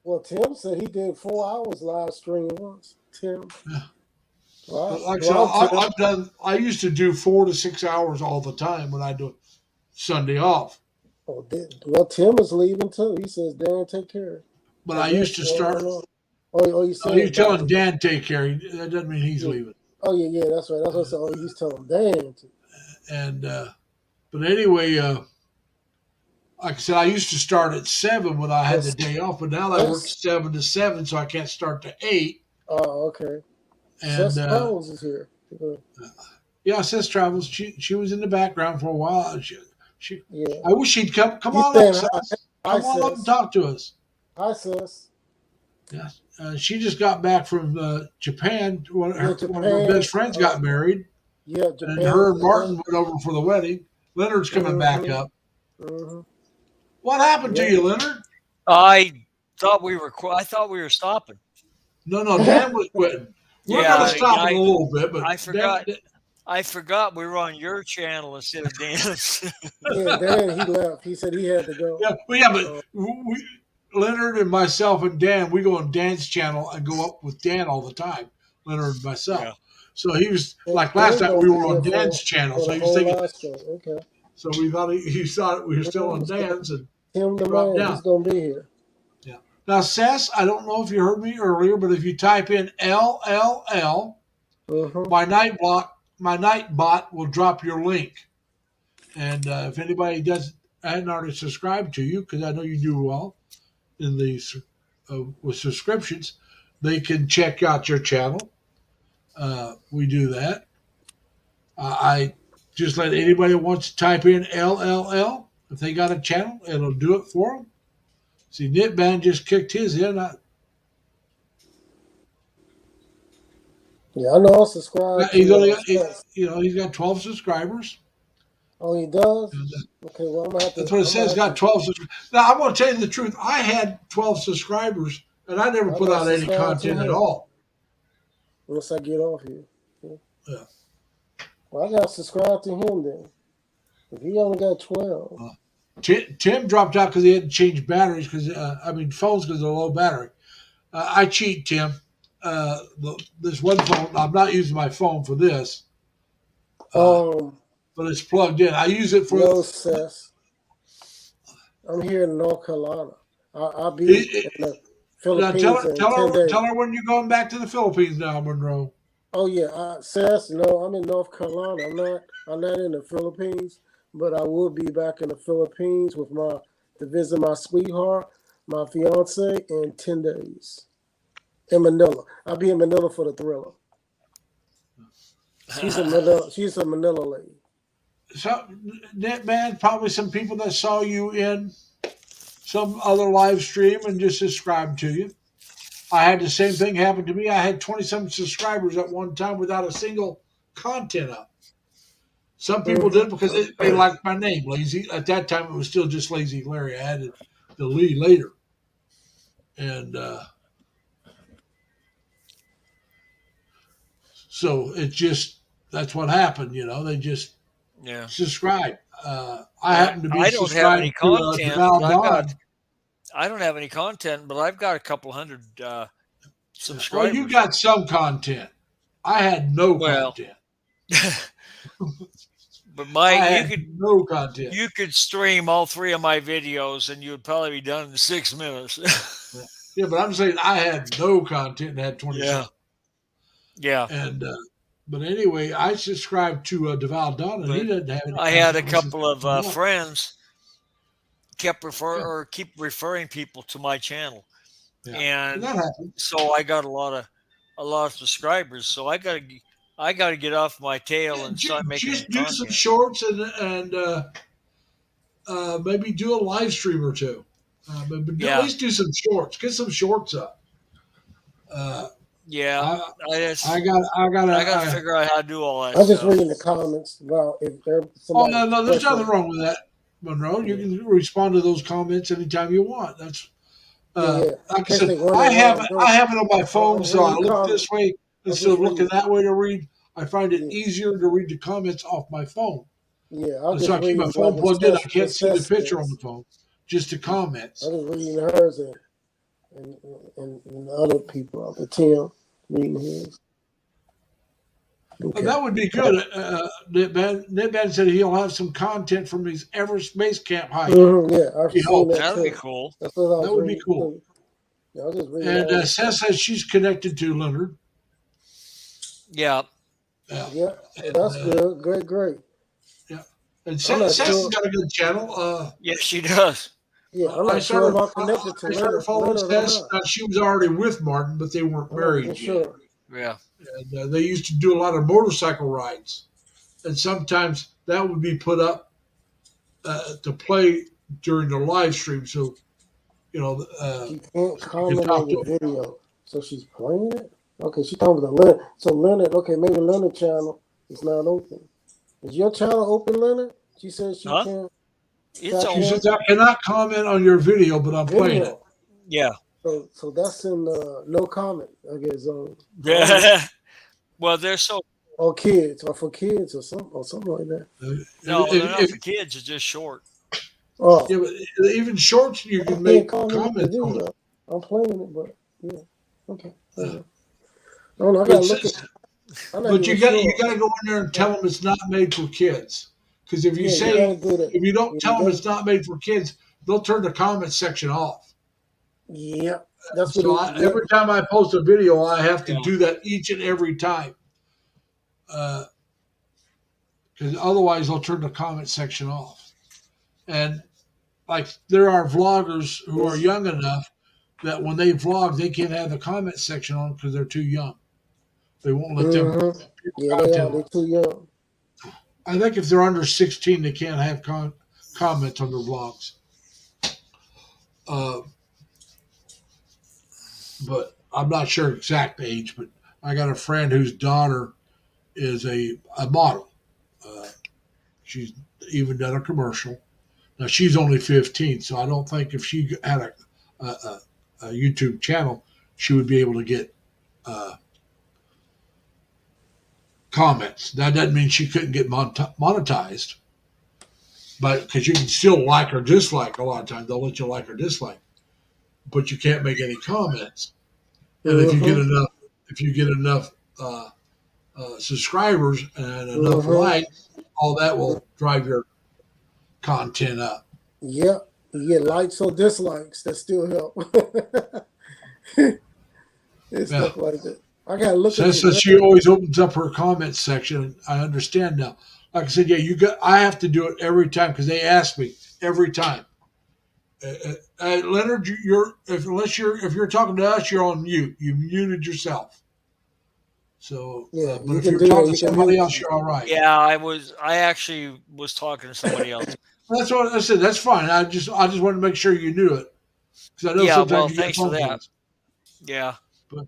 Well, Tim said he did 4 hours live stream once. Tim. Yeah. Wow. Like I've done. I used to do 4 to 6 hours all the time when I do Sunday off. Oh, well, Tim is leaving too. He says, "Dan, take care." But I used to start. You said you're telling Dan take care. That doesn't mean he's leaving. Oh yeah, that's right. That's what I said. Oh, he's telling Dan to. And but anyway, like I said, I used to start at 7 when I had the day off, but now I work 7 to 7, so I can't start to 8. Oh, okay. And Seth Travels is here. Yeah, Seth Travels. She was in the background for a while. She yeah. I wish she'd come on up, Seth. Come on up and talk to us. Hi, Seth. Yeah. She just got back from Japan. One of her best friends got married. Yeah, Japan. And her and Martin went over for the wedding. Leonard's coming back up. Mm-hmm. What happened to you, Leonard? I thought we were stopping. No, Dan was quitting. We're going to stop in a little bit, but I forgot. I forgot we were on your channel instead of Dan's. Yeah, Dan, he left. He said he had to go. But Leonard and myself and Dan, we go on Dan's channel and go up with Dan all the time. Leonard and myself. Yeah. So he was like Dan last time gonna we be were on here Dan's for channel. So the he was whole thinking. live show. Okay. So we thought he thought we were still on Dan's and Tim the dropped man, down. he's gonna be here. Yeah. Now, Sess, I don't know if you heard me earlier, but if you type in LLL, my night bot will drop your link. And if anybody hadn't already subscribed to you, because I know you do well in the with subscriptions, they can check out your channel. We do that. I just let anybody who wants to type in LLL. If they got a channel, it'll do it for them. See, Knitband just kicked his in. Yeah, I know. I'll subscribe. He's only got, he's got 12 subscribers. Oh, he does. And, Okay, well, I'm gonna have to. that's what it says. Got 12 subscribers. Now, I'm going to tell you the truth. I had 12 subscribers, and I never put out any content at all. Once I get off here. Yeah. Well, I got to subscribe to him then. If he only got 12. Tim dropped out because he had to change batteries phones because they're low battery. I cheat, Tim. This one phone, I'm not using my phone for this, but it's plugged in. I use it for. No, Seth. I'm here in North Carolina. I'll be in the Philippines in 10 days. Tell her when you're going back to the Philippines now, Monroe. Oh yeah, Seth. No, I'm in North Carolina. I'm not in the Philippines, but I will be back in the Philippines to visit my sweetheart, my fiance, in 10 days. In Manila. I'll be in Manila for the Thriller. She's a Manila lady. So, man, probably some people that saw you in some other live stream and just subscribed to you. I had the same thing happen to me. I had 20-some subscribers at one time without a single content up. Some people did because they liked my name, Lazy. At that time, it was still just Lazy Larry. I added the Lee later. And so that's what happened, they just subscribe. I happen to be subscribed to I don't have any content, but I've got a couple hundred subscribers. Well, you got some content. I had no content. But no content. You could stream all 3 of my videos, and you would probably be done in 6 minutes. Yeah, but I'm saying I had no content and had 20. Yeah. And but anyway, I subscribed to Deval Don, and he didn't have any. I had a couple of friends keep referring people to my channel, and that happened. So I got a lot of subscribers. So I got to get off my tail and start making just content. do some shorts and maybe do a live stream or two. But at least do some shorts. Get some shorts up. I got to figure out how to do all that. I'm just reading the comments about if there's somebody. Oh no, there's nothing wrong with that, Monroe. You can respond to those comments anytime you want. That's like I said, I have it on my phone, so I look this way instead of looking that way to read. I find it easier to read the comments off my phone. Yeah, I'll just so I keep my phone plugged in. I can't see the picture on the phone, just the comments. I was reading hers and the other people out the Tim reading his. Okay. That would be good. Knitband said he'll have some content from his Everest Base Camp hike. I've seen that. That'd be cool. That's what I was that would be cool. Yeah, I was just reading. And Seth says she's connected to Leonard. Yeah. Yeah, that's good. Great. Yeah. And Seth's got a good channel. Yes, she does. Yeah, I'm not sure if I'm connected to I started following Seth. She was already with Martin, but they weren't married yet. Sure. Yeah. And they used to do a lot of motorcycle rides. And sometimes that would be put up to play during the live stream. So, she can't comment on your video. So she's playing it? Okay, she's talking about Leonard. So Leonard, okay, maybe Leonard's channel is not open. Is your channel open, Leonard? She says she can't. She says I cannot comment on your video, but I'm playing it. Yeah. So that's in no comment, I guess. Yeah. Well, they're so or kids, or for kids, or something like that. No, they're not If, for kids. It's just short. Oh, yeah, but even shorts, you I can can't make comment on the comments on it. video. I'm playing it, but yeah, okay. I Uh, don't know. I but, gotta look at. I'm not but even you sure. got to go in there and tell them it's not made for kids. Because if you Yeah, you gotta say do that. if you don't Yeah, tell them it's not made for kids, they'll turn the comment section off. yeah, that's what So it. Yeah, every time I post a video, I have to Yeah. do that each and every time. Because otherwise, they'll turn the comment section off. And like there are vloggers who are young enough that when they vlog, they can't have the comment section on because they're too young. They won't let them mm-hmm. Yeah, they are. content They're on. too young. I think if they're under 16, they can't have comments on their vlogs. Uh, but I'm not sure exact age. But I got a friend whose daughter is a model. Uh, she's even done a commercial. Now she's only 15, so I don't think if she had a YouTube channel, she would be able to get comments. That doesn't mean she couldn't get monetized, but because you can still like or dislike a lot of times, they'll let you like or dislike, but you can't make any comments. And Mm-hmm. if you get enough subscribers and enough Mm-hmm. likes, all that will drive your content up. Yeah, you get likes or dislikes. That still help. It's Yeah. stuff like that. I gotta look at Says this. that she always opens up her comment section. I understand now. Like I said, yeah, I have to do it every time because they ask me every time. Leonard, if you're talking to us, you're on mute. You muted yourself. So, Yeah, but you if can you're do that. talking You to can somebody mute. else, you're all right. Yeah, I actually was talking to somebody else. That's what I said. That's fine. I just wanted to make sure you knew it because I know Yeah, well, sometimes you get thanks for phone that. calls. Yeah, But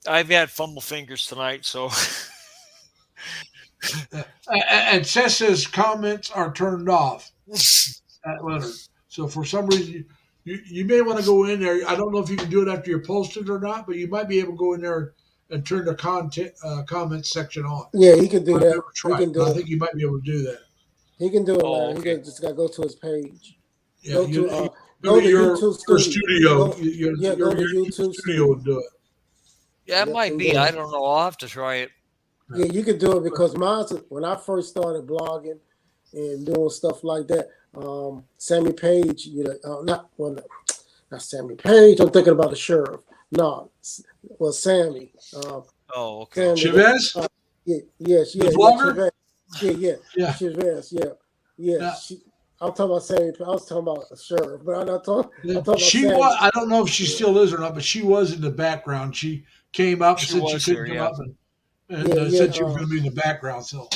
I've had fumble fingers tonight, so and Cessa's comments are turned off at Leonard. So for some reason, you may want to go in there. I don't know if you can do it after you're posted or not, but you might be able to go in there and turn the comment section on. Yeah, he can do I've that. never He tried, can but do I it. think you might be able to do that. He can do it, oh, Larry. okay. Just gotta go to his page. Yeah, Go you to go go to to YouTube your Studio. studio, Go, yeah, go to your YouTube studio and Studio. do it. Yeah, it Yep, might and be. then I don't know. I'll have to try it. yeah, you can do it because when I first started blogging and doing stuff like that, Sammy Page, not Sammy Page. I'm thinking about the sheriff. No, well, Sammy. Oh, okay. Sammy. Chavez, Yes, the vlogger. Yeah. Chavez, yeah. Yeah. I'm talking about Sammy. I was talking about the sheriff, but I'm not talking. I'm talking about She Sammy. was. I don't know if she Yeah. still is or not, but she was in the background. She came up and She said she was couldn't here, come yeah. up and said she was going to be in the background. So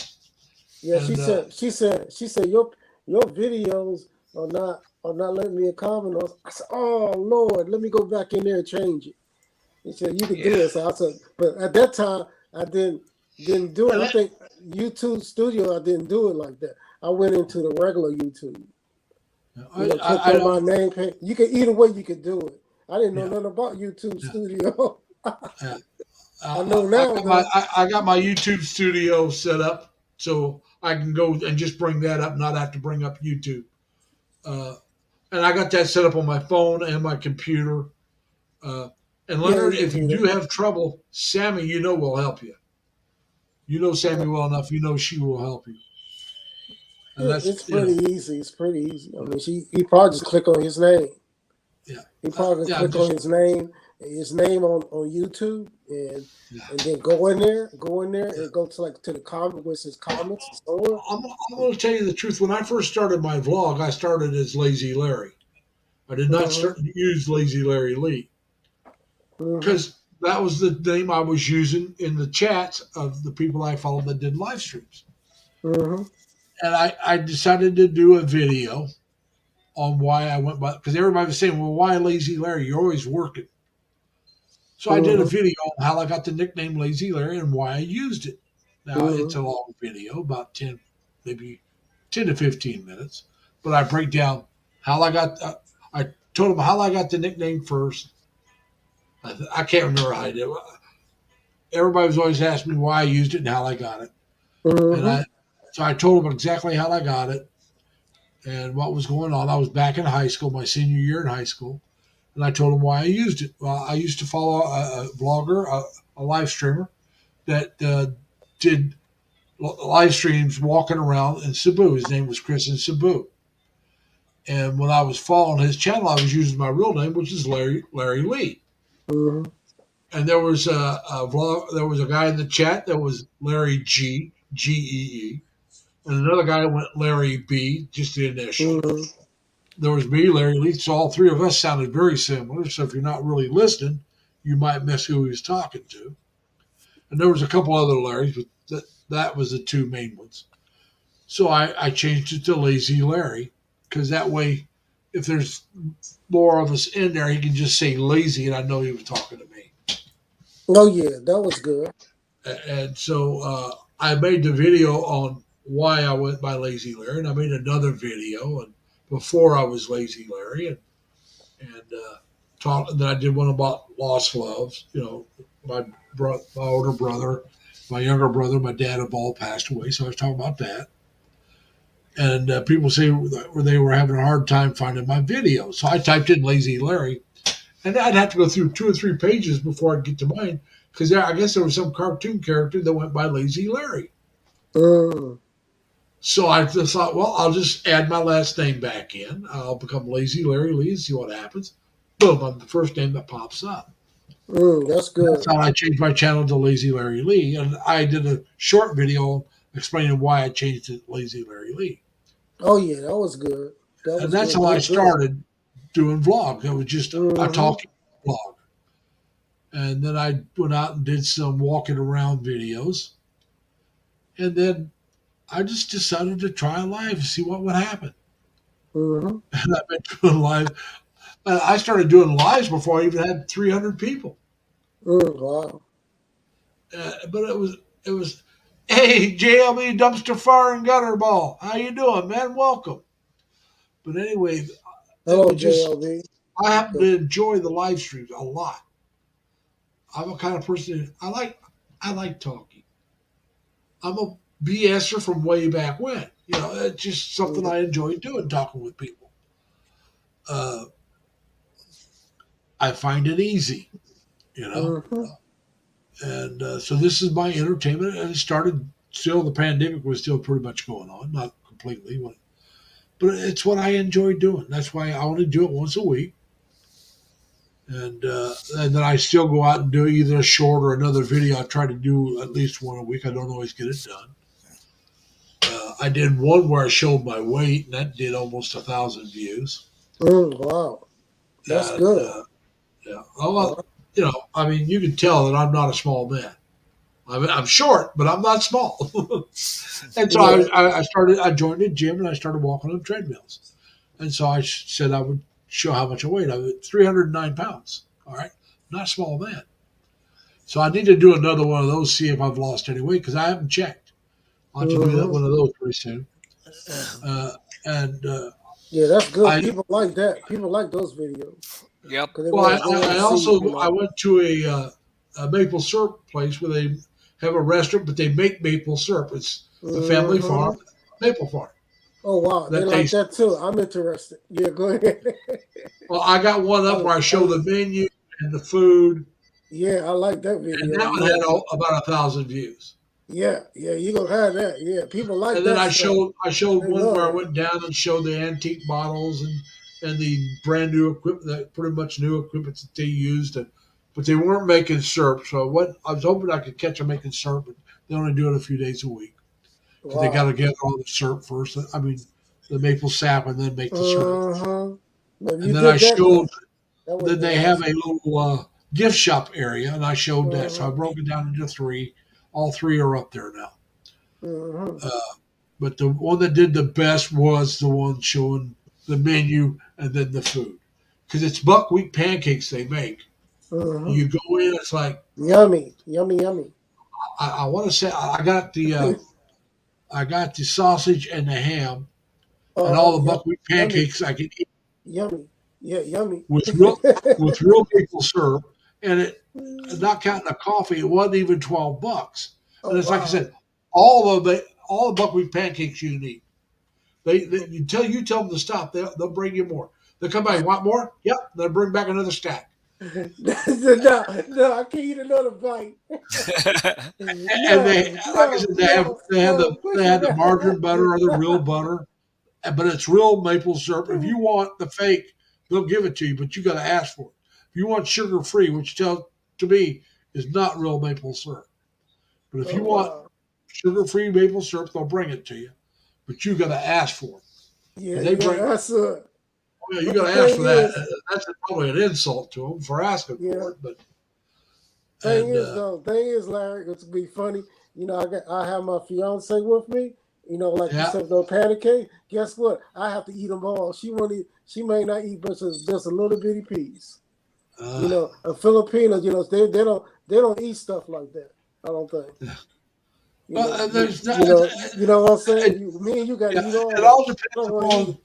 Yeah, and she said your videos are not letting me a comment. I said, oh Lord, let me go back in there and change it. He said you can do Yeah. it. So I said, but at that time I didn't do it. and I think YouTube Studio I didn't do it like that. I went into the regular YouTube. Click I on don't. my name page. You can either way you could do it. I didn't know Yeah. nothing about YouTube Yeah. Studio. Yeah. I know now though. I got my YouTube studio set up so I can go and just bring that up, not have to bring up YouTube. Uh, and I got that set up on my phone and my computer. And Yeah, Leonard, you can if you do do that. have trouble, Sammy, will help you. You know Sammy well enough. You know she will help you. And It's that's pretty easy. It's pretty easy. I mean, he probably just click on his name. yeah. He probably Yeah. click on his name on YouTube, and Yeah. then go in there, and go to the comment where it says comments and so on. I'm going to tell you the truth. When I first started my vlog, I started as Lazy Larry. I did not start to use Lazy Larry Lee Mm-hmm. because that was the name I was using in the chats of the people I followed that did live streams. Mm-hmm. And I decided to do a video on why I went by, because everybody was saying, well, why Lazy Larry? You're always working. So I did a video on how I got the nickname Lazy Larry and why I used it. Now, it's a long video, about 10 to 15 minutes. But I break down how I got, I told them how I got the nickname first. I can't remember how I did it. everybody was always asking me why I used it and how I got it. Mm-hmm. So I told them exactly how I got it and what was going on. I was back in high school, my senior year in high school, and I told them why I used it. Well, I used to follow a vlogger, a live streamer that did live streams walking around in Cebu. His name was Chris in Cebu. And when I was following his channel, I was using my real name, which is Larry Lee. Mm-hmm. And there was there was a guy in the chat that was Larry Gee, and another guy went Larry B, just the initial. Mm-hmm. There was me, Larry Lee. So all three of us sounded very similar. So if you're not really listening, you might miss who he was talking to. And there was a couple other Larrys, but that was the two main ones. So I changed it to Lazy Larry because that way, if there's more of us in there, he can just say lazy, and I know he was talking to me. Oh yeah, that was good. And so I made the video on why I went by Lazy Larry, and I made another video and before I was Lazy Larry, and talked. And then I did one about lost loves. You know, my older brother, my younger brother, my dad have all passed away, so I was talking about that. And people say they were having a hard time finding my video, so I typed in Lazy Larry, and I'd have to go through 2 or 3 pages before I'd get to mine because I guess there was some cartoon character that went by Lazy Larry. Mm. So I just thought, well, I'll just add my last name back in. I'll become Lazy Larry Lee and see what happens. Boom, I'm the first name that pops up. That's good. That's how I changed my channel to Lazy Larry Lee. And I did a short video explaining why I changed it to Lazy Larry Lee. Oh yeah, that was good. And that's how I started doing vlogs. It was just a talking vlog. And then I went out and did some walking around videos. And then I just decided to try live to see what would happen. Mm-hmm. And I've been doing live. I started doing lives before I even had 300 people. Wow. But it was, hey, JLB Dumpster Fire and Gutter Ball. How you doing, man? Welcome. But anyway, hello, JLB. I happen to enjoy the live streams a lot. I'm a kind of person I like talking. I'm a BSer from way back when. You know, it's just something I enjoy doing, talking with people. I find it easy, you know. And so this is my entertainment. And it started still, the pandemic was still pretty much going on, not completely, but it's what I enjoy doing. That's why I only do it once a week. And then I still go out and do either a short or another video. I try to do at least one a week. I don't always get it done. I did one where I showed my weight, and that did almost 1,000 views. Wow, that's good. Yeah. Well, you know, I mean, you can tell that I'm not a small man. I mean, I'm short, but I'm not small. And so I joined a gym and I started walking on treadmills. And so I said I would show how much I weighed. I was 309 pounds. All right. Not a small man. So I need to do another one of those, see if I've lost any weight, because I haven't checked. I'll have to do that one of those pretty soon. Yeah, that's good. People like that. People like those videos. Yep. Well, I went to a maple syrup place where they have a restaurant, but they make maple syrup. It's the family farm, maple farm. Oh, wow. They like that too. I'm interested. Yeah, go ahead. Well, I got one up where I show the menu and the food. Yeah, I like that video. And that one had about 1,000 views. Yeah, you're going to have that. Yeah, people like that. And then I showed one where I went down and showed the antique bottles and the brand new equipment, that pretty much new equipment that they used. But they weren't making syrup. So I was hoping I could catch them making syrup, but they only do it a few days a week. Wow. They got to get all the syrup first. I mean, the maple sap, and then make the syrup. And then I showed. Then they have a little gift shop area, and I showed that. So I broke it down into 3. All 3 are up there now. But the one that did the best was the one showing the menu and then the food, because it's buckwheat pancakes they make. You go in, it's like yummy. I want to say I got the sausage and the ham and all the buckwheat pancakes I can eat. Yummy. Yeah, yummy. With real maple syrup, and not counting the coffee, it wasn't even $12. Oh, And it's like I wow. said, all the buckwheat pancakes you need. You tell them to stop, they'll bring you more. They'll come back, want more? Yep, they'll bring back another stack. No, I can't eat another bite. And they, like I said, they had the margarine butter or the real butter, but it's real maple syrup. If you want the fake, they'll give it to you, but you got to ask for it. If you want sugar free, which tells to me is not real maple syrup, but if you want wow. sugar free maple syrup, they'll bring it to you, but you got to ask for it. Yeah, They bring. that's Oh, yeah, you but got the to ask thing for that. is, That's probably an insult to them for asking yeah. for it. But Thing and is, though, Larry, it's be funny. You know, I have my fiance with me. You know, like you yeah, said, no pancake. Guess what? I have to eat them all. She won't eat. She may not eat, but just a little bitty piece. You know, a Filipino. You know, they don't eat stuff like that. I don't think. You well, know, there's not. you know what I'm saying. It, Me and you got to yeah, eat all it that. all I depends don't want to upon eat it.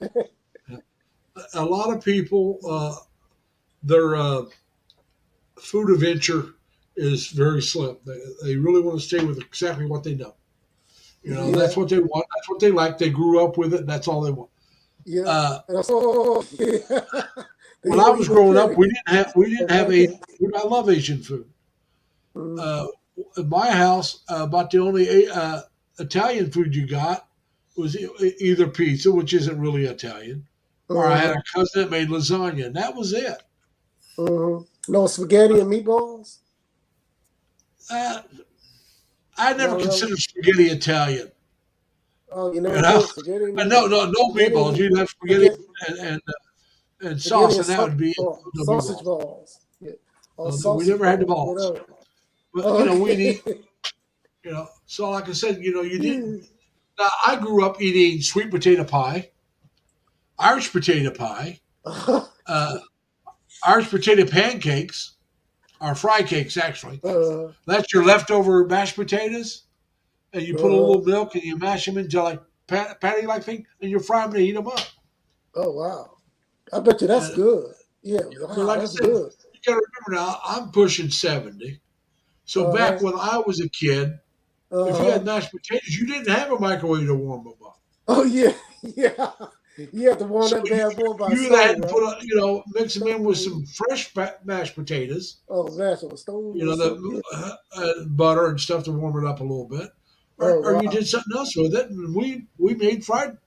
a lot of people. Their food adventure is very slim. They really want to stay with exactly what they know. You know, Yeah, that's what they want. That's what they like. They grew up with it. And that's all they want. yeah. Uh, And so, yeah. They when I don't was eat no growing up, pancake. we didn't No have Asian pancakes. food. I love Asian food. Mm. Uh, in my house, about the only Italian food you got was either pizza, which isn't really Italian, or I had Uh-huh. a cousin that made lasagna, and that was it. No spaghetti and meatballs. Uh, I never No, no. considered spaghetti Italian. Oh, you You never know, did spaghetti and no, meatballs. no Spaghetti meatballs. and You'd have spaghetti spaghetti, and spaghetti sauce, and and that would be it. No sausage meatballs. balls. Yeah. Or No, we sausage never had the balls, balls. whatever. But Oh, we'd okay. eat. So like I said, you didn't. Now I grew up eating sweet potato pie, Irish potato pie, uh, Irish potato pancakes, or fry cakes actually. uh, That's your leftover mashed potatoes, and you put a uh, little milk and you mash them into like patty like thing, and you fry them and heat them up. oh wow. I bet you that's And good. Yeah, so wow, like I that's said, good. you got to remember now I'm pushing 70. So back Uh-huh. when I was a kid, if you Uh-huh. had mashed potatoes, you didn't have a microwave to warm them up. Oh yeah, yeah. You have to warm So that bad boy by you either stove, had to right? put, mix them in with Stove. some fresh mashed potatoes, Oh, that's on stove or something. the butter and stuff to warm it up a little bit, Oh or you wow. did something else with it. And we made fried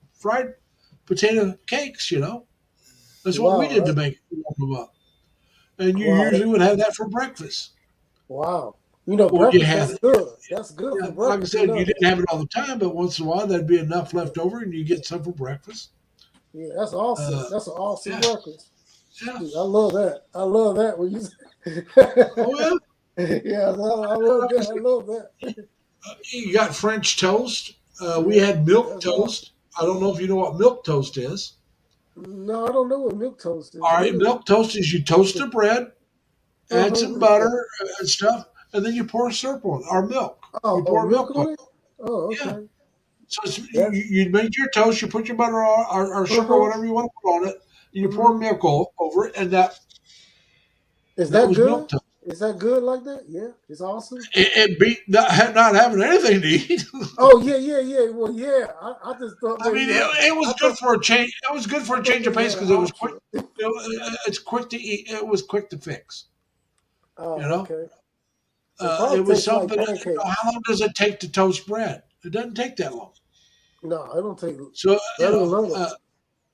potato cakes. That's what we Wow. did to make warm them up. And you Wow. usually would have that for breakfast, Wow. You know, or you breakfast, had that's it. good. That's good Yeah, for like I breakfast, you said, know you that. didn't have it all the time, but once in a while there'd be enough left over, and you get some for breakfast. Yeah, that's awesome. Uh, That's an awesome yeah, breakfast. yeah. Shoot, I love that. I love that when you Oh yeah. yeah, I love Like I that. I said, love that. you got French toast. We Yeah, had milk that's awesome. toast. I don't know if you know what milk toast is. No, I don't know what milk toast is. All What right, is it? milk toast is you toast the bread, add some Yeah. butter and stuff, and then you pour syrup on it, or milk. You Oh, pour milk milk on on it? Oh, it. Yeah. okay. So That's you make your toast, you put your butter on, or sugar, or uh-huh. whatever you want to put on it, and you pour Hmm. milk over it, and Is that that was milk good? toast. Is that good like that? Yeah, it's awesome. It beat not having anything to eat. Oh yeah, yeah, yeah. Well, yeah. I just thought I maybe mean, you had. it was I good thought for a change. It was good for I a thought change of maybe you pace had an because it was quick. option. It's quick to eat. It was quick to fix. You Oh, know, okay. It probably it was tastes like something. pancakes. How long does it take to toast bread? It doesn't take that long. No, I don't take So very little.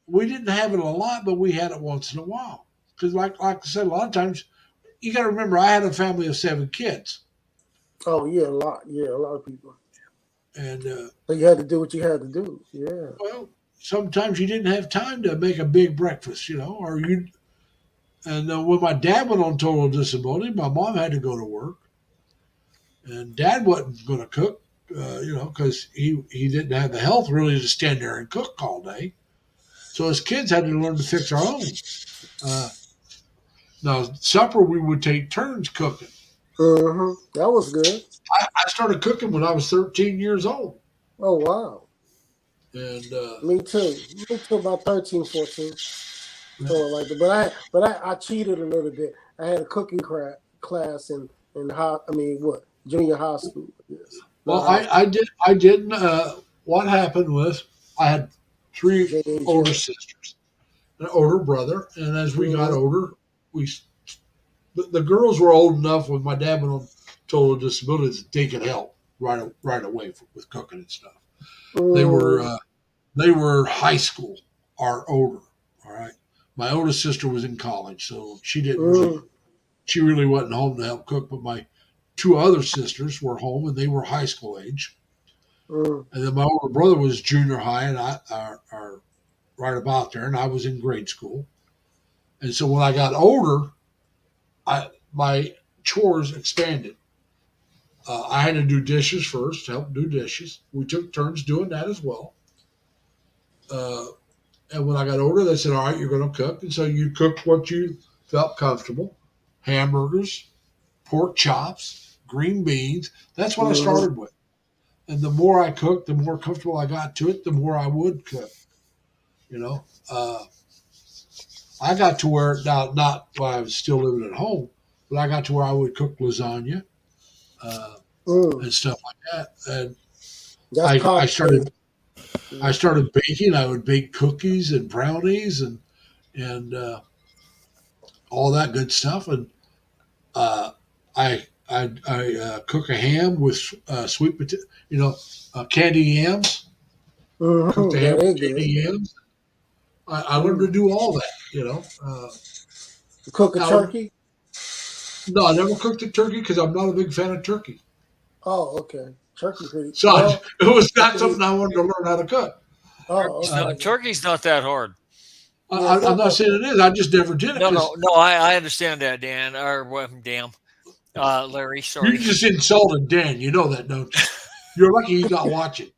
we didn't have it a lot, but we had it once in a while. Because like I said, a lot of times you got to remember, I had a family of 7 kids, Oh yeah, a lot. Yeah, a lot of people. and So you had to do what you had to do. Yeah. well, sometimes you didn't have time to make a big breakfast, or you. And when my dad went on total disability, my mom had to go to work, and Dad wasn't going to cook, because he didn't have the health really to stand there and cook all day. So his kids had to learn to fix our own. Uh, Now supper we would take turns cooking. That was good. I started cooking when I was 13 years old, Oh wow. and Me too. Me too. About 13, 14. Something like that. But I cheated a little bit. I had a cooking crap. class in high. I mean, what junior high school? Yes. Well, Not high school. I didn't. What happened was I had three older JHS. sisters, an older brother, and as we got Mhm. older, the girls were old enough when my dad went on total disability that they could help right away with cooking and stuff. They were Mm, they were high school or older. All right, my oldest sister was in college, so mm, she really wasn't home to help cook. But my two other sisters were home, and they were high school age. mm, And then my older brother was junior high, and I are right about there, and I was in grade school. And so when I got older, my chores expanded. I had to do dishes first, help do dishes. We took turns doing that as well. Uh, and when I got older, they said, "All right, you're going to cook," and so you cooked what you felt comfortable: hamburgers, pork chops, green beans. That's what I mm. started with. And the more I cooked, the more comfortable I got to it, the more I would cook. You know, I got to where now, not while I was still living at home, but I got to where I would cook lasagna uh, Mm. and stuff like that. And That's I, I complicated. started I started baking. I would bake cookies and brownies and all that good stuff. And uh, I cook a ham with sweet potato, candy yams. Cook the Mm-hmm. Yeah, ham they with good. candy yams. I learned to Mm. do all that. Cook a Now, turkey. no, I never cooked a turkey because I'm not a big fan of turkey. Oh, okay. Turkey pretty So well. it was I not something mean, I wanted to learn how to cook. oh, okay. Turkey's not that hard. Yeah, it's I'm not not that saying hard. it is. I just never did it No, because no, no. I understand that, Dan, or damn, Larry. you Sorry. just insulted Dan. You know that, don't you? You're lucky he's not watching.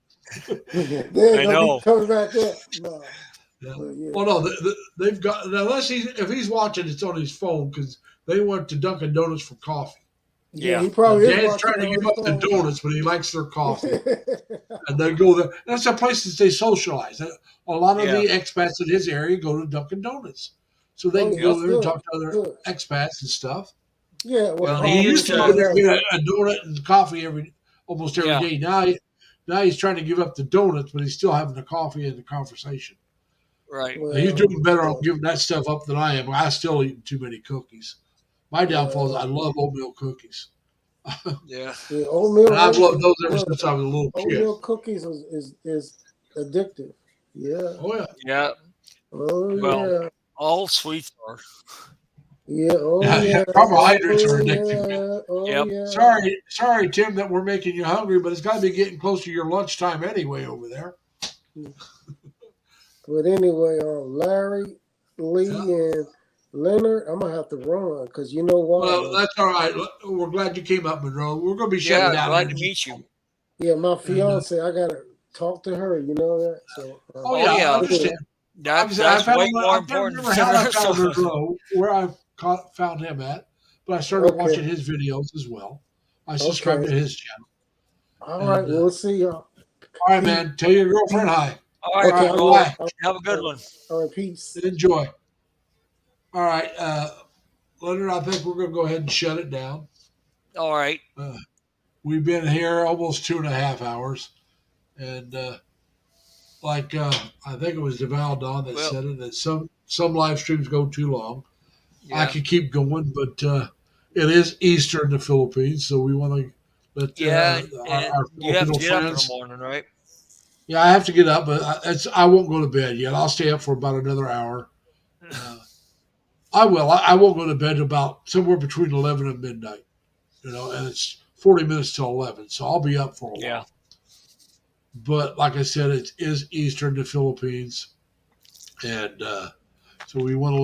They ain't I gonna be know. coming back there. No, Yeah. but yeah. Well, no, they've got unless if he's watching, it's on his phone because they went to Dunkin' Donuts for coffee. Yeah, Yeah. he Now, probably is Dan's watching trying it to on give his up the phone. donuts, but he likes their coffee, and they go there. That's a place that they socialize. A lot of Yeah. the expats in his area go to Dunkin' Donuts, so they Oh can yeah, go that's there and good. talk to other Good. expats and stuff. Yeah, with Well, He he coffee used used and to go to. there and everything. get a donut and coffee almost every Yeah. day. Now he's trying to give up the donuts, but he's still having the coffee and the conversation. Right. Now, he's Well, doing better on well, giving that stuff up than I am. I still eat too many cookies. My downfall is I well, love oatmeal cookies, Yeah. yeah, and I've loved those ever look, since I was a little kid. oatmeal cookies is addictive. Yeah. Oh yeah, Yeah. Oh Well, yeah. all sweets are. Yeah. Oh yeah. yeah. Carbohydrates Oh are addictive, man. yeah. Oh Yep. yeah. Sorry, Tim, that we're making you hungry, but it's got to be getting close to your lunchtime anyway over there. But anyway, Larry, Yeah. Lee, and Leonard, I'm gonna have to run because you know why, Well, man. that's all right. We're glad you came up, Monroe. We're going to be shutting Yeah. down here Glad in to just meet a you. moment. Yeah, my And fiance, I gotta talk to her. You know that. So oh Oh yeah, I yeah. understand. Like I said, That's way more I've important. never had I So, found Monroe where I found him at, but I started okay, watching his videos as well. I subscribed okay. to his channel. All right, And we'll see y'all. all right, Peace. man. Tell your girlfriend Peace. hi. all All right. Okay, right, I Well, will. bye. have a good one. All right, peace. Enjoy. All right, Leonard. I think we're going to go ahead and shut it down. All right. Uh, we've been here almost 2.5 hours, and I think it was Deval Don that Well, said it that some live streams go too long. I yeah. could keep going, but it is Easter in the Philippines, so we want to let Yeah. And our you have to Filipino get up in the friends. morning, right? Yeah, I have to get up, but I won't go to bed yet. I'll stay up for about another hour. Uh, I will. I won't go to bed about somewhere between 11 and midnight. And it's 40 minutes till 11, so I'll be up for a Yeah. while. But like I said, it is Easter in the Philippines, and so we want to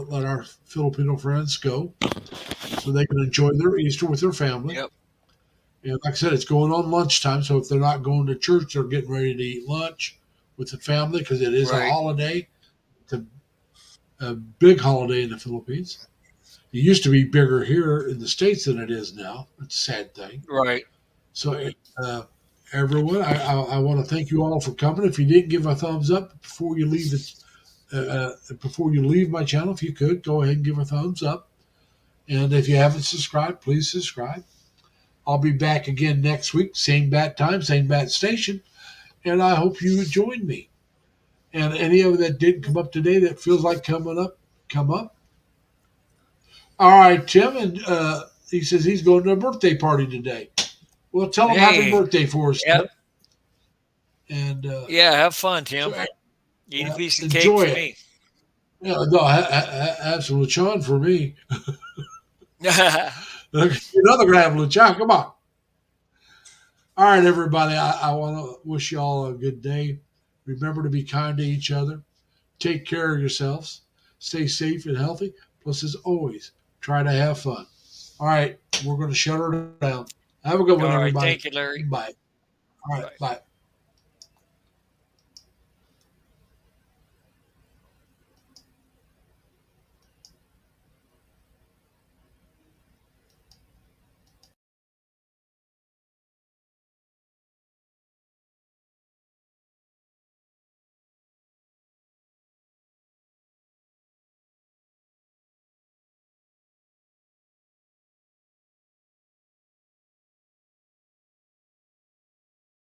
let our Filipino friends go so they can enjoy their Easter with their family. Yep. And like I said, it's going on lunchtime, so if they're not going to church, they're getting ready to eat lunch with the family because it is a Right. holiday. It's a big holiday in the Philippines. It used to be bigger here in the States than it is now. It's a sad thing. Right. So, everyone, I want to thank you all for coming. If you didn't give a thumbs up before you leave before you leave my channel, if you could go ahead and give a thumbs up. And if you haven't subscribed, please subscribe. I'll be back again next week, same bat time, same bat station. And I hope you join me. And any of you that didn't come up today that feels like coming up, come up. All right, Tim. And he says he's going to a birthday party today. Well, tell him happy Hey. birthday for us, Tim. Yep. And Yeah, have fun, Tim. so, Eat a piece of enjoy cake for it. me. Yeah, no, absolute Sean for me. Another grab, LeChon. Come on. All right, everybody. I want to wish you all a good day. Remember to be kind to each other. Take care of yourselves. Stay safe and healthy. Plus, as always, try to have fun. All right, we're going to shut her down. Have a good one, All right, everybody. thank you, Larry. Bye. All right, bye.